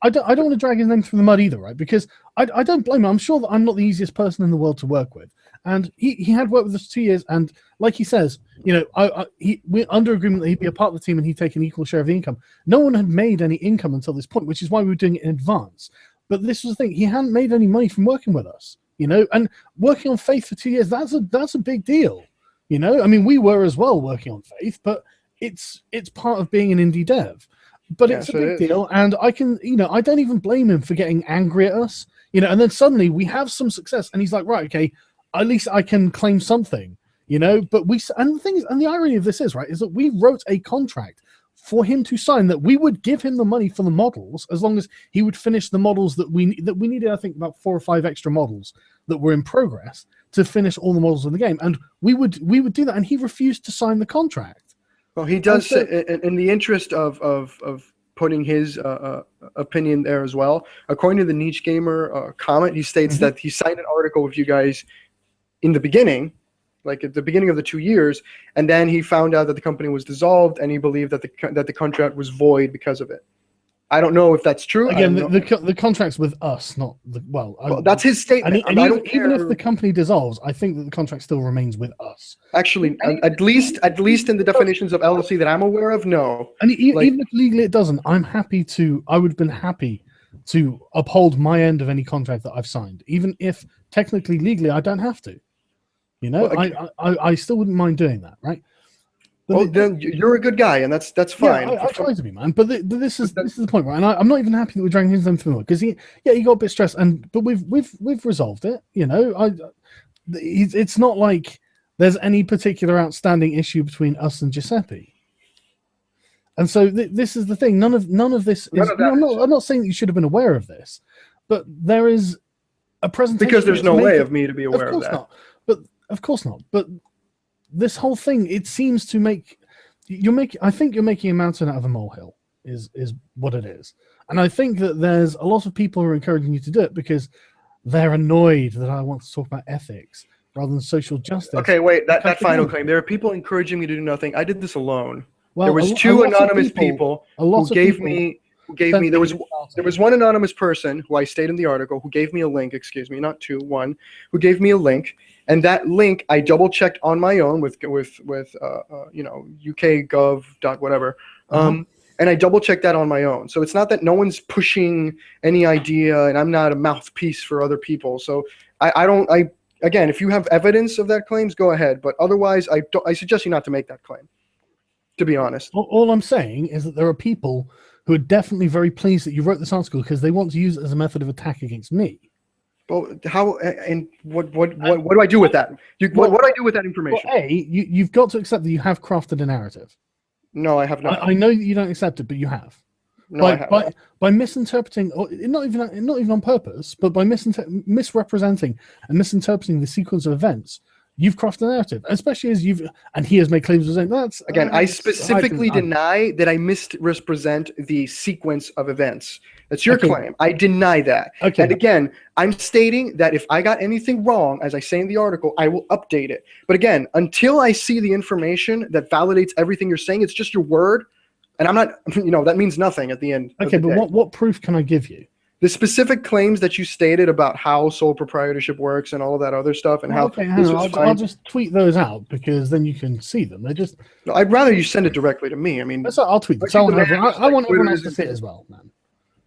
I don't want to drag his name through the mud either, right? Because I don't blame him. I'm sure that I'm not the easiest person in the world to work with. And he had worked with us 2 years, and like he says, you know, we're under agreement that he'd be a part of the team and he'd take an equal share of the income. No one had made any income until this point, which is why we were doing it in advance. But this was the thing; he hadn't made any money from working with us, you know. And working on Faith for 2 years—that's a big deal, you know. I mean, we were as well working on Faith, but it's part of being an indie dev. But it's a big deal, and I don't even blame him for getting angry at us, you know. And then suddenly we have some success, and he's like, right, okay, at least I can claim something, you know. But and the thing is, and the irony of this is, right, is that we wrote a contract for him to sign that we would give him the money for the models as long as he would finish the models that we needed. I think about 4 or 5 extra models that were in progress to finish all the models of the game, and we would do that, and he refused to sign the contract. Well, he does, in the interest of putting his opinion there as well. According to the Niche Gamer comment, he states that he signed an article with you guys in the beginning, like at the beginning of the 2 years, and then he found out that the company was dissolved, and he believed that the contract was void because of it. I don't know if that's true. Again, the contract's with us, not the well. That's his statement. And even if the company dissolves, I think that the contract still remains with us. Actually, at least in the definitions of LLC that I'm aware of, no. And even if legally it doesn't, I would have been happy to uphold my end of any contract that I've signed, even if technically legally I don't have to. You know, well, I still wouldn't mind doing that, right? But then you're a good guy, and that's fine. Yeah, I try to be, man. But this is the point, right? And I'm not even happy that we're dragging his name through the mud because he got a bit stressed, but we've resolved it. You know, it's not like there's any particular outstanding issue between us and Giuseppe. And so this is the thing. None of this is. I'm not saying that you should have been aware of this, but there is a presentation because there's no way of me to be aware of that. Not. But of course not. But this whole thing, it seems to make I think you're making a mountain out of a molehill is what it is. And I think that there's a lot of people who are encouraging you to do it because they're annoyed that I want to talk about ethics rather than social justice. Okay, wait, that final claim. There are people encouraging me to do nothing. I did this alone. Well, there was 2 anonymous people who gave me there was one anonymous person who I stated in the article who gave me a link, excuse me, not 2, 1, who gave me a link, and that link I double checked on my own with you know, UK Gov dot whatever, and I double checked that on my own. So it's not that no one's pushing any idea, and I'm not a mouthpiece for other people. So again, if you have evidence of that claims, go ahead, but otherwise I suggest you not to make that claim. To be honest, all I'm saying is that there are people who are definitely very pleased that you wrote this article because they want to use it as a method of attack against me. Well, how and what do I do with that? What do I do with that information? Well, you've got to accept that you have crafted a narrative. No, I have not. I know that you don't accept it, but you have. No, I have. By misinterpreting, or not even on purpose, but by misrepresenting and misinterpreting the sequence of events, you've crafted a narrative, especially as he has made claims of saying that's again. I specifically deny that I misrepresent the sequence of events. That's your claim. I deny that. Okay. And again, I'm stating that if I got anything wrong, as I say in the article, I will update it. But again, until I see the information that validates everything you're saying, it's just your word, and I'm not. You know, that means nothing at the end. Okay, but what proof can I give you? The specific claims that you stated about how sole proprietorship works and all of that other stuff, and how I'll just tweet those out because then you can see them. They're just. No, I'd rather you send it directly to me. I mean, that's I'll tweet them. So I want everyone else to see it as well, man.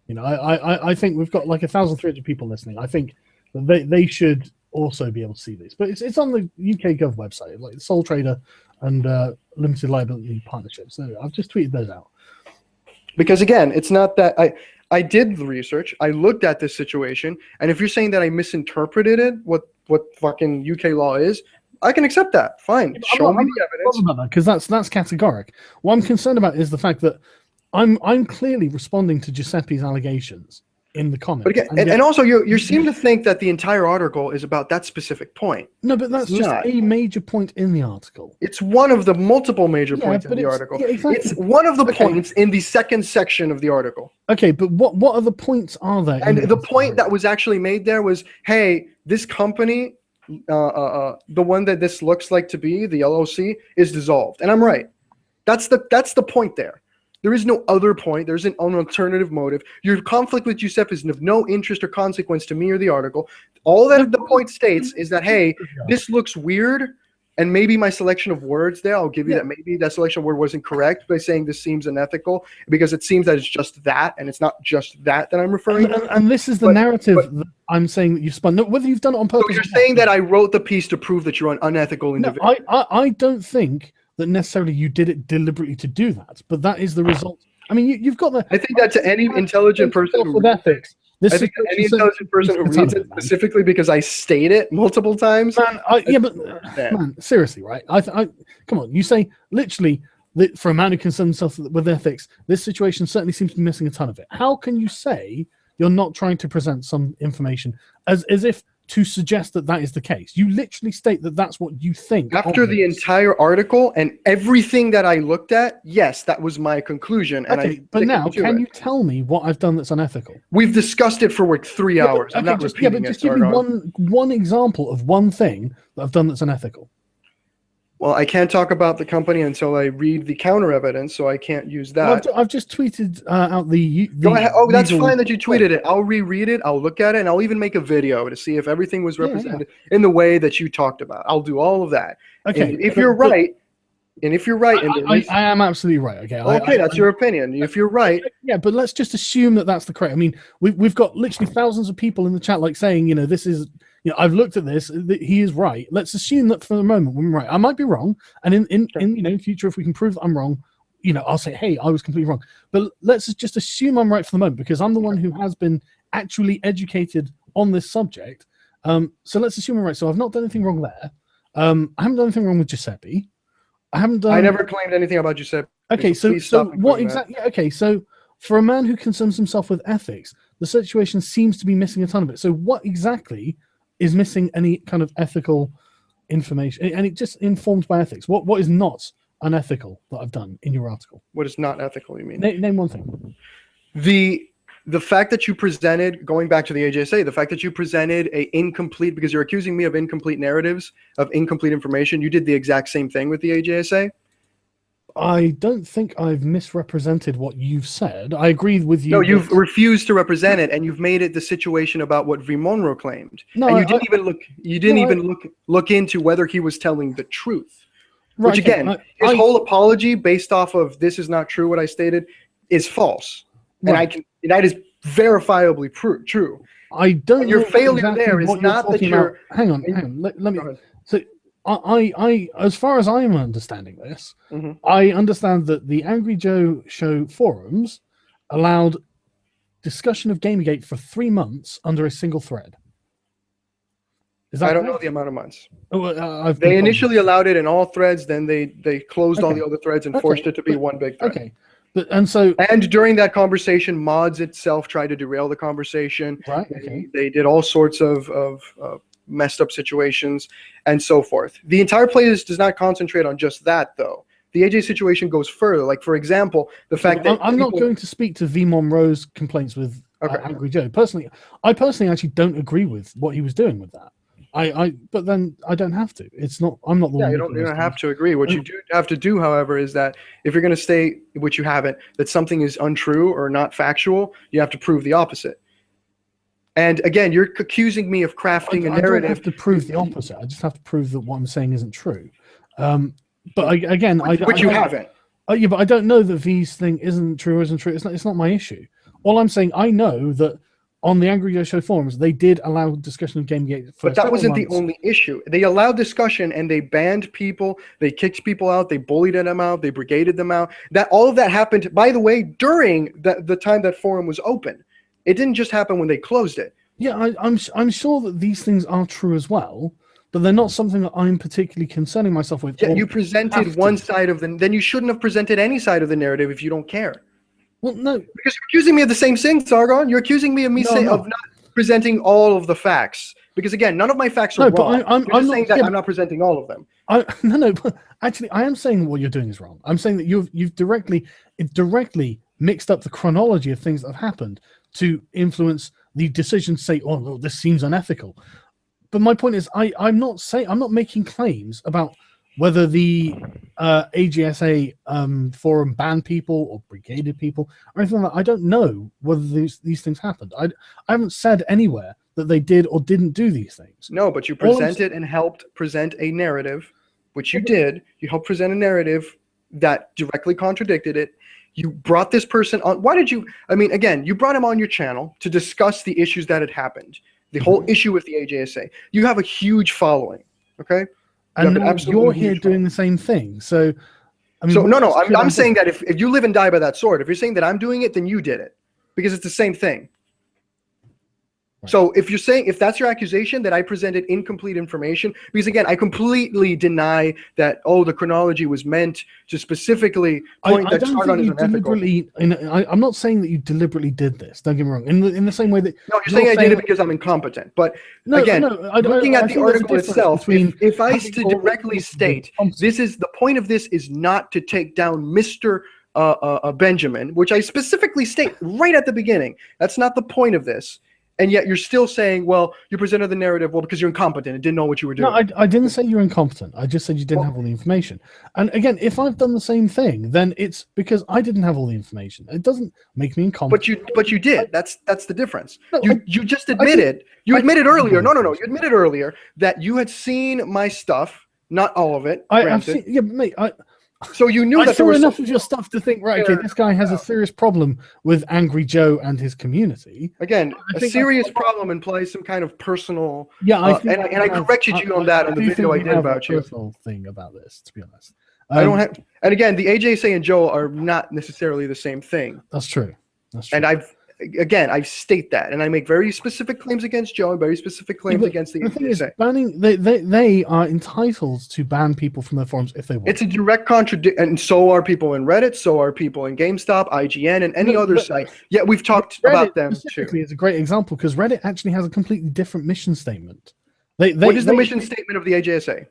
You know, I think we've got like 1,300 people listening. I think that they should also be able to see these. But it's on the UK Gov website, like Sole Trader and Limited Liability Partnerships. So I've just tweeted those out. Because again, it's not that I did the research. I looked at this situation, and if you're saying that I misinterpreted it, what fucking UK law is, I can accept that. Fine, show me the evidence. Because that's categoric. What I'm concerned about is the fact that I'm clearly responding to Giuseppe's allegations in the comments. But again, and also you seem to think that the entire article is about that specific point. No, but that's just a major point in the article. It's one of the multiple major points in the article. Yeah, exactly. It's one of the points in the second section of the article. Okay, but what other points are there? And the point that was actually made there was, hey, this company, the one that this looks like to be, the LLC, is dissolved. And I'm right. That's the point there. There is no other point. There's an alternative motive. Your conflict with Giuseppe is of no interest or consequence to me or the article. All that the point states is that, hey, this looks weird, and maybe my selection of words there, I'll give you that maybe that selection of word wasn't correct by saying this seems unethical, because it seems that it's just that, and it's not just that I'm referring to. And this is the narrative that I'm saying that you've spun. No, whether you've done it on purpose. So you're saying that I wrote the piece to prove that you're an unethical individual. No, I don't think that necessarily you did it deliberately to do that, but that is the result. I mean, you've got the. I think that to any intelligent person who reads it, any intelligent person who reads it specifically because I state it multiple times. Man, man, seriously, right? I come on. You say literally, for a man who concerns himself with ethics, this situation certainly seems to be missing a ton of it. How can you say you're not trying to present some information as if to suggest that that is the case? You literally state that that's what you think. After the entire article and everything that I looked at, yes, that was my conclusion. And but now, can you tell me what I've done that's unethical? We've discussed it for like 3 hours. I'm not repeating but just give me one example of one thing that I've done that's unethical. Well, I can't talk about the company until I read the counter evidence, so I can't use that. Well, I've just tweeted out the Go ahead. Oh, that's fine that you tweeted it. I'll reread it. I'll look at it, and I'll even make a video to see if everything was represented in the way that you talked about. I'll do all of that. Okay. And if you're right, I am absolutely right. Okay. Okay, that's your opinion. If you're right. Yeah, but let's just assume that that's the correct. I mean, we've got literally thousands of people in the chat like saying, you know, this is. You know, I've looked at this. He is right. Let's assume that for the moment we're right. I might be wrong, and in you know, future, if we can prove that I'm wrong, you know, I'll say, hey, I was completely wrong. But let's just assume I'm right for the moment because I'm the one who has been actually educated on this subject. So let's assume I'm right. So I've not done anything wrong there. I haven't done anything wrong with Giuseppe. I never claimed anything about Giuseppe. Okay, so what exactly? Okay, so for a man who concerns himself with ethics, the situation seems to be missing a ton of it. So what exactly is missing any kind of ethical information, and it just informed by ethics? What is not unethical that I've done in your article? What is not ethical, you mean? Name one thing. The fact that you presented, going back to the AJSA, the fact that you presented a incomplete, because you're accusing me of incomplete narratives, of incomplete information, you did the exact same thing with the AJSA. I don't think I've misrepresented what you've said. I agree with you. No, you've refused to represent it, and you've made it the situation about what Monroe claimed. No, and you didn't even look into whether he was telling the truth. Right, which again, his whole apology based off of this is not true, what I stated, is false. Right. And that is verifiably true. I don't. And your failure there is not that you're. Hang on. Let me. So I, as far as I'm understanding this, I understand that the Angry Joe Show forums allowed discussion of Gamergate for 3 months under a single thread. I don't know the amount of months. Oh, they initially allowed it in all threads, then they closed all the other threads and forced it to be one big thread. Okay. And during that conversation, mods itself tried to derail the conversation. Right. Okay. They did all sorts of messed up situations and so forth. The entire playlist does not concentrate on just that, though. The AJ situation goes further. Like, for example, the fact that I'm not going to speak to V. Monroe's complaints with Angry Joe. I personally actually don't agree with what he was doing with that. But then I don't have to. It's not. I'm not the one. You don't have to agree. What you do have to do, however, is that if you're going to state, which you haven't, that something is untrue or not factual, you have to prove the opposite. And again, you're accusing me of crafting a narrative. I don't have to prove the opposite. I just have to prove that what I'm saying isn't true. But you haven't. Yeah, but I don't know that V's thing isn't true or isn't true. It's not my issue. All I'm saying, I know that on the Angry Joe Show forums, they did allow discussion of Gamergate. But that wasn't the only issue. They allowed discussion and they banned people. They kicked people out. They bullied them out. They brigaded them out. All of that happened, by the way, during the time that forum was open. It didn't just happen when they closed it. Yeah, I'm sure that these things are true as well, but they're not something that I'm particularly concerning myself with. Yeah, you presented one side of then you shouldn't have presented any side of the narrative if you don't care. Well, no. Because you're accusing me of the same thing, Sargon. You're accusing me of of not presenting all of the facts. Because again, none of my facts are wrong. I'm not saying that I'm not presenting all of them. But actually, I am saying what you're doing is wrong. I'm saying that you've directly mixed up the chronology of things that have happened to influence the decision to say, oh, this seems unethical. But my point is, I'm not making claims about whether the AGSA forum banned people or brigaded people or anything like that. I don't know whether these things happened. I haven't said anywhere that they did or didn't do these things. No, but you presented and helped present a narrative, which you did. You helped present a narrative that directly contradicted it. You brought this person on. Why did you? I mean, again, you brought him on your channel to discuss the issues that had happened. The whole issue with the AJSA. You have a huge following, okay? And now you're here doing the same thing. So, I mean, I'm saying that if you live and die by that sword, if you're saying that I'm doing it, then you did it. Because it's the same thing. So if you're saying, if that's your accusation, that I presented incomplete information, because again, I completely deny that, the chronology was meant to specifically point that Sargon is unethical. I'm not saying that you deliberately did this. Don't get me wrong. In the same way that no, you're saying I did it because I'm incompetent. But again, looking at the article itself, if I directly state this is the point of this is not to take down Mr. Benjamin, which I specifically state right at the beginning. That's not the point of this. And yet you're still saying, well, you presented the narrative, well, because you're incompetent and didn't know what you were doing. No, I didn't say you're incompetent. I just said you didn't have all the information. And again, if I've done the same thing, then it's because I didn't have all the information. It doesn't make me incompetent. But you did. That's the difference. No, you just admitted. You admitted earlier. No. You admitted earlier that you had seen my stuff, not all of it. I've seen, yeah, but mate, so you knew that there was enough of your stuff to think, right, okay, this guy has a serious problem with Angry Joe and his community. Again, a serious problem implies some kind of personal. Yeah, I corrected you on that in the video I did about you. Personal thing about this, to be honest. I don't have, and again, the AJSA and Joe are not necessarily the same thing. That's true. And I state that, and I make very specific claims against Joe and very specific claims against the thing is, AJSA. banning, they are entitled to ban people from their forums if they want. It's a direct contradiction, and so are people in Reddit, so are people in GameStop, IGN, and any other site. Yeah, we've talked about them too. It's a great example because Reddit actually has a completely different mission statement. What is the mission statement of the AJSA?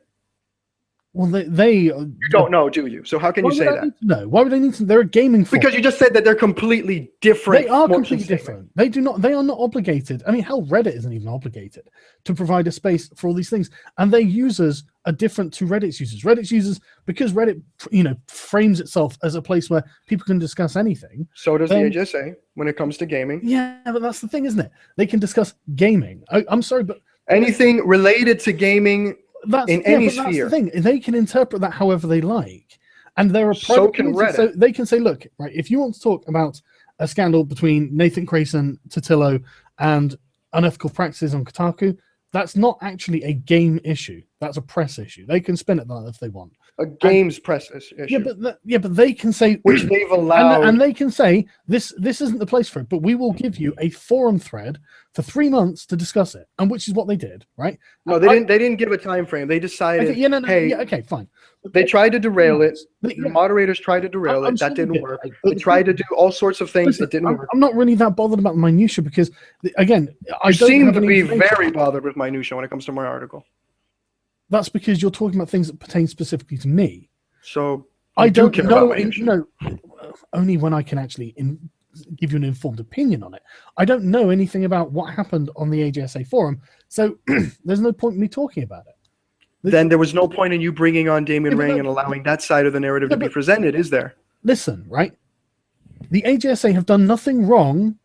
Well, you don't know, do you? So how can you say that? No. Why would they need to? They're a gaming forum. Because you just said that they're completely different. They are completely different. They do not. They are not obligated. I mean, hell, Reddit isn't even obligated to provide a space for all these things, and their users are different to Reddit's users. Reddit's users, because Reddit, frames itself as a place where people can discuss anything. So does the AJSA when it comes to gaming. Yeah, but that's the thing, isn't it? They can discuss gaming. I'm sorry, but anything related to gaming. In any sphere. That's the thing. They can interpret that however they like, and there are so can Reddit. So they can say, look, right, if you want to talk about a scandal between Nathan Crayson, Totillo, and unethical practices on Kotaku, that's not actually a game issue. That's a press issue. They can spin it that if they want. A games press issue. Yeah, but they can say which they've allowed, and they can say this isn't the place for it. But we will give you a forum thread for 3 months to discuss it, and which is what they did, right? No, they didn't give a time frame. They decided. Okay, okay, fine. They tried to derail it. The moderators tried to derail it. That didn't work. They tried to do all sorts of things. It didn't work. I'm not really that bothered about the minutia because, again, I seem to be very bothered with minutia when it comes to my article. That's because you're talking about things that pertain specifically to me. So I don't know. Only when I can actually give you an informed opinion on it. I don't know anything about what happened on the AJSA forum, so there's no point in me talking about it. Then there was no point in you bringing on Damien Ring and allowing that side of the narrative to be presented, is there? Listen, right? The AJSA have done nothing wrong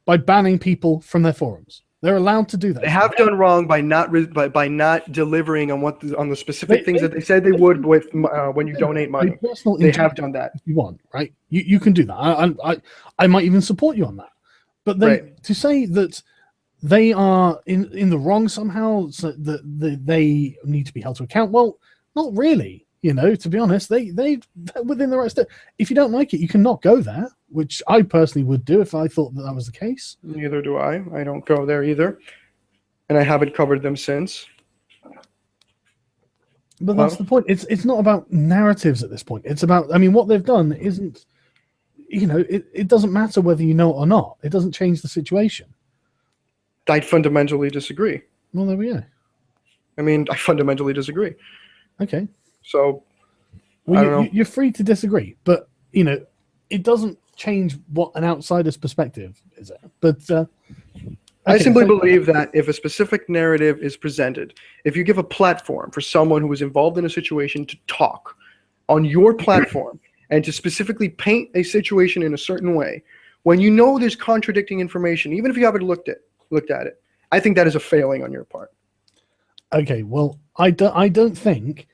by banning people from their forums. They're allowed to do that. They have done wrong by not delivering on the specific things that they said they would with when you donate money. They have done that. If you want, right? You can do that. I might even support you on that. But to say that they are in the wrong somehow, so that they need to be held to account. Well, not really. To be honest, they're within the right step. If you don't like it, you can not go there, which I personally would do if I thought that was the case. Neither do I. I don't go there either, and I haven't covered them since. But that's the point. It's not about narratives at this point. It's about, what they've done isn't, it doesn't matter whether you know it or not. It doesn't change the situation. I fundamentally disagree. Well, there we go. I fundamentally disagree. Okay. So, well, I don't know. You're free to disagree, but it doesn't change what an outsider's perspective is. But I simply believe that if a specific narrative is presented, if you give a platform for someone who is involved in a situation to talk on your platform and to specifically paint a situation in a certain way, when you know there's contradicting information, even if you haven't looked at it, I think that is a failing on your part. Okay, well, I don't think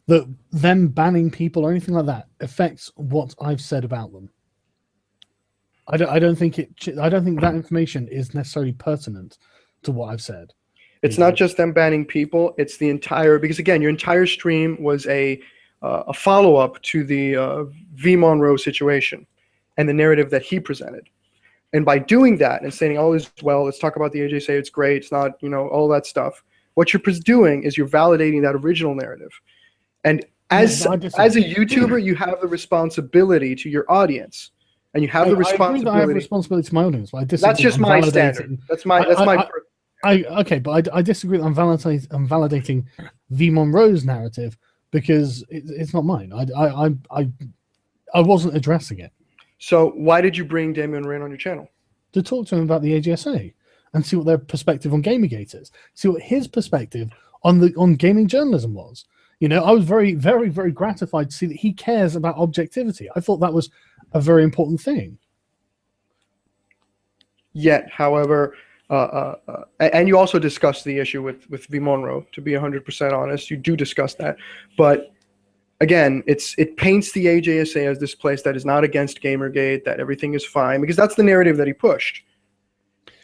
that them banning people or anything like that affects what I've said about them. I don't think that information is necessarily pertinent to what I've said. It's not just them banning people; it's the entire. Because again, your entire stream was a follow-up to the V. Monroe situation and the narrative that he presented. And by doing that and saying, oh, is well, let's talk about the AJSA, it's great, it's not, all that stuff, what you're doing is you're validating that original narrative. And as a YouTuber, you have the responsibility to your audience. And you have the responsibility. I have responsibility to my audience, but I disagree. That's just my standard. Okay, but I disagree. I'm validating V Monroe's narrative because it's not mine. I wasn't addressing it. So why did you bring Damian Rain on your channel? To talk to him about the AGSA and see what their perspective on Gamergate is. See what his perspective on gaming journalism was. I was very, very, very gratified to see that he cares about objectivity. I thought that was a very important thing. Yet, however, and you also discussed the issue with V Monroe. To be 100% honest, you do discuss that, but again, it paints the AJSA as this place that is not against Gamergate, that everything is fine, because that's the narrative that he pushed.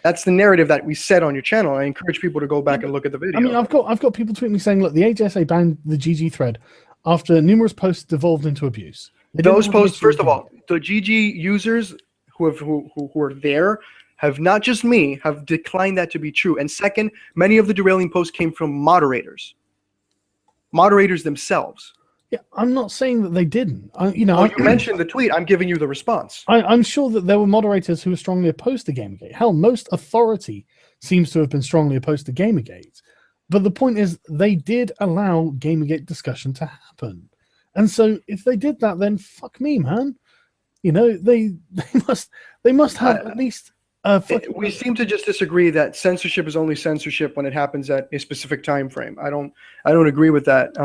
That's the narrative that we set on your channel. I encourage people to go back and look at the video. I mean, I've got people tweeting me saying, look, the AJSA banned the GG thread after numerous posts devolved into abuse. Those posts, first of all, the GG users who are there have, not just me, have declined that to be true. And second, many of the derailing posts came from moderators themselves. Yeah, I'm not saying that they didn't. You mentioned the tweet. I'm giving you the response. I'm sure that there were moderators who were strongly opposed to Gamergate. Hell, most authority seems to have been strongly opposed to Gamergate. But the point is, they did allow Gamergate discussion to happen. And so, if they did that, then fuck me, man. They must have at least. We seem to just disagree that censorship is only censorship when it happens at a specific time frame. I don't agree with that.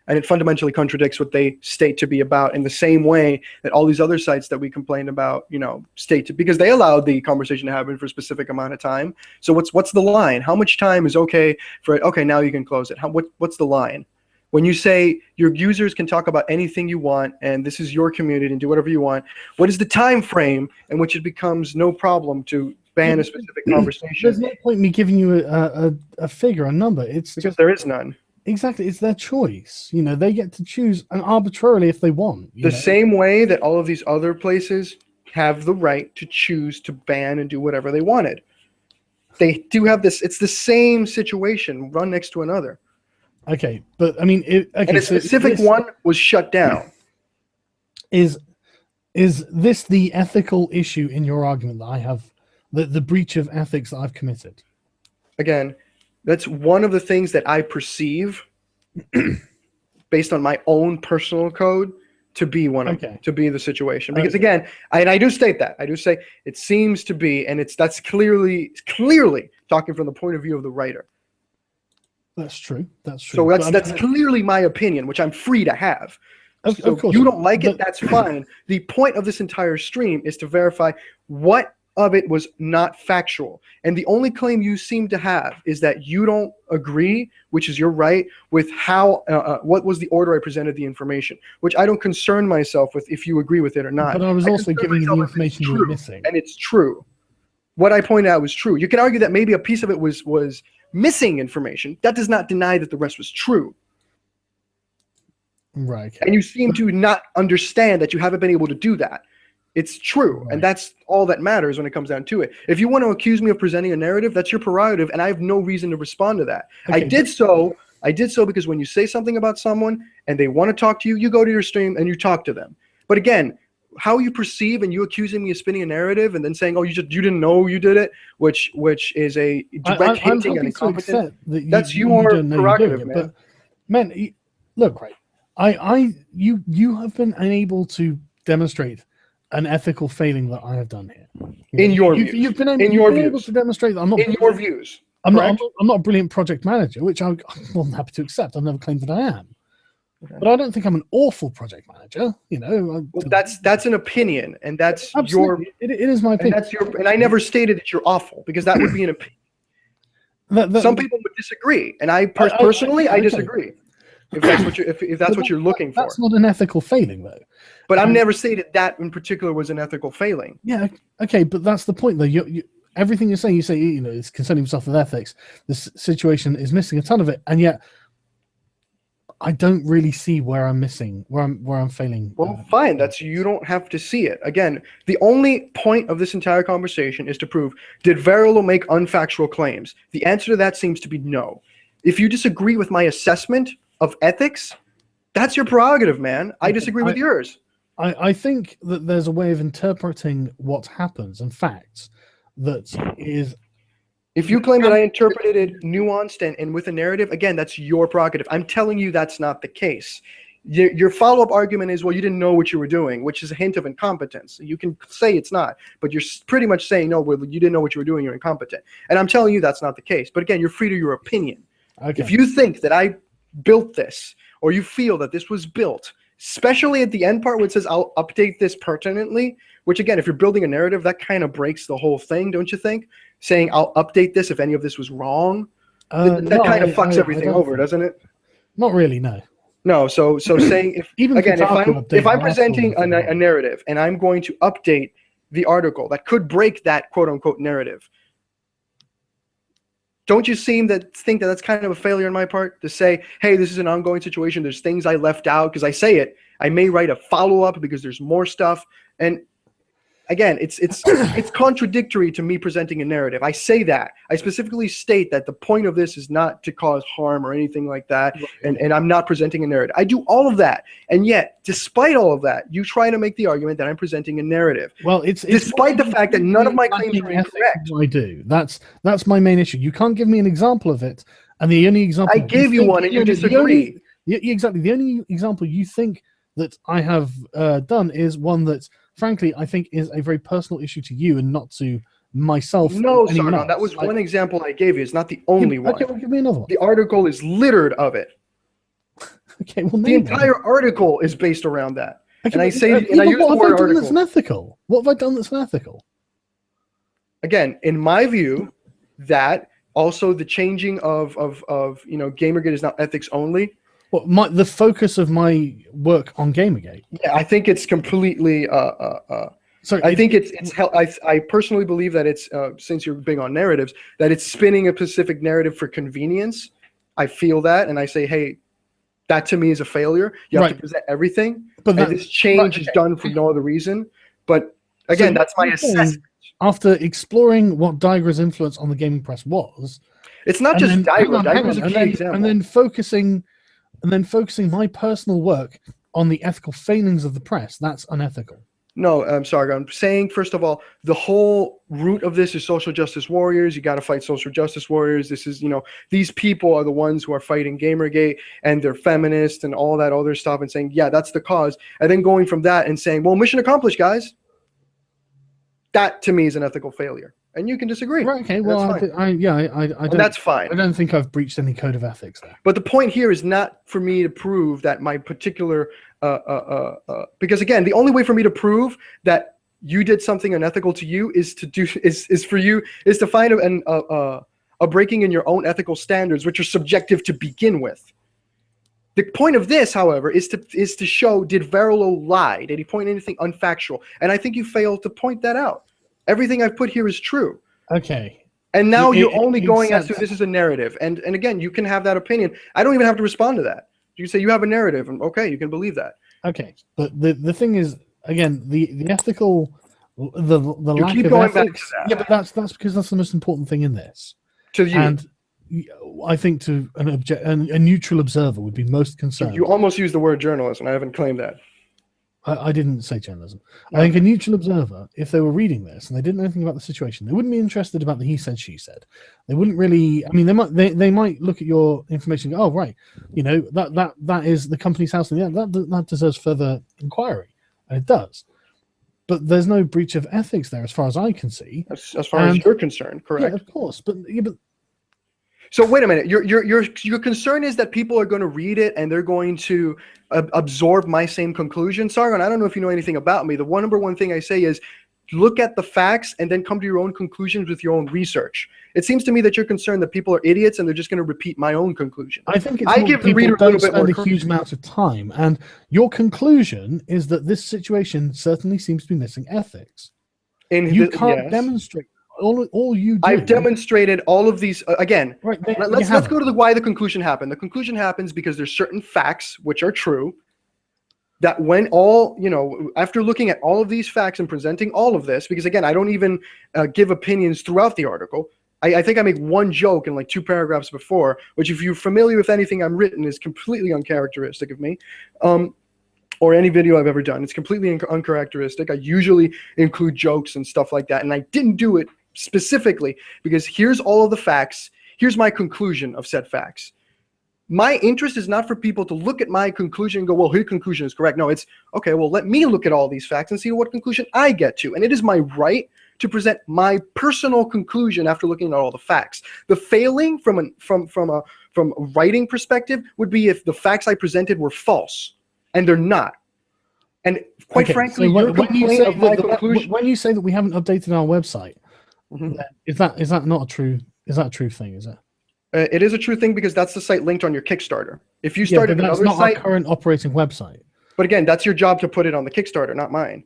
And it fundamentally contradicts what they state to be about, in the same way that all these other sites that we complained about, state to, because they allowed the conversation to happen for a specific amount of time. So what's the line? How much time is okay for it? Okay, now you can close it. What's the line? When you say your users can talk about anything you want and this is your community and do whatever you want, what is the time frame in which it becomes no problem to ban a specific conversation? There's no point in me giving you a figure, a number. It's because just, there is none. Exactly, it's their choice. They get to choose and arbitrarily if they want. The same way that all of these other places have the right to choose to ban and do whatever they wanted. They do have this. It's the same situation, run next to another. Okay, but I mean, and a specific one was shut down. Is this the ethical issue in your argument that I have, the breach of ethics that I've committed? Again, that's one of the things that I perceive, based on my own personal code, to be to be the situation. Because again, I do state that. I do say it seems to be, and that's clearly talking from the point of view of the writer. That's true. That's true. So that's clearly my opinion, which I'm free to have. Of course. You don't like it, that's fine. The point of this entire stream is to verify what of it was not factual. And the only claim you seem to have is that you don't agree, which is your right, with how what was the order I presented the information, which I don't concern myself with if you agree with it or not. But I was also giving you the information you were missing. And it's true. What I pointed out was true. You can argue that maybe a piece of it was missing information. That does not deny that the rest was true. Right. Okay. And you seem to not understand that you haven't been able to do that. It's true, right. And that's all that matters when it comes down to it. If you want to accuse me of presenting a narrative, that's your prerogative, and I have no reason to respond to that. Okay. I did so because when you say something about someone and they want to talk to you, you go to your stream and you talk to them. But again, how you perceive and you accusing me of spinning a narrative and then saying, "Oh, you didn't know you did it," which is a direct hinting and incompetence. That's your prerogative, man. But man, look, right. You have been unable to demonstrate an ethical failing that I have done here. In your views. You've been able to demonstrate that I'm not. In your views. I'm not a brilliant project manager, which I'm more than happy to accept. I've never claimed that I am. Okay. But I don't think I'm an awful project manager. Well, that's an opinion, and that's absolutely. It is my opinion. And I never stated that you're awful, because that would be an opinion. Some people would disagree, and I personally disagree. If that's what you're looking for. That's not an ethical failing, though. But I've never stated that in particular was an ethical failing. Yeah, okay, but that's the point, though. Everything you're saying, it's concerning yourself with ethics. This situation is missing a ton of it, and yet I don't really see where I'm missing, where I'm failing. Well, fine. You don't have to see it. Again, the only point of this entire conversation is to prove, did Verillo make unfactual claims? The answer to that seems to be no. If you disagree with my assessment of ethics, that's your prerogative, man. I disagree with yours. I think that there's a way of interpreting what happens and facts that is. If you claim that I interpreted it nuanced and with a narrative, again, that's your prerogative. I'm telling you that's not the case. Your follow-up argument is, well, you didn't know what you were doing, which is a hint of incompetence. You can say it's not, but you're pretty much saying, no, well, you didn't know what you were doing, you're incompetent. And I'm telling you that's not the case. But again, you're free to your opinion. Okay. If you think that I built this, or you feel that this was built, especially at the end part where it says I'll update this pertinently, which again, if you're building a narrative, that kind of breaks the whole thing, don't you think? Saying I'll update this if any of this was wrong, that kind of fucks everything over, doesn't it? Not really, no. No, so saying if I'm presenting a narrative and I'm going to update the article that could break that quote unquote narrative, don't you think that that's kind of a failure on my part to say, hey, this is an ongoing situation, there's things I left out? Because I say it, I may write a follow-up because there's more stuff. And again, it's contradictory to me presenting a narrative. I say that. I specifically state that the point of this is not to cause harm or anything like that, and I'm not presenting a narrative. I do all of that, and yet, despite all of that, you try to make the argument that I'm presenting a narrative. Well, it's despite the fact that none of my claims are incorrect. I do. That's my main issue. You can't give me an example of it, and the only example I gave you one, and you disagree. Exactly. The only example you think that I have done is one that, frankly, I think is a very personal issue to you and not to myself. No, Sargon, that was one example I gave you. It's not the only one. Okay, well, give me another one. The article is littered of it. Okay, well, the entire article is based around that. Okay, and I say, and I use the word article. That's unethical? What have I done that's unethical? Again, in my view, that also the changing of Gamergate is now ethics only. Well, the focus of my work on Gamergate. Yeah, I think it's completely. Sorry, I personally believe that it's since you're big on narratives, that it's spinning a specific narrative for convenience. I feel that, and I say, hey, that to me is a failure. You have to present everything, but this change is done for no other reason. But again, that's my assessment. After exploring what Digra's influence on the gaming press was, it's not just Digra. Digra's a key example. And then focusing my personal work on the ethical failings of the press, that's unethical. No, I'm sorry. I'm saying, first of all, the whole root of this is social justice warriors. You got to fight social justice warriors. This is, these people are the ones who are fighting Gamergate, and they're feminists and all that other stuff, and saying, yeah, that's the cause. And then going from that and saying, well, mission accomplished, guys. That, to me, is an ethical failure. And you can disagree. Right, okay, well, I don't, that's fine. I don't think I've breached any code of ethics there. But the point here is not for me to prove that my particular because again, the only way for me to prove that you did something unethical to you is to find a breaking in your own ethical standards, which are subjective to begin with. The point of this, however, is to show, did Verillo lie? Did he point anything unfactual? And I think you failed to point that out. Everything I've put here is true. Okay. And now you're only going as to this is a narrative. And again, you can have that opinion. I don't even have to respond to that. You can say you have a narrative, and okay, you can believe that. Okay. But the thing is, again, the ethical, the lack keep of going ethics. back to that. Yeah, but that's because that's the most important thing in this. To you. And I think to a neutral observer would be most concerned. You almost used the word journalist, and I haven't claimed that. I didn't say journalism. I think a neutral observer, if they were reading this and they didn't know anything about the situation, they wouldn't be interested about the he said, she said. They wouldn't really. I mean, they might look at your information and go, oh, right, that is the company's house, and yeah, that deserves further inquiry, and it does. But there's no breach of ethics there, as far as I can see. As far as you're concerned, correct? Yeah, of course, but. So wait a minute. Your concern is that people are going to read it and they're going to absorb my same conclusion. Sargon, I don't know if you know anything about me. The number one thing I say is look at the facts and then come to your own conclusions with your own research. It seems to me that you're concerned that people are idiots and they're just going to repeat my own conclusion. I think I give the reader a little bit more. A huge amount of time, and your conclusion is that this situation certainly seems to be missing ethics. You can't demonstrate. all you do. I've demonstrated all of these again. Right, let's go to why the conclusion happened. The conclusion happens because there's certain facts which are true. That when after looking at all of these facts and presenting all of this, because again, I don't even give opinions throughout the article. I think I make one joke in like 2 paragraphs before, which if you're familiar with anything I'm written is completely uncharacteristic of me, or any video I've ever done. It's completely uncharacteristic. I usually include jokes and stuff like that, and I didn't do it specifically because here's all of the facts. Here's my conclusion of said facts. My interest is not for people to look at my conclusion and go, well, his conclusion is correct. No, it's, okay, well, let me look at all these facts and see what conclusion I get to. And it is my right to present my personal conclusion after looking at all the facts. The failing from a writing perspective would be if the facts I presented were false, and they're not. And quite frankly, so your complaint of my conclusion... When you say that we haven't updated our website, is that not a true? Is that a true thing? Is it? It is a true thing because that's the site linked on your Kickstarter. If you started another site, that's not our current operating website. But again, that's your job to put it on the Kickstarter, not mine.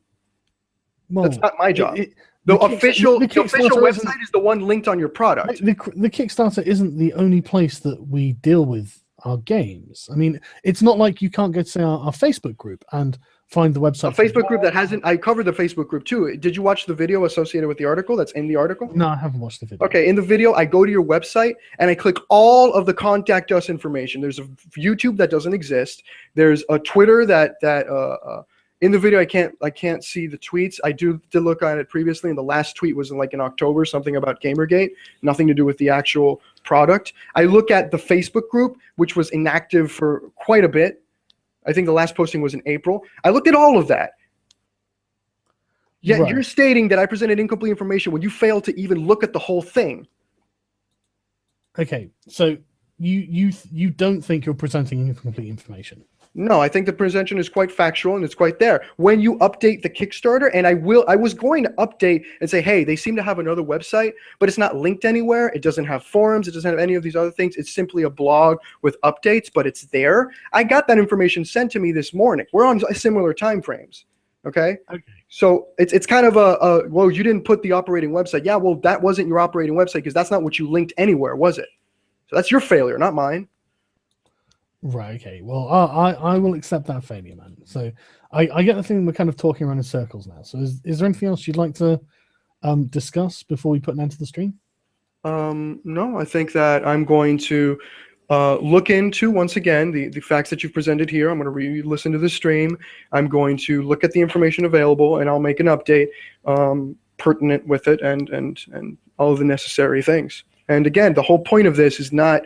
Well, that's not my job. The official website is the one linked on your product. The Kickstarter isn't the only place that we deal with our games. I mean, it's not like you can't go to say our Facebook group and find the website. A Facebook group that hasn't. I covered the Facebook group too. Did you watch the video associated with the article that's in the article? No, I haven't watched the video. Okay, in the video, I go to your website and I click all of the contact us information. There's a YouTube that doesn't exist. There's a Twitter that in the video I can't see the tweets. I did look at it previously, and the last tweet was in October, something about Gamergate, nothing to do with the actual product. I look at the Facebook group, which was inactive for quite a bit. I think the last posting was in April. I looked at all of that. Yet you're stating that I presented incomplete information when you failed to even look at the whole thing. Okay, so you don't think you're presenting incomplete information? No, I think the presentation is quite factual and it's quite there. When you update the Kickstarter, and I was going to update and say, hey, they seem to have another website, but it's not linked anywhere. It doesn't have forums. It doesn't have any of these other things. It's simply a blog with updates, but it's there. I got that information sent to me this morning. We're on similar time frames. Okay. So it's kind of well, you didn't put the operating website. Yeah, well, that wasn't your operating website because that's not what you linked anywhere, was it? So that's your failure, not mine. Right, okay. Well, I will accept that failure, man. So I get the thing we're kind of talking around in circles now. So is there anything else you'd like to discuss before we put an end to the stream? No, I think that I'm going to look into, once again, the facts that you've presented here. I'm going to re-listen to the stream. I'm going to look at the information available, and I'll make an update pertinent with it and all of the necessary things. And again, the whole point of this is not...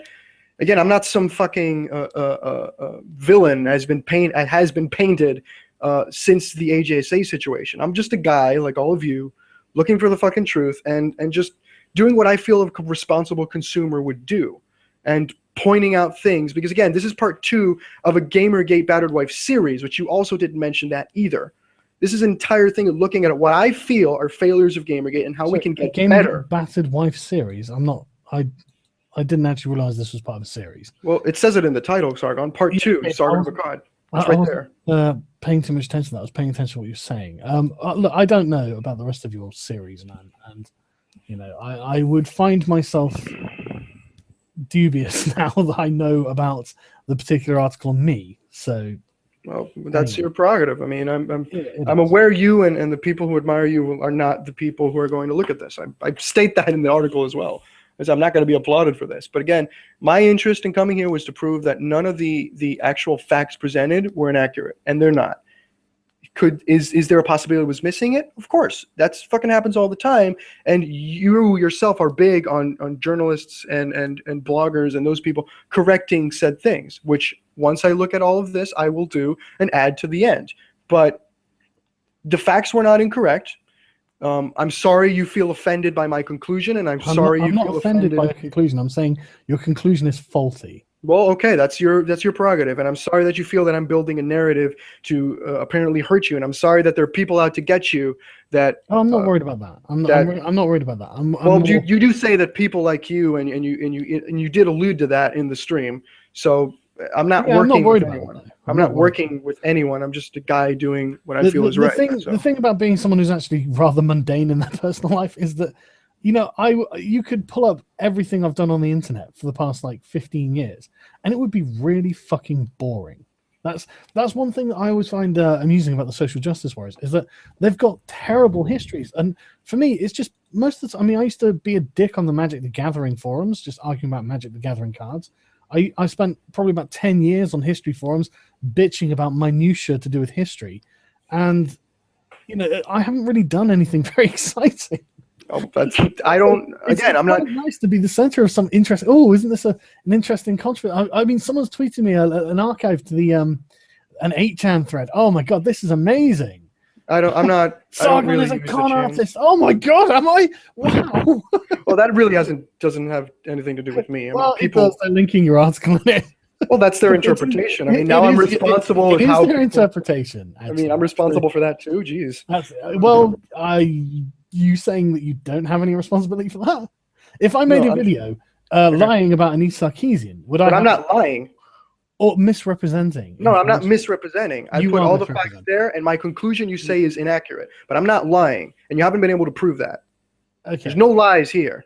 Again, I'm not some fucking villain has been painted since the AJSA situation. I'm just a guy like all of you, looking for the fucking truth and just doing what I feel a responsible consumer would do, and pointing out things. Because again, this is part 2 of a Gamergate Battered Wife series, which you also didn't mention that either. This is an entire thing of looking at what I feel are failures of Gamergate and how we can get better. Battered Wife series. I didn't actually realize this was part of a series. Well, it says it in the title, Sargon. Part 2, Sargon of Akkad. It's right there. Paying too much attention to that. I was paying attention to what you're saying. Look, I don't know about the rest of your series, man. And, I would find myself dubious now that I know about the particular article on me. So... Well, that's your prerogative. I mean, I'm aware you and the people who admire you are not the people who are going to look at this. I state that in the article as well. Because I'm not going to be applauded for this. But again, my interest in coming here was to prove that none of the actual facts presented were inaccurate, and they're not. Is there a possibility it was missing it? Of course. That's fucking happens all the time. And you yourself are big on journalists and bloggers and those people correcting said things, which once I look at all of this, I will do and add to the end. But the facts were not incorrect. I'm sorry you feel offended by my conclusion, and I'm sorry you feel not offended by your conclusion. I'm saying your conclusion is faulty. Well, okay, that's your prerogative, and I'm sorry that you feel that I'm building a narrative to apparently hurt you, and I'm sorry that there are people out to get you that... Oh, I'm not worried about that. I'm not worried about that. You do say that people like you, and you did allude to that in the stream, so... I'm not working with anyone. I'm not working with anyone. I'm just a guy doing what I feel is right. The thing about being someone who's actually rather mundane in their personal life is that, you know, you could pull up everything I've done on the internet for the past like 15 years, and it would be really fucking boring. That's one thing that I always find amusing about the social justice warriors is that they've got terrible histories, and for me, it's just most of the time. I mean, I used to be a dick on the Magic the Gathering forums, just arguing about Magic the Gathering cards. I spent probably about 10 years on history forums bitching about minutiae to do with history, and you know, I haven't really done anything very exciting. Oh, I don't. Again, I'm not. Nice to be the center of some interesting. Oh, isn't this an interesting controversy? I mean, someone's tweeted me an archive to the an 8chan thread. Oh my god, this is amazing. I'm not. Sargon really is a con artist. Oh my god, am I? Wow. Well, that really doesn't have anything to do with me. I mean, people are linking your article in it. Well, that's their interpretation. I mean, now I'm responsible with how their interpretation. Actually. I mean, I'm responsible for that too. Jeez. Well, you saying that you don't have any responsibility for that? If I made a video lying about Anise Sarkeesian, would I? But I'm not lying. Or misrepresenting. No, I'm not misrepresenting. I put all the facts there, and my conclusion you say is inaccurate. But I'm not lying, and you haven't been able to prove that. Okay. There's no lies here.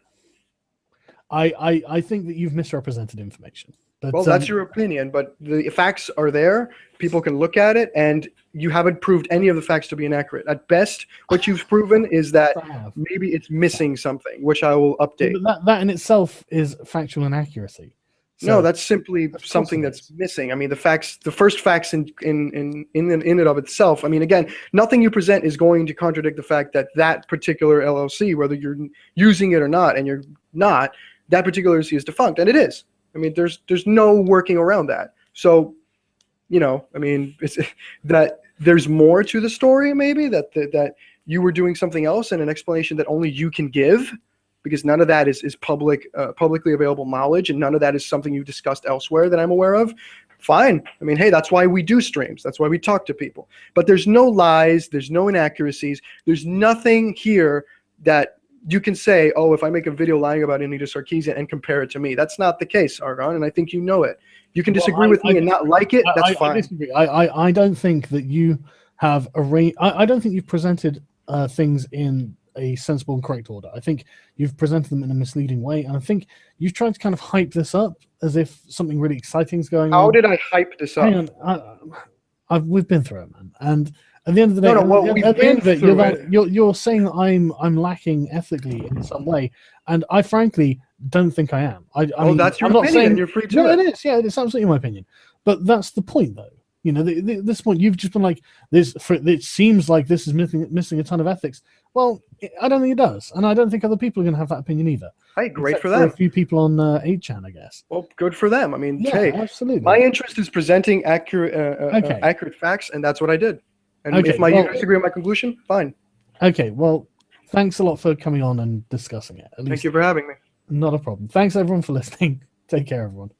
I think that you've misrepresented information. But, well, that's your opinion, but the facts are there. People can look at it, and you haven't proved any of the facts to be inaccurate. At best, what you've proven is that maybe it's missing something, which I will update. But that in itself is factual inaccuracy. So, no, that's simply something that's missing. I mean, the first facts in it of itself. I mean, again, nothing you present is going to contradict the fact that that particular LLC, whether you're using it or not, and you're not, that particular LLC is defunct, and it is. I mean, there's no working around that. So, you know, I mean, it's that there's more to the story, maybe that you were doing something else, and an explanation that only you can give. Because none of that is publicly available knowledge, and none of that is something you discussed elsewhere that I'm aware of. Fine. I mean, hey, that's why we do streams. That's why we talk to people. But there's no lies. There's no inaccuracies. There's nothing here that you can say, oh, if I make a video lying about Anita Sarkeesian and compare it to me. That's not the case, Sargon, and I think you know it. You can disagree with me and not like it. That's fine. I disagree. I don't think that you have I don't think you've presented things in a sensible and correct order. I think you've presented them in a misleading way, and I think you've tried to kind of hype this up as if something really exciting is going on. How did I hype this up? Hang on, we've been through it, man. And at the end of the day, you're saying that I'm lacking ethically in some way, and I frankly don't think I am. I mean, that's your opinion. You're free to. No, it is. Yeah, it's absolutely my opinion. But that's the point, though. You know, this point, you've just been like this. It seems like this is missing a ton of ethics. Well, I don't think it does, and I don't think other people are going to have that opinion either. Hey, great for them. A few people on 8chan, I guess. Well, good for them. I mean, yeah, hey, absolutely. My interest is presenting accurate facts, and that's what I did. And if my users disagree with my conclusion, fine. Okay, well, thanks a lot for coming on and discussing it. Thank you for having me. Not a problem. Thanks, everyone, for listening. Take care, everyone.